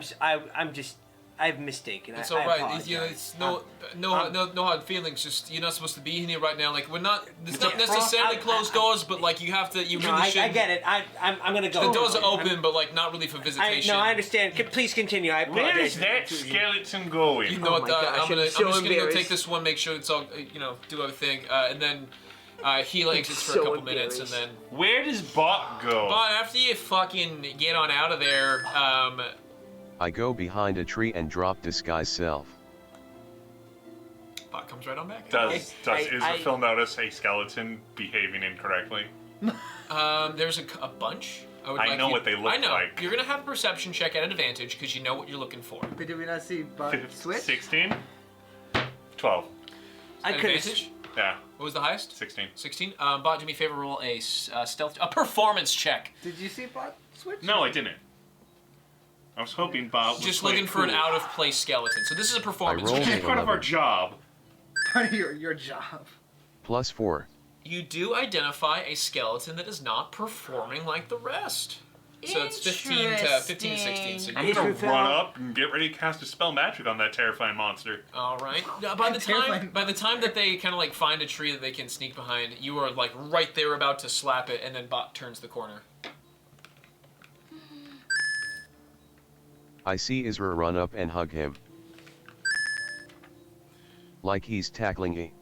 just I've mistaken. It's I all right. apologize. You know, it's no hard feelings. Just you're not supposed to be in here right now. We're not. It's not necessarily closed doors, but you have to. You No, really I should. get it. I'm gonna go. The doors are I'm- open, but not really for visitation. No, I understand. Please continue. I apologize. Where is that skeleton going? You know Oh what? my gosh, I'm I'm just so gonna go embarrassed. take this one, make sure it's all. Do everything, and then he exits for so a couple minutes, and embarrassed. then. Where does Bott go? But after you fucking get on out of there, I go behind a tree and drop disguise self. Bot comes right on back. Does I- Israfil notice a skeleton behaving incorrectly? There's a bunch. I know what they look I know. like. You're gonna have a perception check at an advantage because you know what you're looking for. But did we not see Bott switch? 16? 12. I At could advantage. Yeah, What was the highest? 16. 16. Bot, do me a favor. Roll a a performance check. Did you see Bott switch? No, I didn't. I was hoping Bott would Just play looking for an cool. out of place skeleton. So this is a performance I rolled check. It's part of our 11. job. Part of your job. +4. You do identify a skeleton that is not performing like the rest. So it's 15 to 16. So I'm you gonna Israfel. run up and get ready to cast a spell magic on that terrifying monster. all right. By the time that they kind of like find a tree that they can sneak behind, you are like right there about to slap it, and then Bott turns the corner. I see Isra run up and hug him. Like he's tackling E.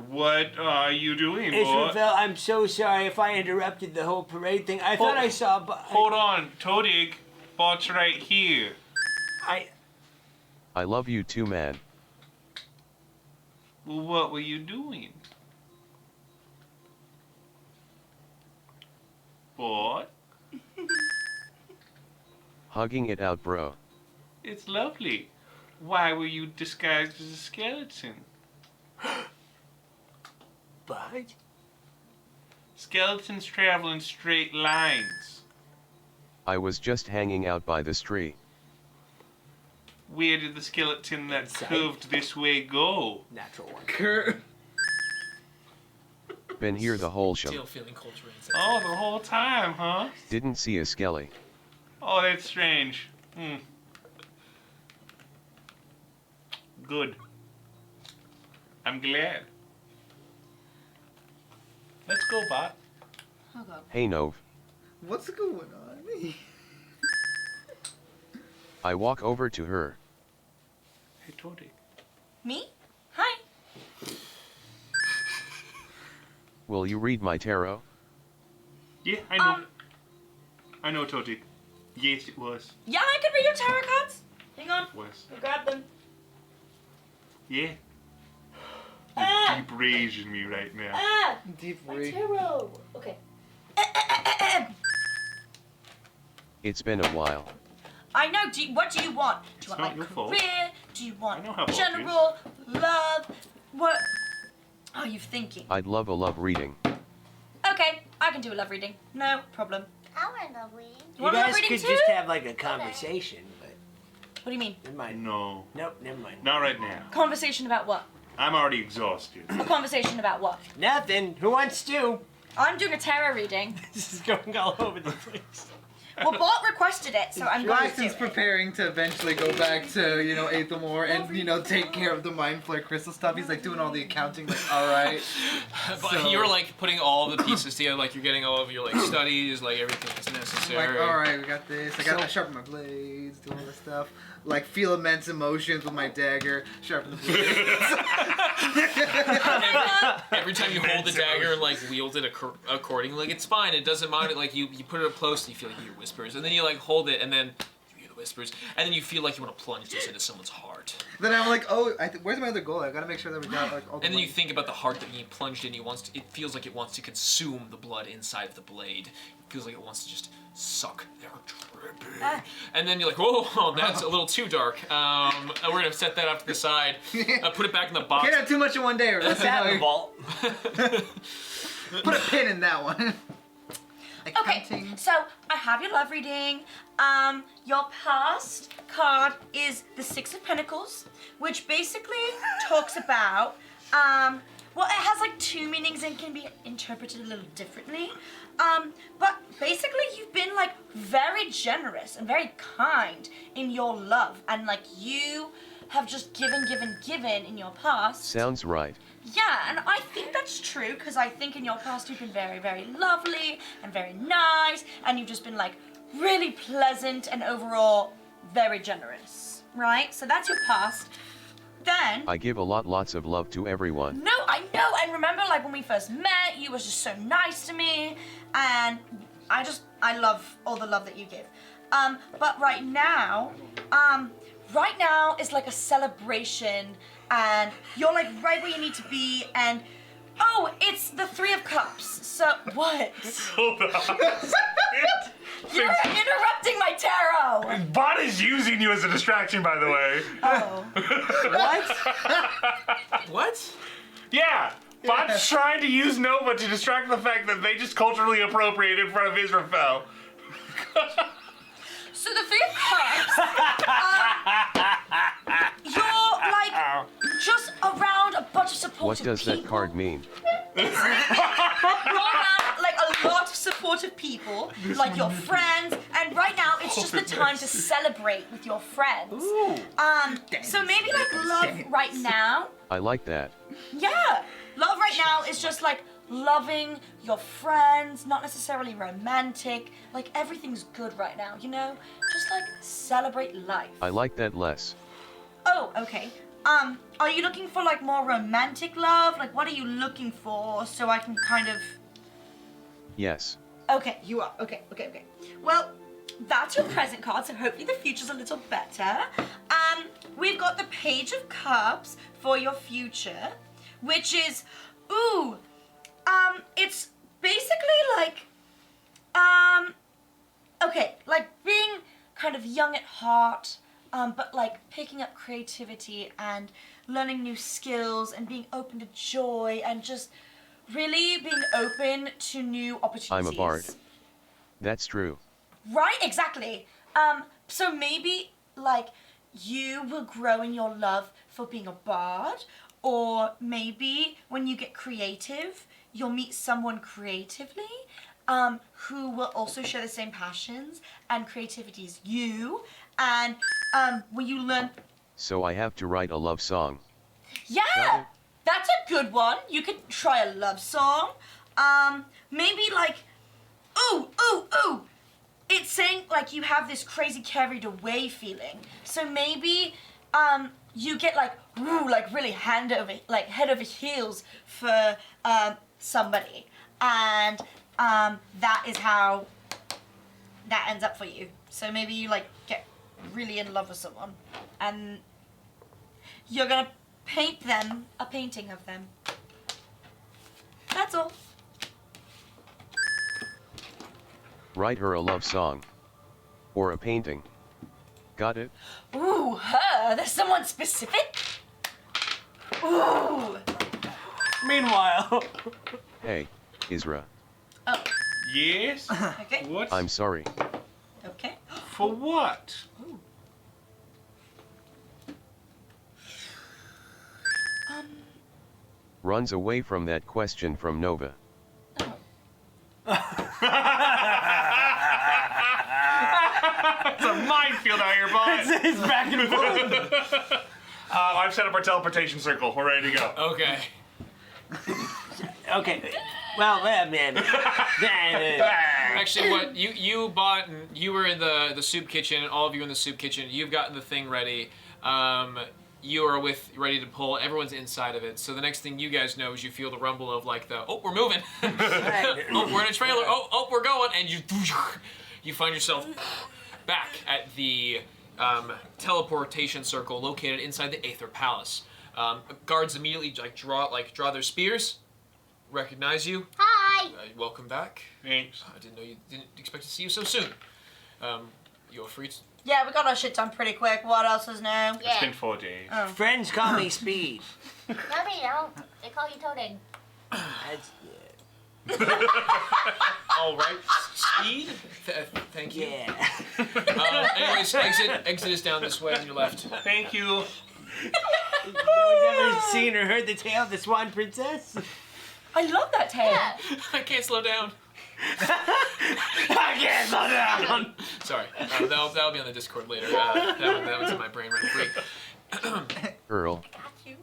What are you doing, boy? Israfel, I'm so sorry if I interrupted the whole parade thing. I thought I saw. Hold on, Todig. Bott's right here. I love you too, man. Well, what were you doing? Bott? Hugging it out, bro. It's lovely. Why were you disguised as a skeleton? But Skeletons travel in straight lines. I was just hanging out by this tree. Where did the skeleton that Inside. curved this way go? natural one. Kurt. Been here the whole show. Still feeling culturally Oh, the whole time, huh? Didn't see a skelly. Oh, that's strange. Good. I'm glad. Let's go, Bott. Oh god. Hey Nove. What's going on? I walk over to her. Hey, Todig. Me? Hi. Will you read my tarot? Yeah, I know. I know, Todig. Yes, it was. Yeah, I could read your tarot cards. Hang on. Was. I'll grab them. Yeah. Ah. Deep rage in me right now. Ah! Deep My read. tarot. Okay. It's been a while. I know. What do you want? Do you It's want not your like fault. career? Do you want I know how Bott general love? What are you thinking? I'd love a love reading. Okay, I can do a love reading. No problem. I want to read. You You want a love guys reading could too? just have like a conversation, but What do you mean? never mind. No. Nope, never mind. Not right now. Conversation about what? I'm already exhausted. A conversation about what? Nothing. Who wants to? I'm doing a tarot reading. This is going all over the place. Well, Bott requested it, so I'm going to do Blackston's it. preparing to eventually go back to, Aethelmore and, take care of the Mind Flare crystal stuff. He's like doing all the accounting, like, alright. But So- you're like putting all the pieces together, like you're getting all of your like studies, like everything that's Like, necessary. alright, we got this. I sharpen my blades, do all this stuff. Like, feel immense emotions with my dagger, sharpen the blades. Every time you hold the dagger and like wield it accordingly, like it's fine. It doesn't matter. Like you put it up close, and you feel like you hear whispers, and then you like hold it, and then you hear the whispers, and then you feel like you want to plunge this into someone's heart. Then I'm like, oh, where's my other goal? I gotta make sure that we got, like, all the And then you money. think about the heart that you plunged in. It feels like it wants to consume the blood inside of the blade. It feels like it wants to just suck their dripping. And then you're like, whoa, that's a little too dark. We're gonna set that off to the side. Put it back in the box. Can't have too much in one day, or else, Put that in the vault. put a pin in that one. Okay, Accounting. so I have your love reading. Your past card is the Six of Pentacles, which basically talks about, well, it has like two meanings and can be interpreted a little differently. But basically you've been like very generous and very kind in your love, and like you have just given in your past. Sounds right. Yeah, and I think that's true, because I think in your past you've been very, very lovely and very nice, and you've just been like really pleasant and overall very generous, right? So that's your past. Then I give lots of love to everyone. no, I know, and remember like when we first met, you was just so nice to me, and I love all the love that you give. But right now is like a celebration, and you're like right where you need to be, and oh, it's the Three of Cups. So what? Hold on. You're interrupting my tarot. Bott is using you as a distraction, by the way. Oh. What? What? Yeah. Bott's trying to use Nova to distract the fact that they just culturally appropriate in front of Israfel. So the Three of Cups, you're like just around a bunch of supportive What does that people. card mean? You're around like a lot of supportive people, like your friends, and right now it's just the time to celebrate with your friends. Ooh. So maybe like love right now. I like that. Yeah, love right now is just like loving your friends, not necessarily romantic. Like everything's good right now, you know? Just like celebrate life. I like that less. Oh, okay. Are you looking for like more romantic love? Like what are you looking for so I can kind of... Yes. Okay, you are. Okay. Well, that's your present card, so hopefully the future's a little better. We've got the Page of Cups for your future, which is, it's basically like, okay, like being kind of young at heart, but like picking up creativity and learning new skills and being open to joy and just really being open to new opportunities. I'm a bard. That's true. Right, exactly. So maybe like you will grow in your love for being a bard, or maybe when you get creative, you'll meet someone creatively who will also share the same passions and creativity as you, and when you learn... So I have to write a love song. Yeah, that's a good one. You could try a love song. Maybe like, ooh. It's saying like you have this crazy carried away feeling. So maybe you get like, ooh, like really head over heels for somebody. And that is how that ends up for you. So maybe you like get really in love with someone and you're gonna paint them a painting of them. That's all. Write her a love song. Or a painting. Got it? Ooh, her? There's someone specific? Ooh. Meanwhile. Hey, Isra. Oh, Yes? okay. What? I'm sorry. Okay. For what? Ooh. Runs away from that question from Nova. It's a minefield out here, Bott. It's back and forth. I've set up our teleportation circle. We're ready to go. Okay. Okay. Well, man. Actually, what you bought, and you were in the soup kitchen. All of you in the soup kitchen. You've gotten the thing ready. You are ready to pull. Everyone's inside of it. So the next thing you guys know is you feel the rumble of like we're moving. Oh, we're in a trailer. Oh, we're going, and you find yourself back at the teleportation circle located inside the Aether Palace. Guards immediately draw their spears, recognize you. Hi. Welcome back. Thanks. I didn't expect to see you so soon. You're free. Yeah, we got our shit done pretty quick. What else is new? Yeah. It's been 4 days. Oh. Friends call me Speed. No, they don't. They call you Toading. That's, All right, Speed. Thank you. yeah. Anyways, exit is down this way on your left. Thank you. No one's ever seen or heard the tale of the Swan Princess? I love that tale. Yeah. I can't slow down. I can't slow down. Sorry, that'll be on the Discord later. That one's in my brain right free. Earl. Got you.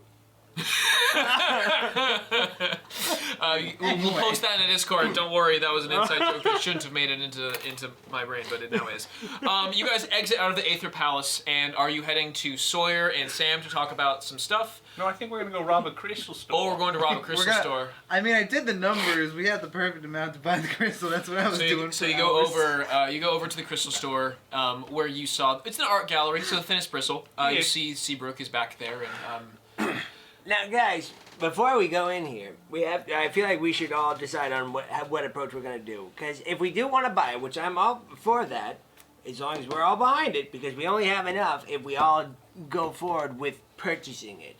We'll post that in the Discord. Don't worry, that was an inside joke that shouldn't have made it into my brain, but it now is. You guys exit out of the Aether Palace, and are you heading to Sawyer and Sam to talk about some stuff? No, I think we're gonna go rob a crystal store. Oh, we're going to rob a crystal store. I mean, I did the numbers. We had the perfect amount to buy the crystal. That's what I was doing. So for you go hours. over. You go over to the crystal store, where you saw it's an art gallery. So the thinnest bristle. You see Seabrook is back there, and Now, guys, before we go in here, I feel like we should all decide on what approach we're gonna do. Because if we do want to buy it, which I'm all for that, as long as we're all behind it, because we only have enough if we all go forward with purchasing it.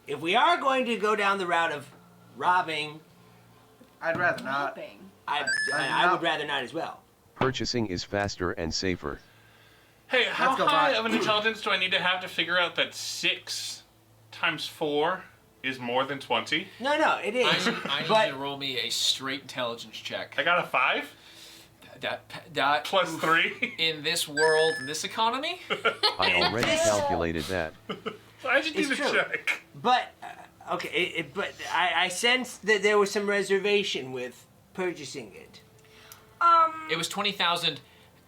If we are going to go down the route of robbing, I'd rather not. I would rather not as well. Purchasing is faster and safer. Hey, how Let's go high buy- of an intelligence do I need to have to figure out that 6 times 4 is more than 20. No, it is. I need But you to roll me a straight intelligence check. I got a 5 That plus 3. in this world, in this economy. I already calculated that. I just need It's to true. check. But okay, but I sensed that there was some reservation with purchasing it. It was 20,000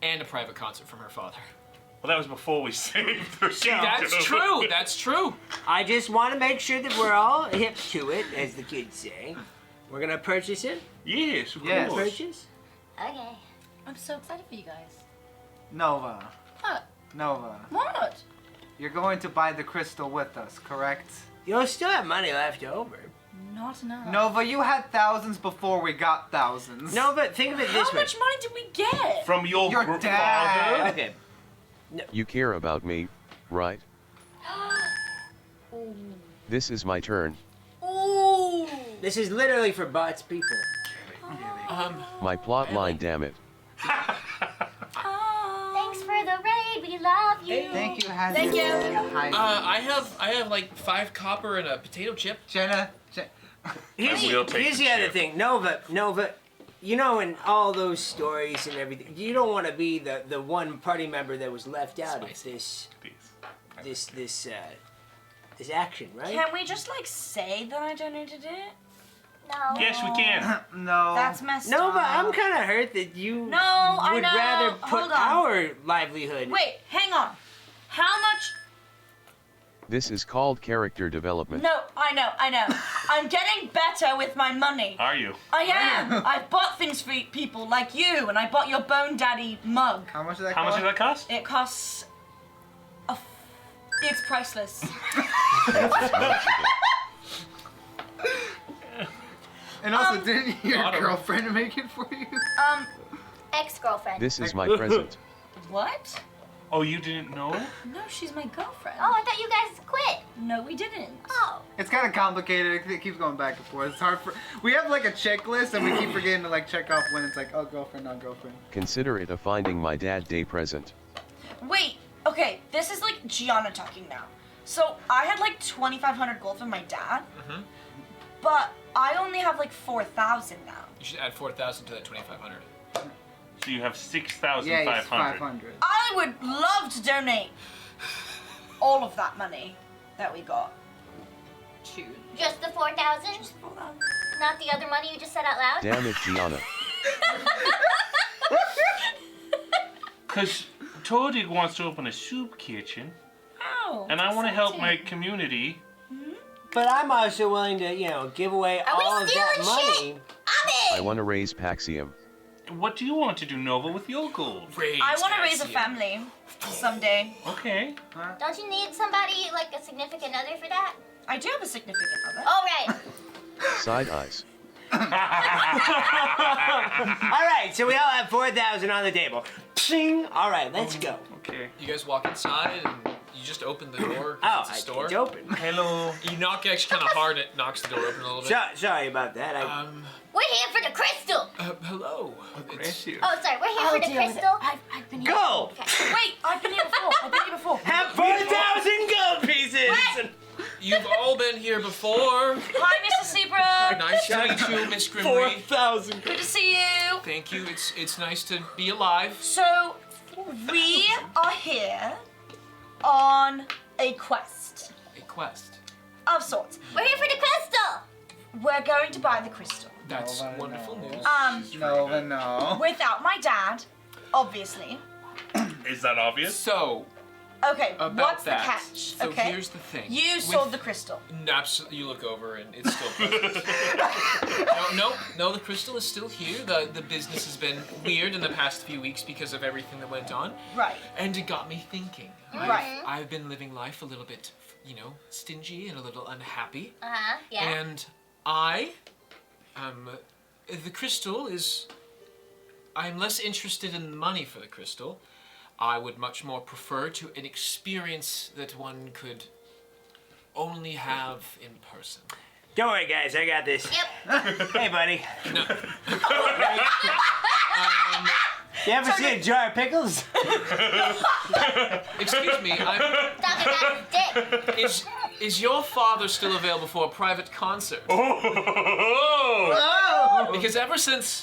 and a private concert from her father. Well, that was before we saved her kingdom. That's true. That's true. I just want to make sure that we're all hip to it, as the kids say. We're gonna purchase it. Yes, of Yes. course. Purchase. Okay. I'm so excited for you guys. Nova. What? Nova. What? You're going to buy the crystal with us, correct? You'll still have money left over. Not enough. Nova, you had thousands before we got thousands. No, but think of it this How way. much money did we get? From your Your dad. father? Okay. You care about me, right? This is my turn. Ooh. This is literally for Bott's people. My plot line, damn it. Thanks for the raid. We love you. Thank you, Hazard. Thank you. I have like 5 copper and a potato chip. Jenna. will take Here's the the other chip. thing. Nova, you know, in all those stories and everything, you don't want to be the one party member that was left out of this action, right? Can we just like say that I donated it? No. Yes, we can. No. That's messed Nova, up. I'm kind of hurt that you No, I would know. rather put Hold on. our livelihood. Wait, hang on. How much? This is called character development. No, I know. I'm getting better with my money. Are you? I am. I've bought things for people like you, and I bought your Bone Daddy mug. How much did that How much cost? did that cost? It costs. It's priceless. And also, didn't your Autumn. girlfriend make it for you? Ex-girlfriend. This is my present. What? Oh, you didn't know? No, she's my girlfriend. Oh, I thought you guys quit. No, we didn't. Oh. It's kind of complicated. It keeps going back and forth. It's hard for. We have like a checklist, and we keep forgetting to like check off when it's like, oh, girlfriend, not girlfriend. Consider it a Finding My Dad Day present. Wait. Okay, this is like Gianna talking now. So I had like 2,500 gold from my dad, but I only have like 4,000 now. You should add 4,000 to that 2,500. So you have 6,500. Yeah, it's 500. I would love to donate all of that money that we got to. Just the 4,000? Not the other money you just said out loud? Damn it, Gianna. Because Todig wants to open a soup kitchen, Oh. and I want to help my community. But I'm also willing to, give away Are we all of that stealing money. shit? I'm I in. want to raise Paxium. What do you want to do, Nova, with your gold? I want to raise a Paxium. family someday. Okay. Don't you need somebody, like a significant other for that? I do have a significant other. Oh, right. Side eyes. All right, so we all have 4,000 on the table. Pshing. All right, let's go. Okay. You guys walk inside and you just open the door. 'cause Oh, it's a store. it's open. Hello. You knock actually kind of hard. It knocks the door open a little bit. Sorry about that. We're here for the crystal. Hello. It's, Oh, sorry. We're here for the crystal. I've been here. Go! Okay. Wait, I've been here before. Have 4,000 gold pieces! What? you've all been here before. Hi, Mr. Zebra. Nice to meet you, Miss Grimry. 4,000. Good to see you. Thank you. It's nice to be alive. So, we are here on a quest A quest. of sorts. We're here for the crystal. We're going to buy the crystal. That's No, wonderful no. news. No. Without my dad, obviously. Is that obvious? So, Okay, about what's that. the catch? So Okay. here's the thing. You sold the crystal. Absolutely. You look over and it's still present. no, the crystal is still here. The business has been weird in the past few weeks because of everything that went on. Right. And it got me thinking. Right. I've been living life a little bit, stingy and a little unhappy. Uh-huh, yeah. And the crystal is, I'm less interested in the money for the crystal. I would much more prefer to an experience that one could only have in person. Don't worry, guys. I got this. Yep. Hey, buddy. No. You ever see a jar of pickles? Excuse me, Talking about his dick. Is your father still available for a private concert? Because ever since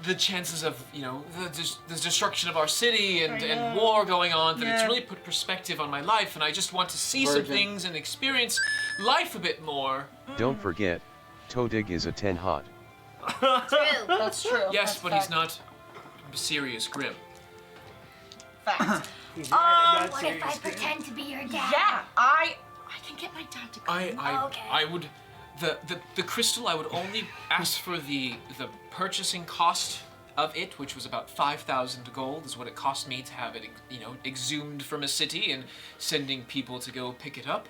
the chances of, the destruction of our city and war going on, that it's really put perspective on my life, and I just want to see some things and experience life a bit more. Don't forget, Todig is a 10 hot. True. That's true. Yes, That's but fact. he's not serious grim. Fact. What if I pretend to be your dad? Yeah, I can get my dad to come. Okay. I would, the crystal, I would only ask for the purchasing cost of it, which was about 5,000 gold, is what it cost me to have it, exhumed from a city and sending people to go pick it up.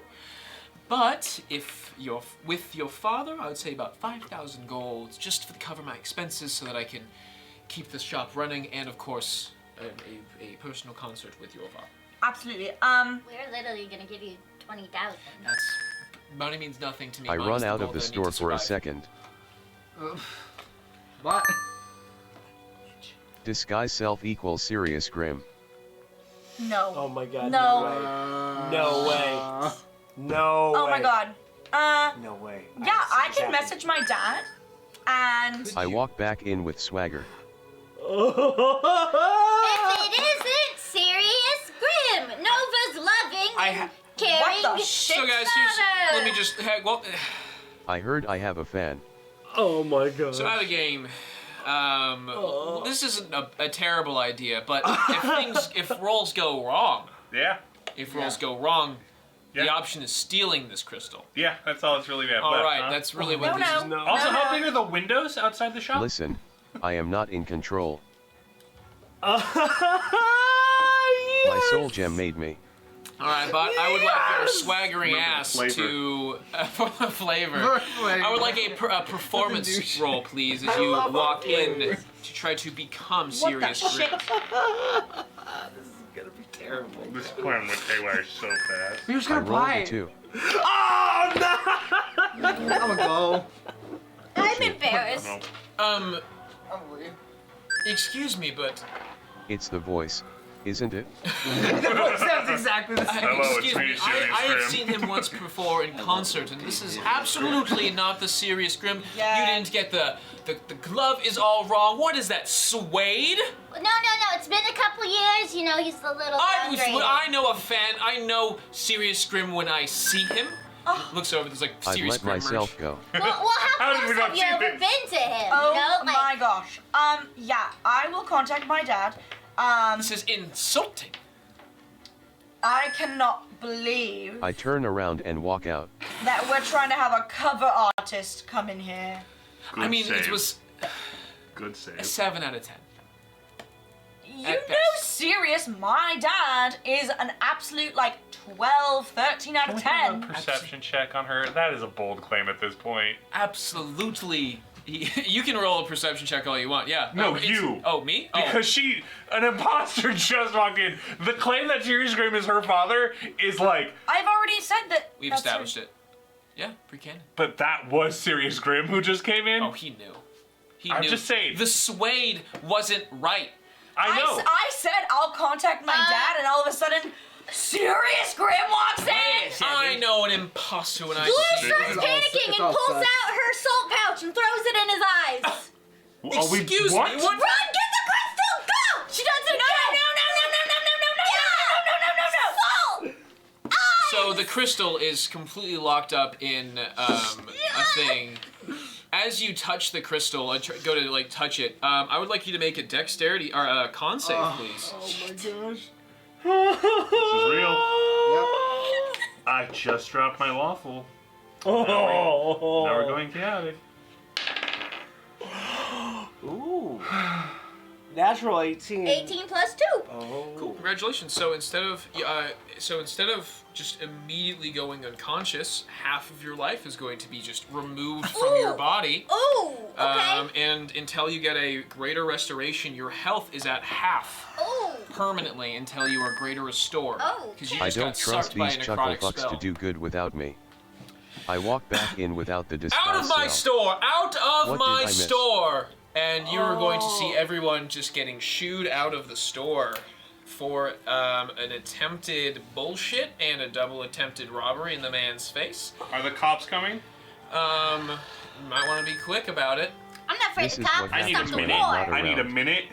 But if you're with your father, I would say about 5,000 gold, just to cover my expenses, so that I can keep the shop running, and of course, a personal concert with your father. Absolutely. We're literally gonna give you 20,000. That's money means nothing to me. I Money's run the out of gold the that I need store to for a survive. second. What? Disguise self equals serious grim. No. Oh my god, No. no way. No way. Oh my god. No way. Yeah, I can message my dad, and I walk back in with swagger. If it isn't serious grim, Nova's loving and caring. what the shit? So guys, let me just I heard I have a fan. Oh my god. So out of game. This isn't a terrible idea, but if rolls go wrong, Yeah. the option is stealing this crystal. Yeah, that's all it's really bad. All left, right, huh? that's really what this is. No. Also, how big are the windows outside the shop? Listen, I am not in control. My soul gem made me. All right, but I would like your swaggering ass flavor. to for the flavor. flavor. I would like a performance roll, please, as you walk in to try to become serious grim. This plan went haywire so fast. We're just I gonna rolled buy a it. 2. I'm gonna go. I'm embarrassed. No. Excuse me, but It's the voice, isn't it? Sounds exactly the same. Hello, excuse it's me, me, Serious I have Grim. seen him once before in concert, and this is absolutely not the serious grim. Yeah. You didn't get the glove is all wrong. What is that, suede? No. It's been a couple years. You know, he's a little downgraded. I know a fan. I know Serious Grim when I see him. Looks over. There's like I'd Serious let Grim myself merch. go. Well, How how did we close not have you see ever this? been to him? Oh you know, my gosh. Yeah, I will contact my dad. This is insulting. I cannot believe I turn around and walk out. that we're trying to have a cover artist come in here. Good I mean, save. it was Good a save. 7 out of 10. You At know, best. serious, my dad is an absolute, 12, 13 out Can of we have a 10. perception check on her? That is a bold claim at this point. Absolutely. You can roll a perception check all you want. Yeah. No, it's- you. Oh, me? Oh. Because an imposter just walked in. The claim that Serious Grim is her father is like, I've already said that. We've that's established her- it. Yeah, pre-canon. but that was Serious Grim who just came in? Oh, he knew. He I'm knew. just saying. The suede wasn't right. I know. I said I'll contact my dad, and all of a sudden, Serious Grim walks in! I know an imposter when I Blue see starts him. panicking it's and all pulls set. out her salt pouch and throws it in his eyes. Excuse what? me, what? Run, get the crystal, go! She does it again. No. So the crystal is completely locked up in a thing. As you touch the crystal, go to touch it. I would like you to make a dexterity or a con save, please. Oh my gosh. This is real. Yep. I just dropped my waffle. Oh. Now we're going chaotic. Ooh. Natural 18. 18 plus 2. Oh. Cool, congratulations. So instead of just immediately going unconscious, half of your life is going to be just removed from your body. Ooh, okay. And until you get a greater restoration, your health is at half Ooh. permanently until you are greater restored. Oh, 'Cause you I just don't got trust sucked by these a chuckle necrotic fucks spell. to do good without me. I walk back in without the disguise Out of my spell. store! Out of What my did I miss? store! And you're going to see everyone just getting shooed out of the store for an attempted bullshit and a double attempted robbery in the man's face. Are the cops coming? You might want to be quick about it. I'm not afraid This of is cops. what I need Stop a the minute. war. I need a Around. minute.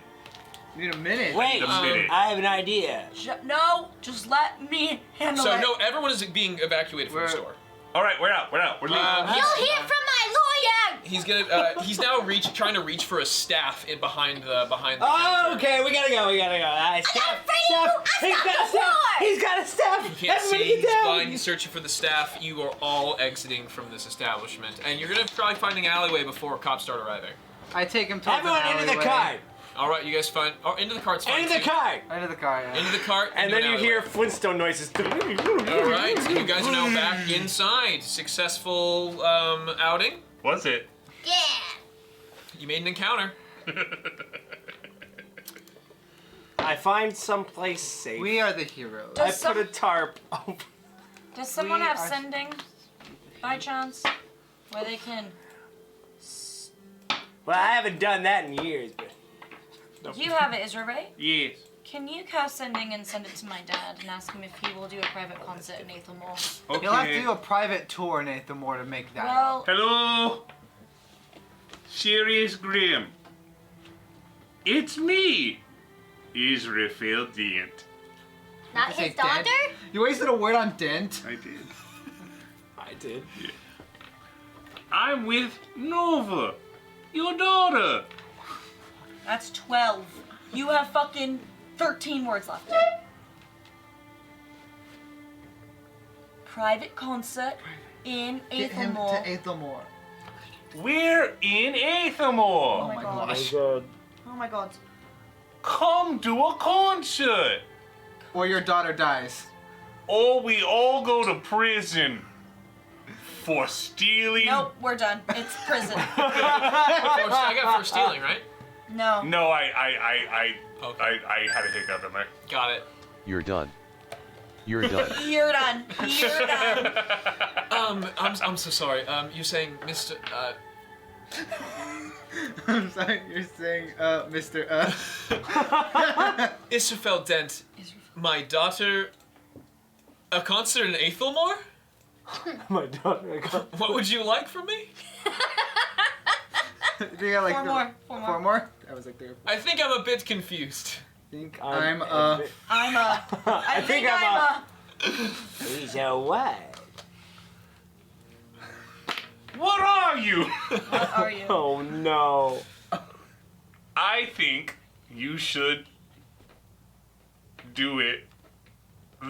Need a minute. Wait, a minute. I have an idea. No, just let me handle So it. no, everyone is being evacuated from the store. All right, we're out. We're leaving. You'll hear from my lawyer. He's gonna. He's now trying to reach for a staff behind the Oh, counter. okay, we gotta go. Staff, afraid of you. I He's stopped got a the staff. war. He's got a staff. You can't Everybody see. get He's down. blind. He's searching for the staff. You are all exiting from this establishment, and you're gonna try finding an alleyway before cops start arriving. I take him towards Everyone an into the alleyway. cart. All right, you guys find. Oh, into the cart's fine. Into the too. cart. Into the car, yeah. Into the cart. And into then an you alleyway. hear Flintstone noises. All right, so you guys are now back inside. Successful outing. Was it? Yeah. You made an encounter. I find someplace safe. We are the heroes. I put a tarp over. Does someone We have are- sending, by chance, where they can? Well, I haven't done that in years, but You have it, Isra, right? Yes. Can you cast sending and send it to my dad and ask him if he will do a private concert in Aethelmore? Okay. You'll have to do a private tour, Nathan Moore, to make that. Well, Hello. Sirius Grim. It's me, Isra Dent. Not Say his daughter? dent. You wasted a word on dent. I did. I did. I'm with Nova, your daughter. that's 12. You have fucking 13 words left. Private concert in Get him to Aethelmore. Aethelmore. We're in Aethelmore. Oh my god. gosh. Oh my god. Come to a concert, Or your daughter dies. or we all go to prison for stealing. Nope, we're done. It's prison. I got for stealing, right? No. No, I Okay. had a hiccup in there. Got it. You're done. You're done. You're done. You're done. I'm so sorry. You're saying, Mr. I'm sorry, you're saying, Mr. Israfel Dent, my daughter. A concert in Aethelmore? My daughter. What would you like from me? You got like Four more. Four more? That was like 3 or 4. I think I'm a bit confused. Think I'm I'm I think I'm a. he's a what? What are you? What are you? Oh no. I think you should do it.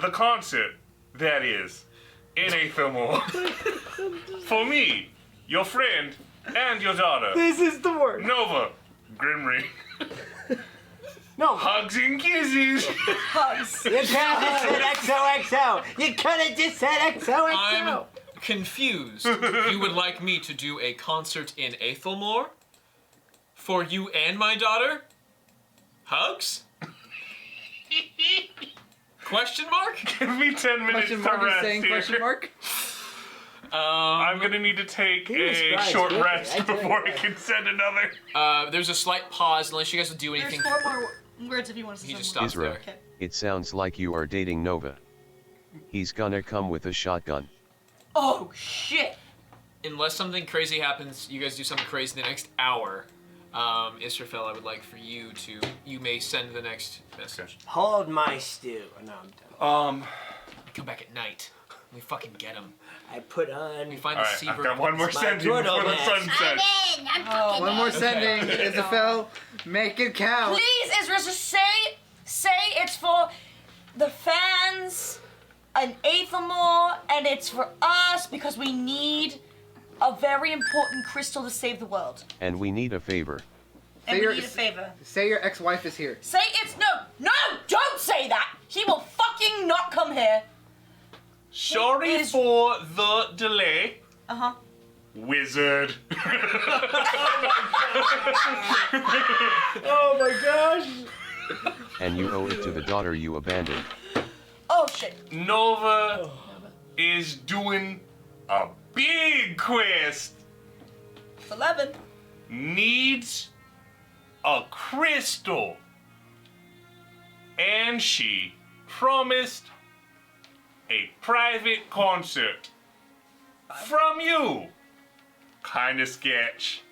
The concert, that is, in Aethelmore. For me, your friend, and your daughter, This is the worst. Nova, Grimry. No. Hugs and kisses. Hugs. You could have just said XOXO. You could have just said XOXO. I'm confused. You would like me to do a concert in Aethelmore? For you and my daughter? Hugs? Question mark? Give me 10 minutes question to mark is rest saying here. question mark? I'm gonna need to take a describes short it. rest I tell you before I what. can send another. There's a slight pause unless you guys will do There's anything. 4 more words if you want to say He just something. stops Isra, there. it sounds like you are dating Nova. He's gonna come with a shotgun. Oh shit. Unless something crazy happens, you guys do something crazy in the next hour. Israfel, I would like for you to. You may send the next message. Hold my stew. No, I'm done. Come back at night. We fucking get him. I put on. We find All the right, sea I've bird. got one more My sending good before old the ass. sun I'm sets. in. I'm fucking One more in. sending, Isabel. Make it count. Please, Isra, just say it's for the fans and Aethelmore, and it's for us because we need a very important crystal to save the world. And we need a favor. And Say we your- need a favor. Say your ex-wife is here. Say it's no, don't say that. He will fucking not come here. Sorry Is- for the delay, Uh-huh. wizard. Oh my gosh. And you owe it to the daughter you abandoned. Oh shit. Nova is doing a big quest. It's 11. Needs a crystal. and she promised a private concert from you. Kinda sketch.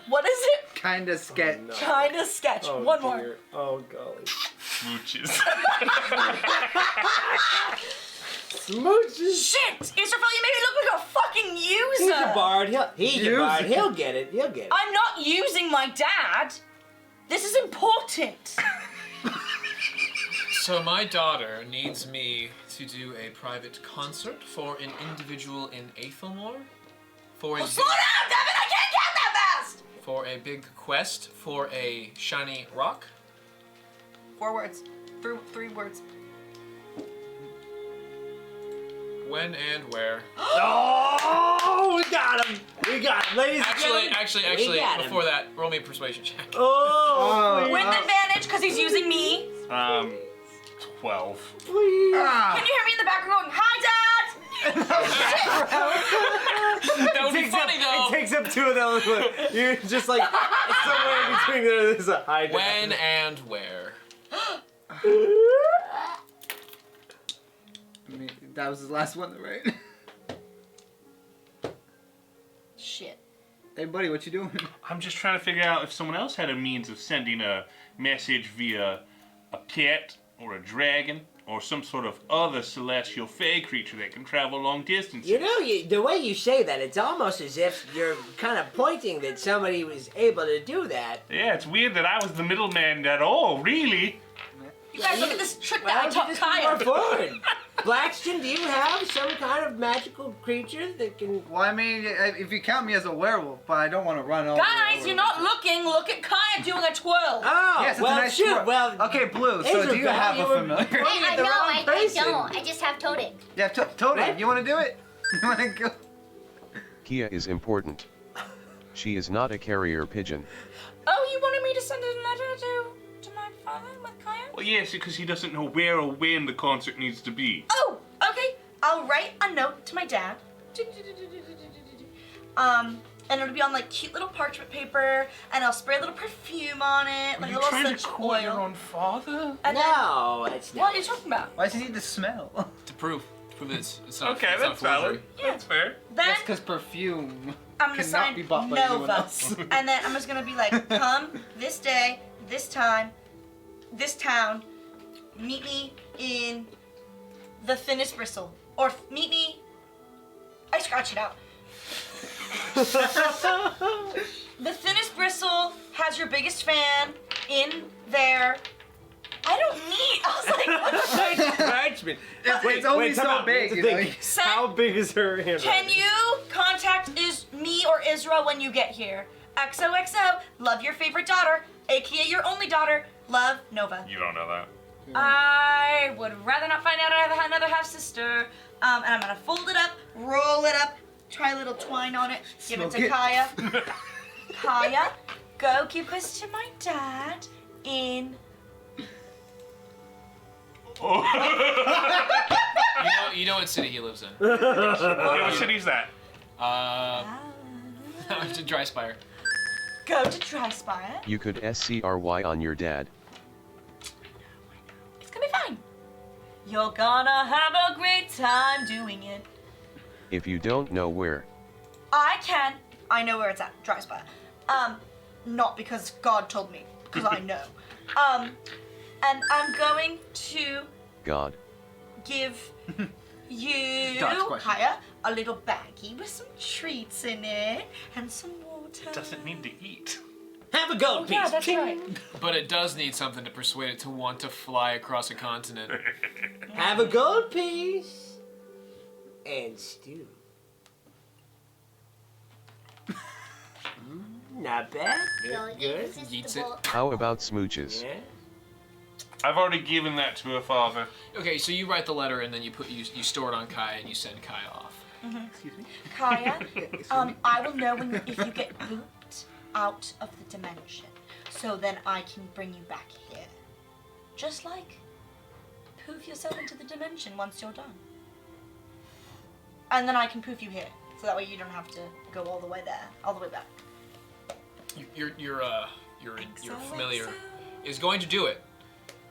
What is it? Kinda sketch. Kind of sketch. One more. Oh, golly. Smooches. Smooches. Shit! Israfel, you made me look like a fucking user! He's a bard. He'll get it. He'll get it. I'm not using my dad! This is important! So my daughter needs me to do a private concert for an individual in Aethelmore. For a Slow down, Devin! I can't count that fast! for a big quest for a shiny rock. 4 words. 3 words. When and where? Oh, we got him. We got him. Ladies and gentlemen. Actually, got him. before that, roll me a persuasion check. Oh, With advantage, because he's using me. 12. please. Can you hear me in the background going, "Hi, Dad"? That would be funny though. It takes up 2 of those. You're just like somewhere in between there. There's a high. When and where? I mean, that was his last one, though, right? Shit. Hey, buddy, what you doing? I'm just trying to figure out if someone else had a means of sending a message via a pet or a dragon or some sort of other celestial fey creature that can travel long distances. You know, the way you say that, it's almost as if you're kind of pointing that somebody was able to do that. Yeah, it's weird that I was the middleman at all, really. You guys, look at this trick Why that I don't you taught just be more Kaya. forward? Blackston, do you have some kind of magical creature that can... Well, I mean, if you count me as a werewolf, but I don't want to run over. Guys, you're not looking. Look at Kaya doing a twirl. Oh, Yes, it's well, a nice shoot, twirl. well... Okay, Blue, so do you Isra, have you a were familiar? pointing I at the know, wrong I person. don't. I just have Toadin. Yeah, Toadie, Right? you want to do it? You want to go? Kia is important. She is not a carrier pigeon. Oh, you wanted me to send a letter to my father with Kaya? Well, yes, because he doesn't know where or when the concert needs to be. Oh, okay. I'll write a note to my dad. And it'll be on like cute little parchment paper, and I'll spray a little perfume on it, Are like you a little trying to essential court your oil. own father? And then, No, it's what not. are you talking about? Why does he need the smell? To prove that it's not. Okay, it's not that's valid. forgery. Yeah. That's fair. Then That's because perfume I'm gonna cannot sign be bought by anyone Nova, else. and then I'm just gonna be like, come this day, this time, this town, meet me in the thinnest bristle, or meet me. I scratch it out. The thinnest bristle has your biggest fan in there. I don't need. I was like, what the fuck? Parchment. It's only time so out. big, Here's the you know? thing. Send- How big is her handwriting? Can you contact me or Isra when you get here? XOXO, love your favorite daughter, aka your only daughter, love Nova. You don't know that. I would rather not find out I have another half sister. And I'm gonna fold it up, roll it up, try a little twine on it, give it Smoke to it. Kaya. Kaya, go give this to my dad in. You know what city he lives in. What city's that? To Dryspire. Go to Dryspire. You could SCRY on your dad. It's gonna be fine. You're gonna have a great time doing it. If you don't know where, I know where it's at, Dryspire. Not because God told me, because I know. And I'm going to God. give you, Dot's question. Kaya, a little baggie with some treats in it and some water. Doesn't need to eat. Have a gold Oh, piece. yeah, that's Ching. right. But it does need something to persuade it to want to fly across a continent. Have a gold piece. And stew. Not bad. Really Good. irresistible. How about smooches? Yeah. I've already given that to her father. Okay, so you write the letter and then you store it on Kaya and you send Kaya off. Kaya, I will know if you get booped out of the dimension. So then I can bring you back here. Just like poof yourself into the dimension once you're done. And then I can poof you here. So that way you don't have to go all the way there, all the way back. Your familiar is going to do it.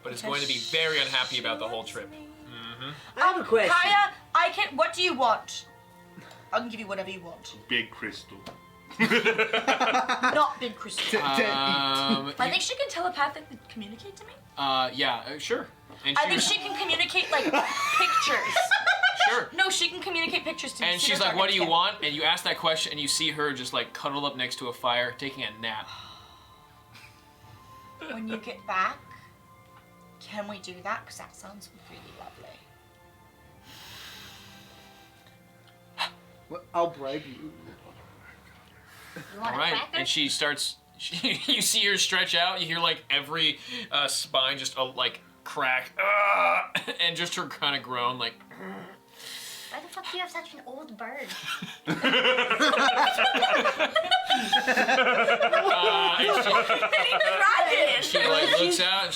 but is going to be very unhappy about the whole trip. I have a question. Kaya, what do you want? I can give you whatever you want. Big crystal. Not big crystal. Um, I think she can telepathically communicate to me. Sure. And I think she can communicate like pictures. Sure. No, she can communicate pictures to me. And she's like, "What do you want?" And you ask that question, and you see her just like cuddled up next to a fire, taking a nap. When you get back, can we do that? Because that sounds really lovely. Well, I'll bribe you. You want All a right. cracker? And she starts. You see her stretch out. You hear like every spine just like crack, and just her kind of groan like. Why the fuck do you have such an old bird? She like looks out and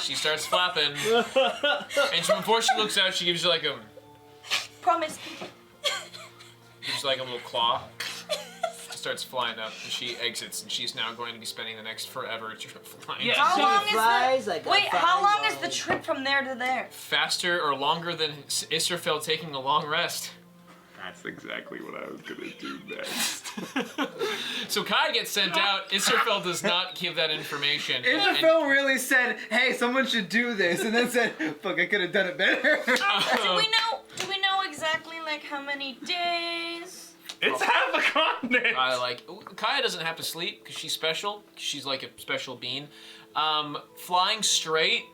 she starts flapping. And before she looks out, she gives you like a Promise. gives you like a little claw. Starts flying up and she exits and she's now going to be spending the next forever flying. Yeah. How She long is flies the like a wait? How long is fireball. the trip from there to there? Faster or longer than Israfel taking a long rest. That's exactly what I was gonna do next. So Kai gets sent out. Israfel does not give that information. Israfel really said, "Hey, someone should do this," and then said, "Fuck, I could have done it better." Do we know exactly like how many days? It's half a continent. Kaya doesn't have to sleep because she's special. She's like a special being. Flying straight,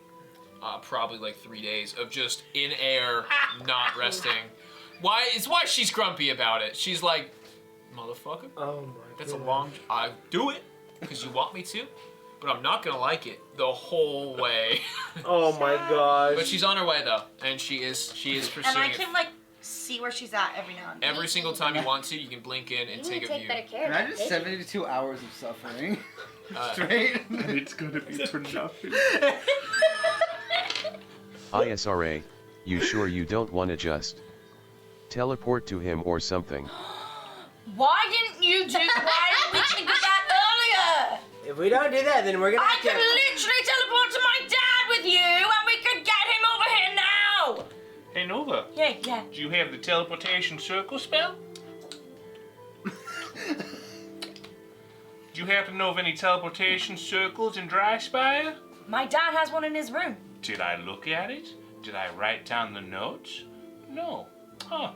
probably like 3 days of just in air, not resting. It's why she's grumpy about it. She's like, motherfucker, Oh my that's a long. I do it because you want me to, but I'm not gonna like it the whole way. Oh my gosh. But she's on her way though, and she is pursuing And I it. can like see where she's at every now and then. Every single time you want to, you can blink in and You need take to a take view. better care of Imagine that baby. 72 hours of suffering. Uh, Straight. And it's gonna be for nothing. Isra, you sure you don't wanna just teleport to him or something? Why didn't we think of that earlier? If we don't do that, then we're gonna I have to. could literally teleport to my dad with you, and we could get him over here now. Hey Nova, Yeah. do you have the teleportation circle spell? Do you happen to know of any teleportation circles in Dryspire? My dad has one in his room. Did I look at it? Did I write down the notes? No. Huh.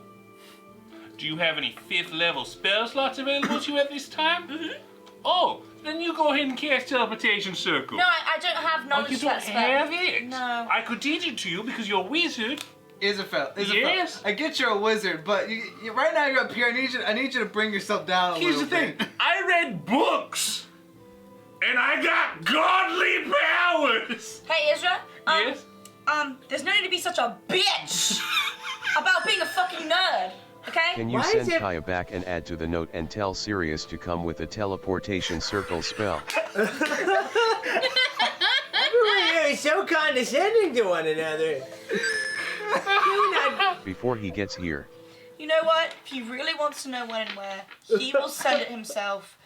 Do you have any 5th level spell slots available to you at this time? Mm-hmm. Oh, then you go ahead and cast teleportation circle. No, I don't have Oh, knowledge you of don't that spell. have it? No. I could teach it to you because you're a wizard. Israfel, Yes? I get you're a wizard, but right now you're up here. I need you to bring yourself down a Here's the little thing. bit. I read books. And I got godly powers. Hey, Isra. Yes? There's no need to be such a bitch about being a fucking nerd. Okay? Can you Why send is it- Kaya back and add to the note and tell Sirius to come with a teleportation circle spell? Everyone here is so condescending to one another. Can we not- Before he gets here. You know what? If he really wants to know when and where, he will send it himself.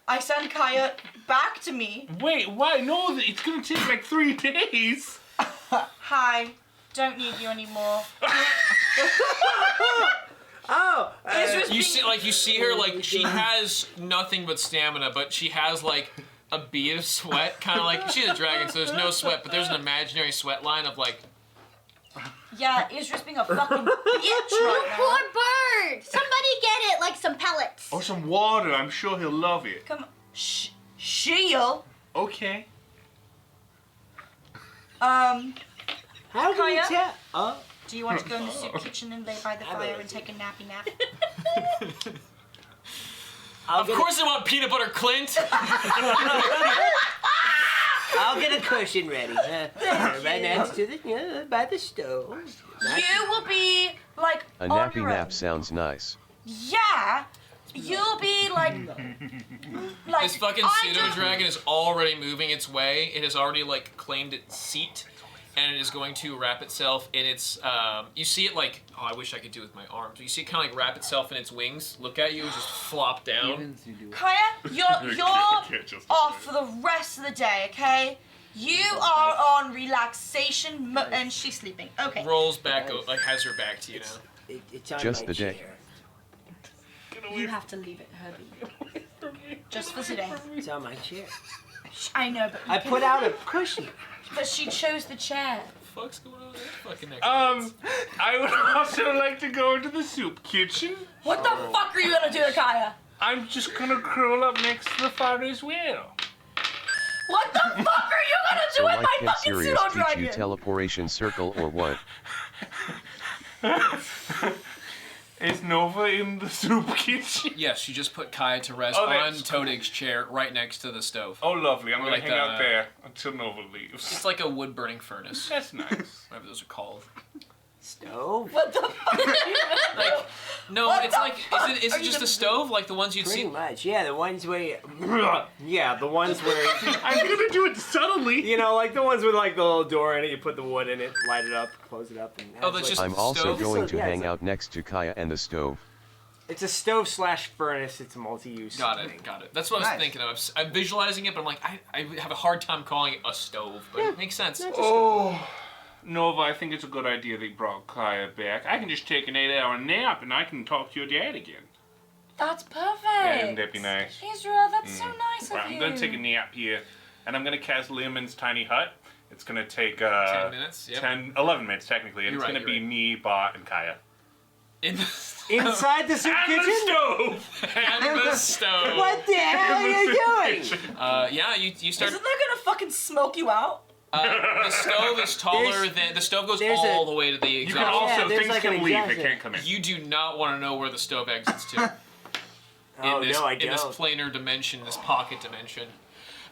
I send Kaya back to me. Wait, why? No, it's gonna take like 3 days. Hi. Don't need you anymore. Oh, Isra's You being- see her like she has nothing but stamina, but she has like a bead of sweat, kind of like she's a dragon, so there's no sweat, but there's an imaginary sweat line of like. Yeah, Isra's being a fucking bitch You right now. poor bird! Somebody get it, like some pellets. Or some water. I'm sure he'll love it. Come on. She'll. Okay. how can you Kaya? tell? Oh, Do you want to go in the soup kitchen and lay by the fire and take a nappy nap? Of course, I want peanut butter, Clint. I'll get a cushion ready. Right next to the by the stove. You will be like A on nappy your nap own. sounds nice. Yeah. You'll be like This fucking I pseudo don't- dragon is already moving its way. It has already like claimed its seat, and it is going to wrap itself in its. You see it like. Oh, I wish I could do it with my arms. You see it kind of like wrap itself in its wings, look at you, and just flop down. Kaya, you're Can't just- off for the rest of the day, okay? You are on relaxation and she's sleeping. Okay. Rolls back, like has her back to you now. It's on Just my the chair. day. You have to leave it, Herbie. Just for today. It's on my chair. I know, but I put out a cushion. But she chose the chair. What the fuck's going on with that fucking neck? I would also like to go into the soup kitchen. What the fuck are you gonna do to Kaya? I'm just gonna curl up next to the fire as well. What the fuck are you gonna do So with like my can fucking Sirius pseudo teach you dragon? teleportation circle or what? Is Nova in the soup kitchen? Yes, you just put Kaya to rest Oh, on that's- Todig's chair right next to the stove. Oh, lovely. I'm gonna Like hang out the- there until Nova leaves. It's like a wood-burning furnace, That's nice. whatever those are called. Stove? What the fuck? Like, no, What it's the like, fuck is are it you just a gonna stove like the ones you'd Pretty see? much, yeah. The ones where, yeah, the ones where, I'm gonna do it subtly. You know, like the ones with like the little door in it. You put the wood in it, light it up, close it up, and Oh, have, that's like- just I'm also stove? going to Yeah, hang it's a- out next to Kaya and the stove. It's a stove slash furnace. It's a multi-use. Got thing. it, got it. That's what I was Nice. thinking of. I'm visualizing it, but I'm like, I have a hard time calling it a stove, but it makes sense. Oh, Nova, I think it's a good idea that you brought Kaya back. I can just take an 8-hour nap and I can talk to your dad again. That's perfect. And that'd be nice. Isra, that's so nice of Right, I'm you. gonna take a nap here, and I'm gonna cast Leomin's tiny hut. It's gonna take 10 minutes, yep. 11 minutes technically, and You're it's right, gonna you're be right. me, Bott, and Kaya. In the Inside the soup And the kitchen? stove. and the stove. what the hell are you doing? Yeah, you start. Isn't that gonna fucking smoke you out? The stove is taller There's- than the stove goes there's all a- the way to the You exhaust. can also Yeah, there's things like can an leave; exhaust it can't come in. You do not want to know where the stove exits to. Oh, in this, no, I in this don't. planar dimension, this pocket dimension.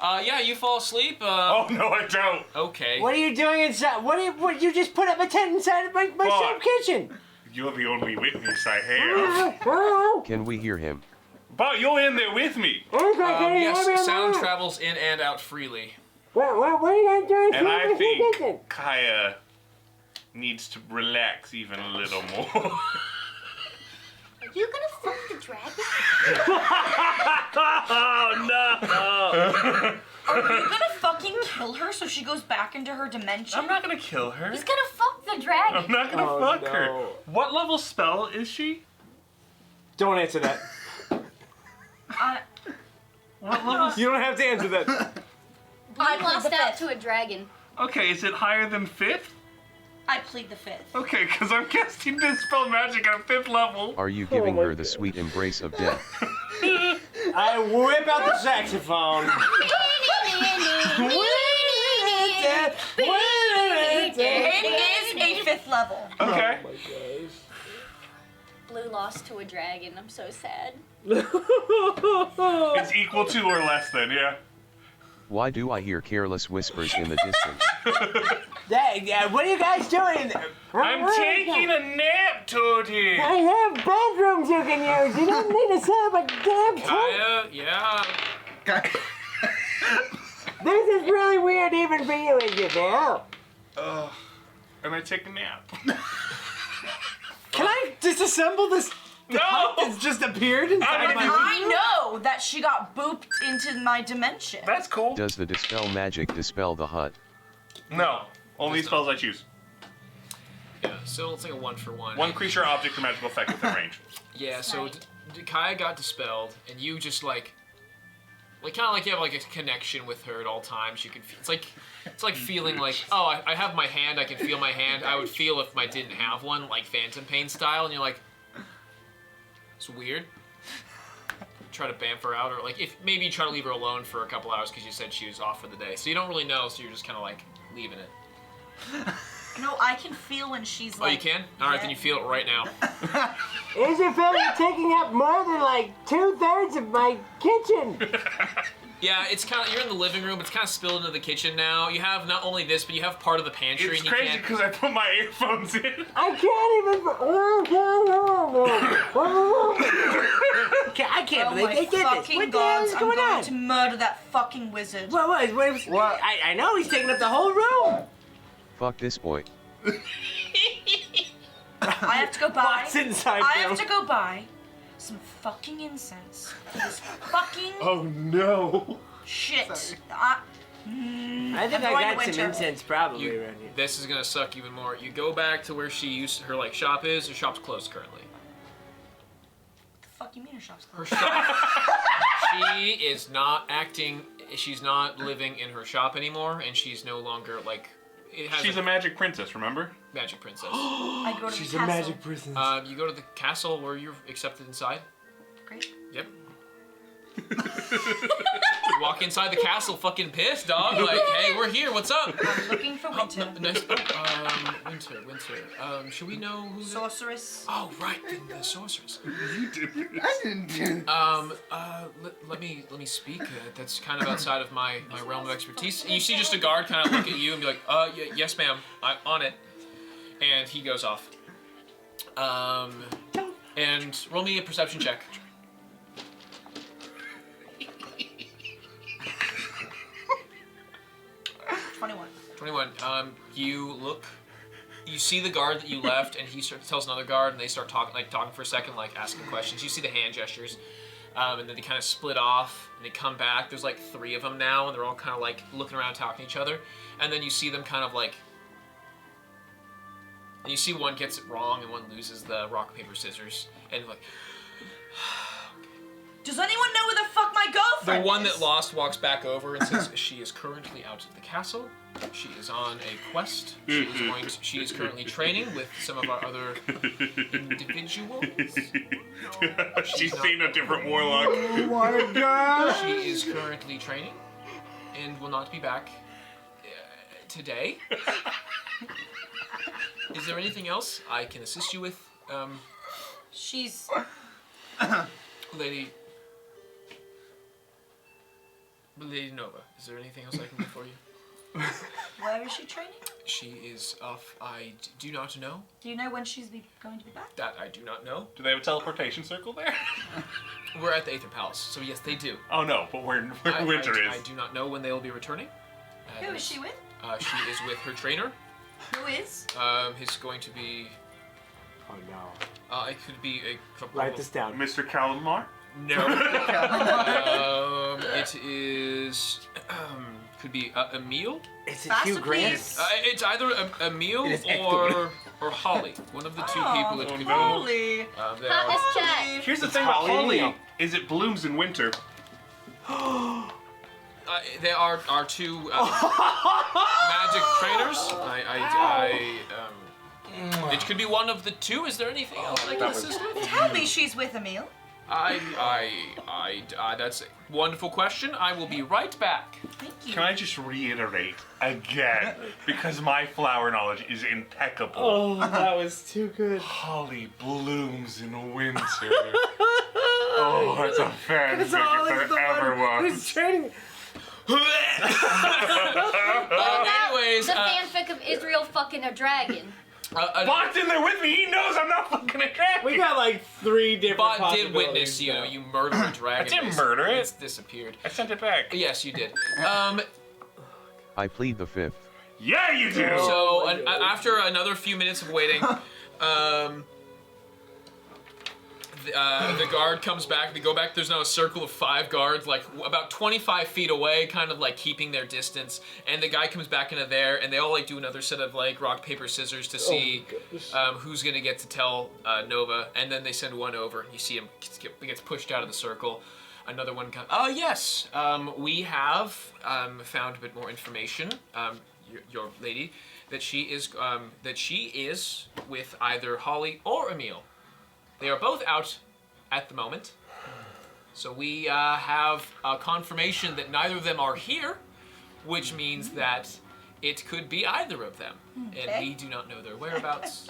Yeah, you fall asleep. Oh no, I don't. Okay. What are you doing inside? What you just put up a tent inside of my Bott. soup kitchen? You're the only witness I have. Can we hear him? Bott, you're in there with me, Yes, sound travels in and out freely. What are you guys doing and I think Kaya needs to relax even a little more. Are you gonna fuck the dragon? Oh no! Are you gonna fucking kill her so she goes back into her dimension? I'm not gonna kill her. He's gonna fuck the dragon. I'm not gonna Oh, fuck no. her. What level spell is she? Don't answer that. What level? You don't have to answer that. I He plead lost the out fifth. to a dragon. Okay, is it higher than 5th? I plead the fifth. Okay, because I'm casting Dispel Magic at 5th level. Are you giving her the sweet embrace of death? I whip out the saxophone. It is a fifth level. Okay. Blue lost to a dragon. I'm so sad. It's equal to or less than, yeah. Why do I hear careless whispers in the distance? What are you guys doing? I'm taking a nap, Toadie. I have bedrooms you can use. You don't need to set up a damn tent. Kaya, yeah. This is really weird even for you, Isabel. And I take a nap. Can I disassemble this? No! It's just appeared inside I my. I know that she got booped into my dimension. That's cool. Does the dispel magic dispel the hut? No. Only spells I choose. Yeah, so it's like a 1-for-1. One creature, object, or magical effect within range. Yeah, so Right. Kaya got dispelled, and you just like kind of like you have like a connection with her at all times. You can, it's like feeling like, oh, I have my hand, I can feel my hand. I would feel if I didn't have one, like Phantom Pain style, and you're like, it's weird. Try to bamf her out, or like if maybe you try to leave her alone for a couple hours because you said she was off for the day, so you don't really know, so you're just kind of like leaving it. No, I can feel when she's Oh, like. you can? All right, then you feel it right now. Isabel, you're taking up more than like 2/3 of my kitchen. Yeah, it's kind of, you're in the living room. It's kind of spilled into the kitchen now. You have not only this, but you have part of the pantry. It's and you crazy can't. because I put my earphones in. I can't Oh believe my they did this. fucking What the hell gods, is I'm going going on? to murder that fucking wizard. What? I know he's taking up the whole room. Fuck this boy. I have to go buy. What's inside I Bill? have to go buy some fucking incense for this fucking Oh no. shit. I think I'm I going got to some winter. incense probably around here. This is gonna suck even more. You go back to where her like shop is. Her shop's closed currently. The fuck you mean her shop's Her closed? shop. She is not acting. She's not living in her shop anymore, and she's no longer like. It has She's a magic princess, remember? magic princess. I go to She's the a castle. magic princess. You go to the castle where you're accepted inside. Great. Yep. You walk inside the castle, fucking pissed, dog. Like, hey, we're here. What's up? I'm looking for winter. Nice. Winter. Should we know who? Sorceress. Oh, right, the sorceress. I didn't do. Let me speak. That's kind of outside of my realm of expertise. And you see just a guard kind of look at you and be like, yes, ma'am, I'm on it. And he goes off. And roll me a perception check. 21. You see the guard that you left, and he tells another guard, and they start talking for a second, like asking questions. You see the hand gestures, and then they kind of split off, and they come back. There's like 3 of them now, and they're all kind of like looking around, talking to each other. And then you see them kind of like, and you see one gets it wrong, and one loses the rock, paper, scissors, and like. Does anyone know where the fuck my girlfriend The one is? that lost walks back over and says she is currently out of the castle. She is on a quest. She is currently training with some of our other individuals. She's seen a different warlock. Oh my god! She is currently training and will not be back today. Is there anything else I can assist you with, She's... Lady Nova? Is there anything else I can do for you? Where is she training? She is off. I do not know. Do you know when she's going to be back? That I do not know. Do they have a teleportation circle there? We're at the Aether Palace, so yes, they do. Oh no, but where Winter I is. do not know when they will be returning. Who is she with? She is with her trainer. Who is? He's going to be. Oh no. It could be a couple. Write this down. Mr. Calamar? No. It is. Could be Emil. Is it Faster, Hugh Grant? please. It's either Emil It is or Holly. One of the 2 people that could be. Holy. They Hottest are, chat. Here's the It's thing about Holly Holly, Neal. is it blooms in winter. they are our 2 magic trainers. It could be one of the 2. Is there anything else I can assist with? Tell me she's with Emil. That's a wonderful question. I will be right back. Thank you. Can I just reiterate again, because my flower knowledge is impeccable. Oh, that was too good. Holly blooms in winter. Oh, that's a fanfic if there ever Who's was. training? Anyways, The fanfic of Israel fucking a dragon. Bott's in there with me. He knows I'm not fucking a dragon. We got like 3 different Bott did possibilities witness, now. you murder a dragon. I didn't murder it. It's disappeared. I sent it back. Yes, you did. I plead the 5th. Yeah, you do. So after another few minutes of waiting, the guard comes back. They go back. There's now a circle of 5 guards, like about 25 feet away, kind of like keeping their distance. And the guy comes back into there, and they all like do another set of like rock, paper, scissors to see who's gonna get to tell Nova. And then they send one over. You see him gets pushed out of the circle. Another one comes. Yes. We have found a bit more information. Your lady, that she is with either Holly or Emil. They are both out at the moment. So we have a confirmation that neither of them are here, which means that it could be either of them. Okay. And we do not know their whereabouts.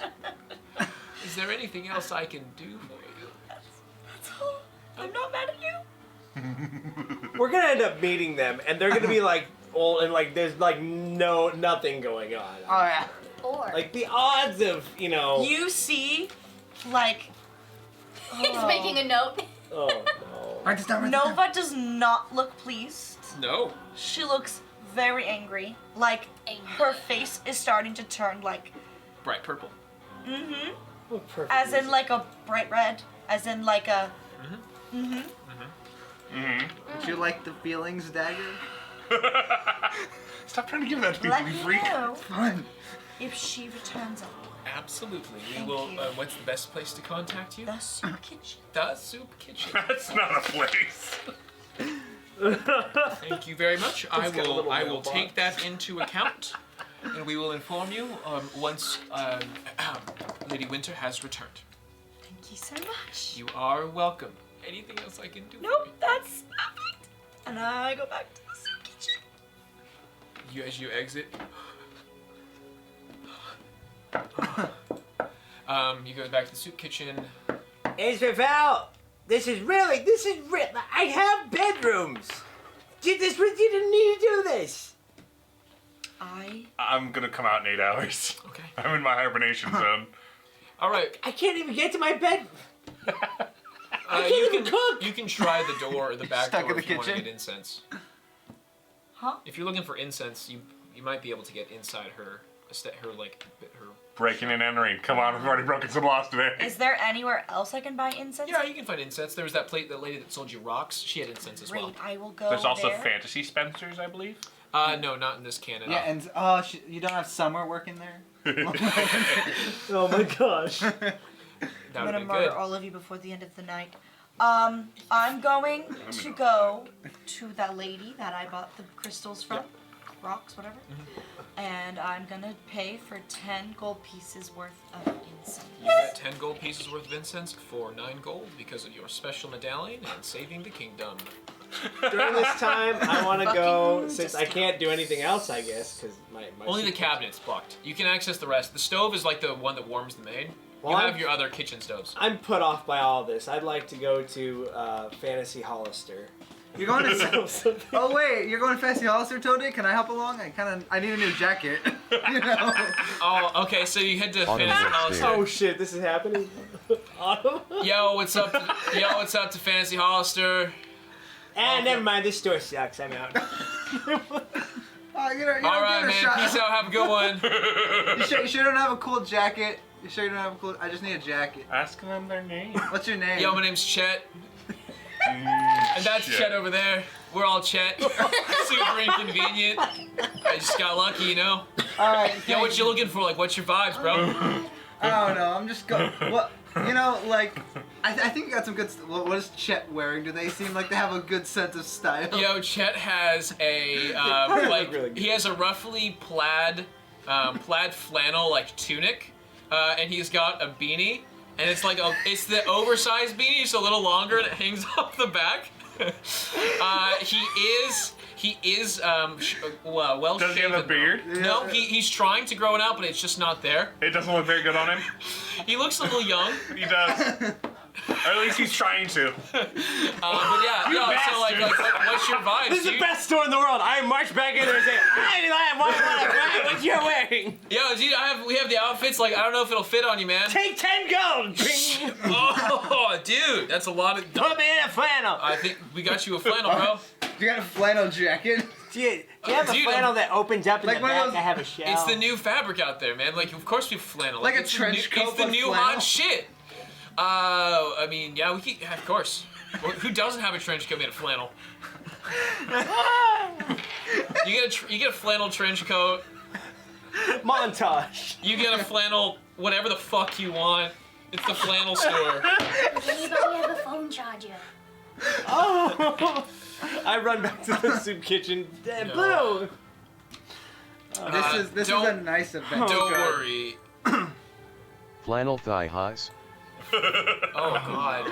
Is there anything else I can do for you? That's all. I'm not mad at you. We're gonna end up meeting them, and they're gonna be like old, and like there's like nothing going on. Oh yeah. Or Like the odds of You see, like, he's making a note. Oh no. Write this down. Write this down. Nova does not look pleased. No. She looks very angry. Like, her face is starting to turn like, Bright purple. Oh, perfect. as in like a bright red, as in like a. Would you like the feelings dagger? Stop trying to give that to me, Let you me freak. know Fun. if she returns alive. Absolutely. We Thank will. you. What's the best place to contact you? The soup kitchen. The Soup Kitchen. That's not a place. Thank you very much. I got a will. little I will mailbox. take that into account, and we will inform you once Lady Winter has returned. Thank you so much. You are welcome. Anything else I can do? Nope, that's perfect. And I go back to the soup kitchen. You as you exit. You go back to the Soup Kitchen. Israel, this is real. I have bedrooms. You didn't need to do this. I'm gonna come out in 8 hours. Okay. I'm in my hibernation zone. All right. I can't even get to my bed. You even can cook. You can try the door, the back Stuck door, in the if you want to kitchen. get incense. Huh? If you're looking for incense, you might be able to get inside her Breaking and entering. Come on, we've already broken some laws today. Is there anywhere else I can buy incense? Yeah, you can find incense. There was that lady that sold you rocks. She had incense as well. Great, I will go There's also there. fantasy Spencers, I believe. No, not in this canon. Yeah, and you don't have Summer working there? Oh my gosh. That I'm would gonna have been murder good. all of you before the end of the night. I'm going to go to that lady that I bought the crystals from. Rocks, whatever. And I'm gonna pay for 10 gold pieces worth of incense. You get 10 gold pieces worth of incense for 9 gold because of your special medallion and saving the kingdom. During this time, I want to go, Fucking since I can't do anything else, I guess, because my Only the cabinet's blocked. You can access the rest. The stove is like the one that warms the main. Well, You I'm- have your other kitchen stoves. I'm put off by all this. I'd like to go to Fantasy Hollister. You're going to... Oh, wait, you're going to Fancy Hollister, Toadie? Can I help along? I need a new jacket. You know? Oh, okay, so you head to Autumn Fantasy works Hollister. there. Oh shit, this is happening? Autumn? Yo, what's up? What's up to Fantasy Hollister? Never mind. This store sucks. I'm out. Oh, you know, All right, give it a man. shot. Peace out. Have a good one. You sure don't have a cool jacket? You sure you don't have a cool... I just need a jacket. Asking them their name. What's your name? Yo, my name's Chet. And that's Chet over there. We're all Chet. Super inconvenient. I just got lucky, you know? Alright, Yo, what you looking for? Like, what's your vibes, bro? I don't know, I'm just going... What? You know, like... I think you got some good... What is Chet wearing? Do they seem like they have a good sense of style? Yo, Chet has a, really good. he has a roughly plaid flannel, like, tunic. And he's got a beanie. And it's like it's the oversized beanie, it's a little longer and it hangs off the back. He is well Does he have a shaven, beard? though. No, he's trying to grow it out, but it's just not there. It doesn't look very good on him. He looks a little young. He does. Or at least he's trying to. But yeah, so like what's your vibes, This is the dude? best store in the world. I march back in there and say, what you're wearing? Yo, dude, we have the outfits. Like, I don't know if it'll fit on you, man. Take 10 gold. Oh, dude, that's a lot of. Put me in a flannel. I think we got you a flannel, bro. You got a flannel jacket? Do you have a Dude, flannel that opens up in like the one of back? those- I have a shell. It's the new fabric out there, man. Like, of course we have flannel. Like a it's trench the coat, It's the but new flannel? hot shit. I mean, yeah, of course. Who doesn't have a trench coat made of flannel? You get a flannel trench coat. Montage. You get a flannel, whatever the fuck you want. It's the flannel store. Anybody have a phone charger? Oh! I run back to the soup kitchen. Blue! This is a nice event. Don't worry. Flannel thigh highs. Oh god.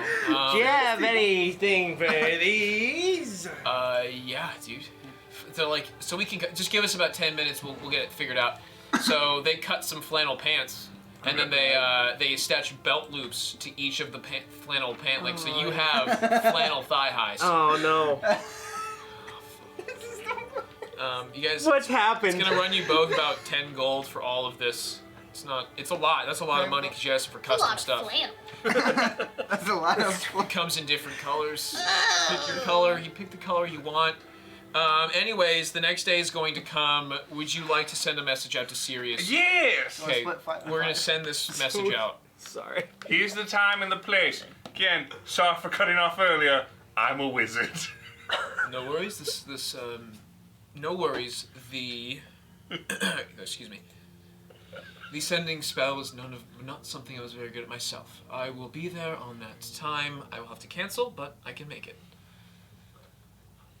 Do you have anything for these? Yeah, dude. They're like, so we can just give us about 10 minutes. We'll get it figured out. So they cut some flannel pants, and then they attach belt loops to each of the flannel pant links. So you have flannel thigh highs. Oh no. You guys, What's happened? it's gonna run you both about 10 gold for all of this. It's a lot. That's a lot of money because you asked for A custom lot of stuff. flannel. That's a lot of... It comes in different colors. Pick your color. You pick the color you want. Anyways, the next day is going to come. Would you like to send a message out to Sirius? Yes! Okay, Split five- we're gonna send this message out. Sorry. Here's the time and the place. Again, sorry for cutting off earlier. I'm a wizard. No worries. No worries. The excuse me. The sending spell was not something I was very good at myself. I will be there on that time. I will have to cancel, but I can make it.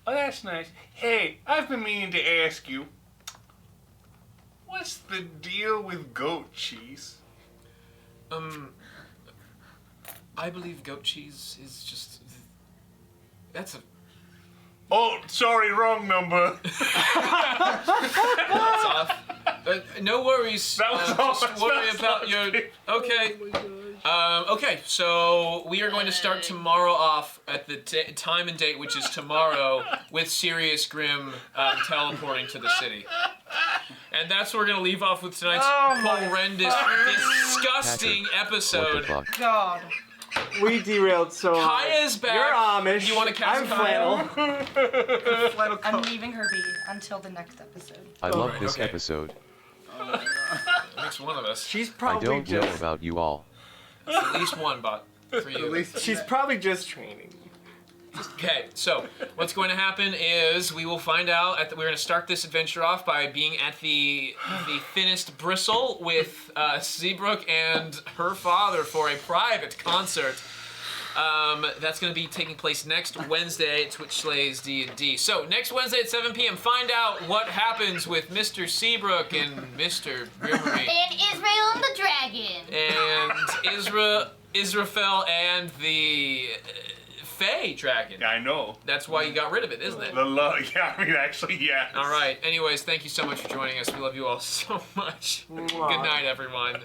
Oh, that's nice. Hey, I've been meaning to ask you, what's the deal with goat cheese? I believe goat cheese is just... That's a... Oh, sorry, wrong number. That's off. No worries. That was all just worry about your... Okay. Okay, so we are going to start tomorrow off at the time and date, which is tomorrow, with Sirius Grim teleporting to the city. And that's what we're going to leave off with tonight's horrendous, disgusting episode. What the fuck? God. We derailed so hard. Kaya's back. You're Amish. You want to cast I'm Kaya? flannel. I'm leaving her be until the next episode. I love right, this okay. episode. Makes one of us. She's I probably don't know just. about you all. At least one, Bott. For you. She's probably just training. Okay, so what's going to happen is we will find out. We're going to start this adventure off by being at the thinnest bristle with Seabrook and her father for a private concert. That's going to be taking place next Wednesday at Twitch Slays D&D. So next Wednesday at 7 p.m. find out what happens with Mr. Seabrook and Mr. Grimmery. And Israel and the dragon. And Israfel and the Fey dragon. I know. That's why you got rid of it, isn't it? Yeah, I mean, actually, yeah. All right. Anyways, thank you so much for joining us. We love you all so much. Good night, everyone.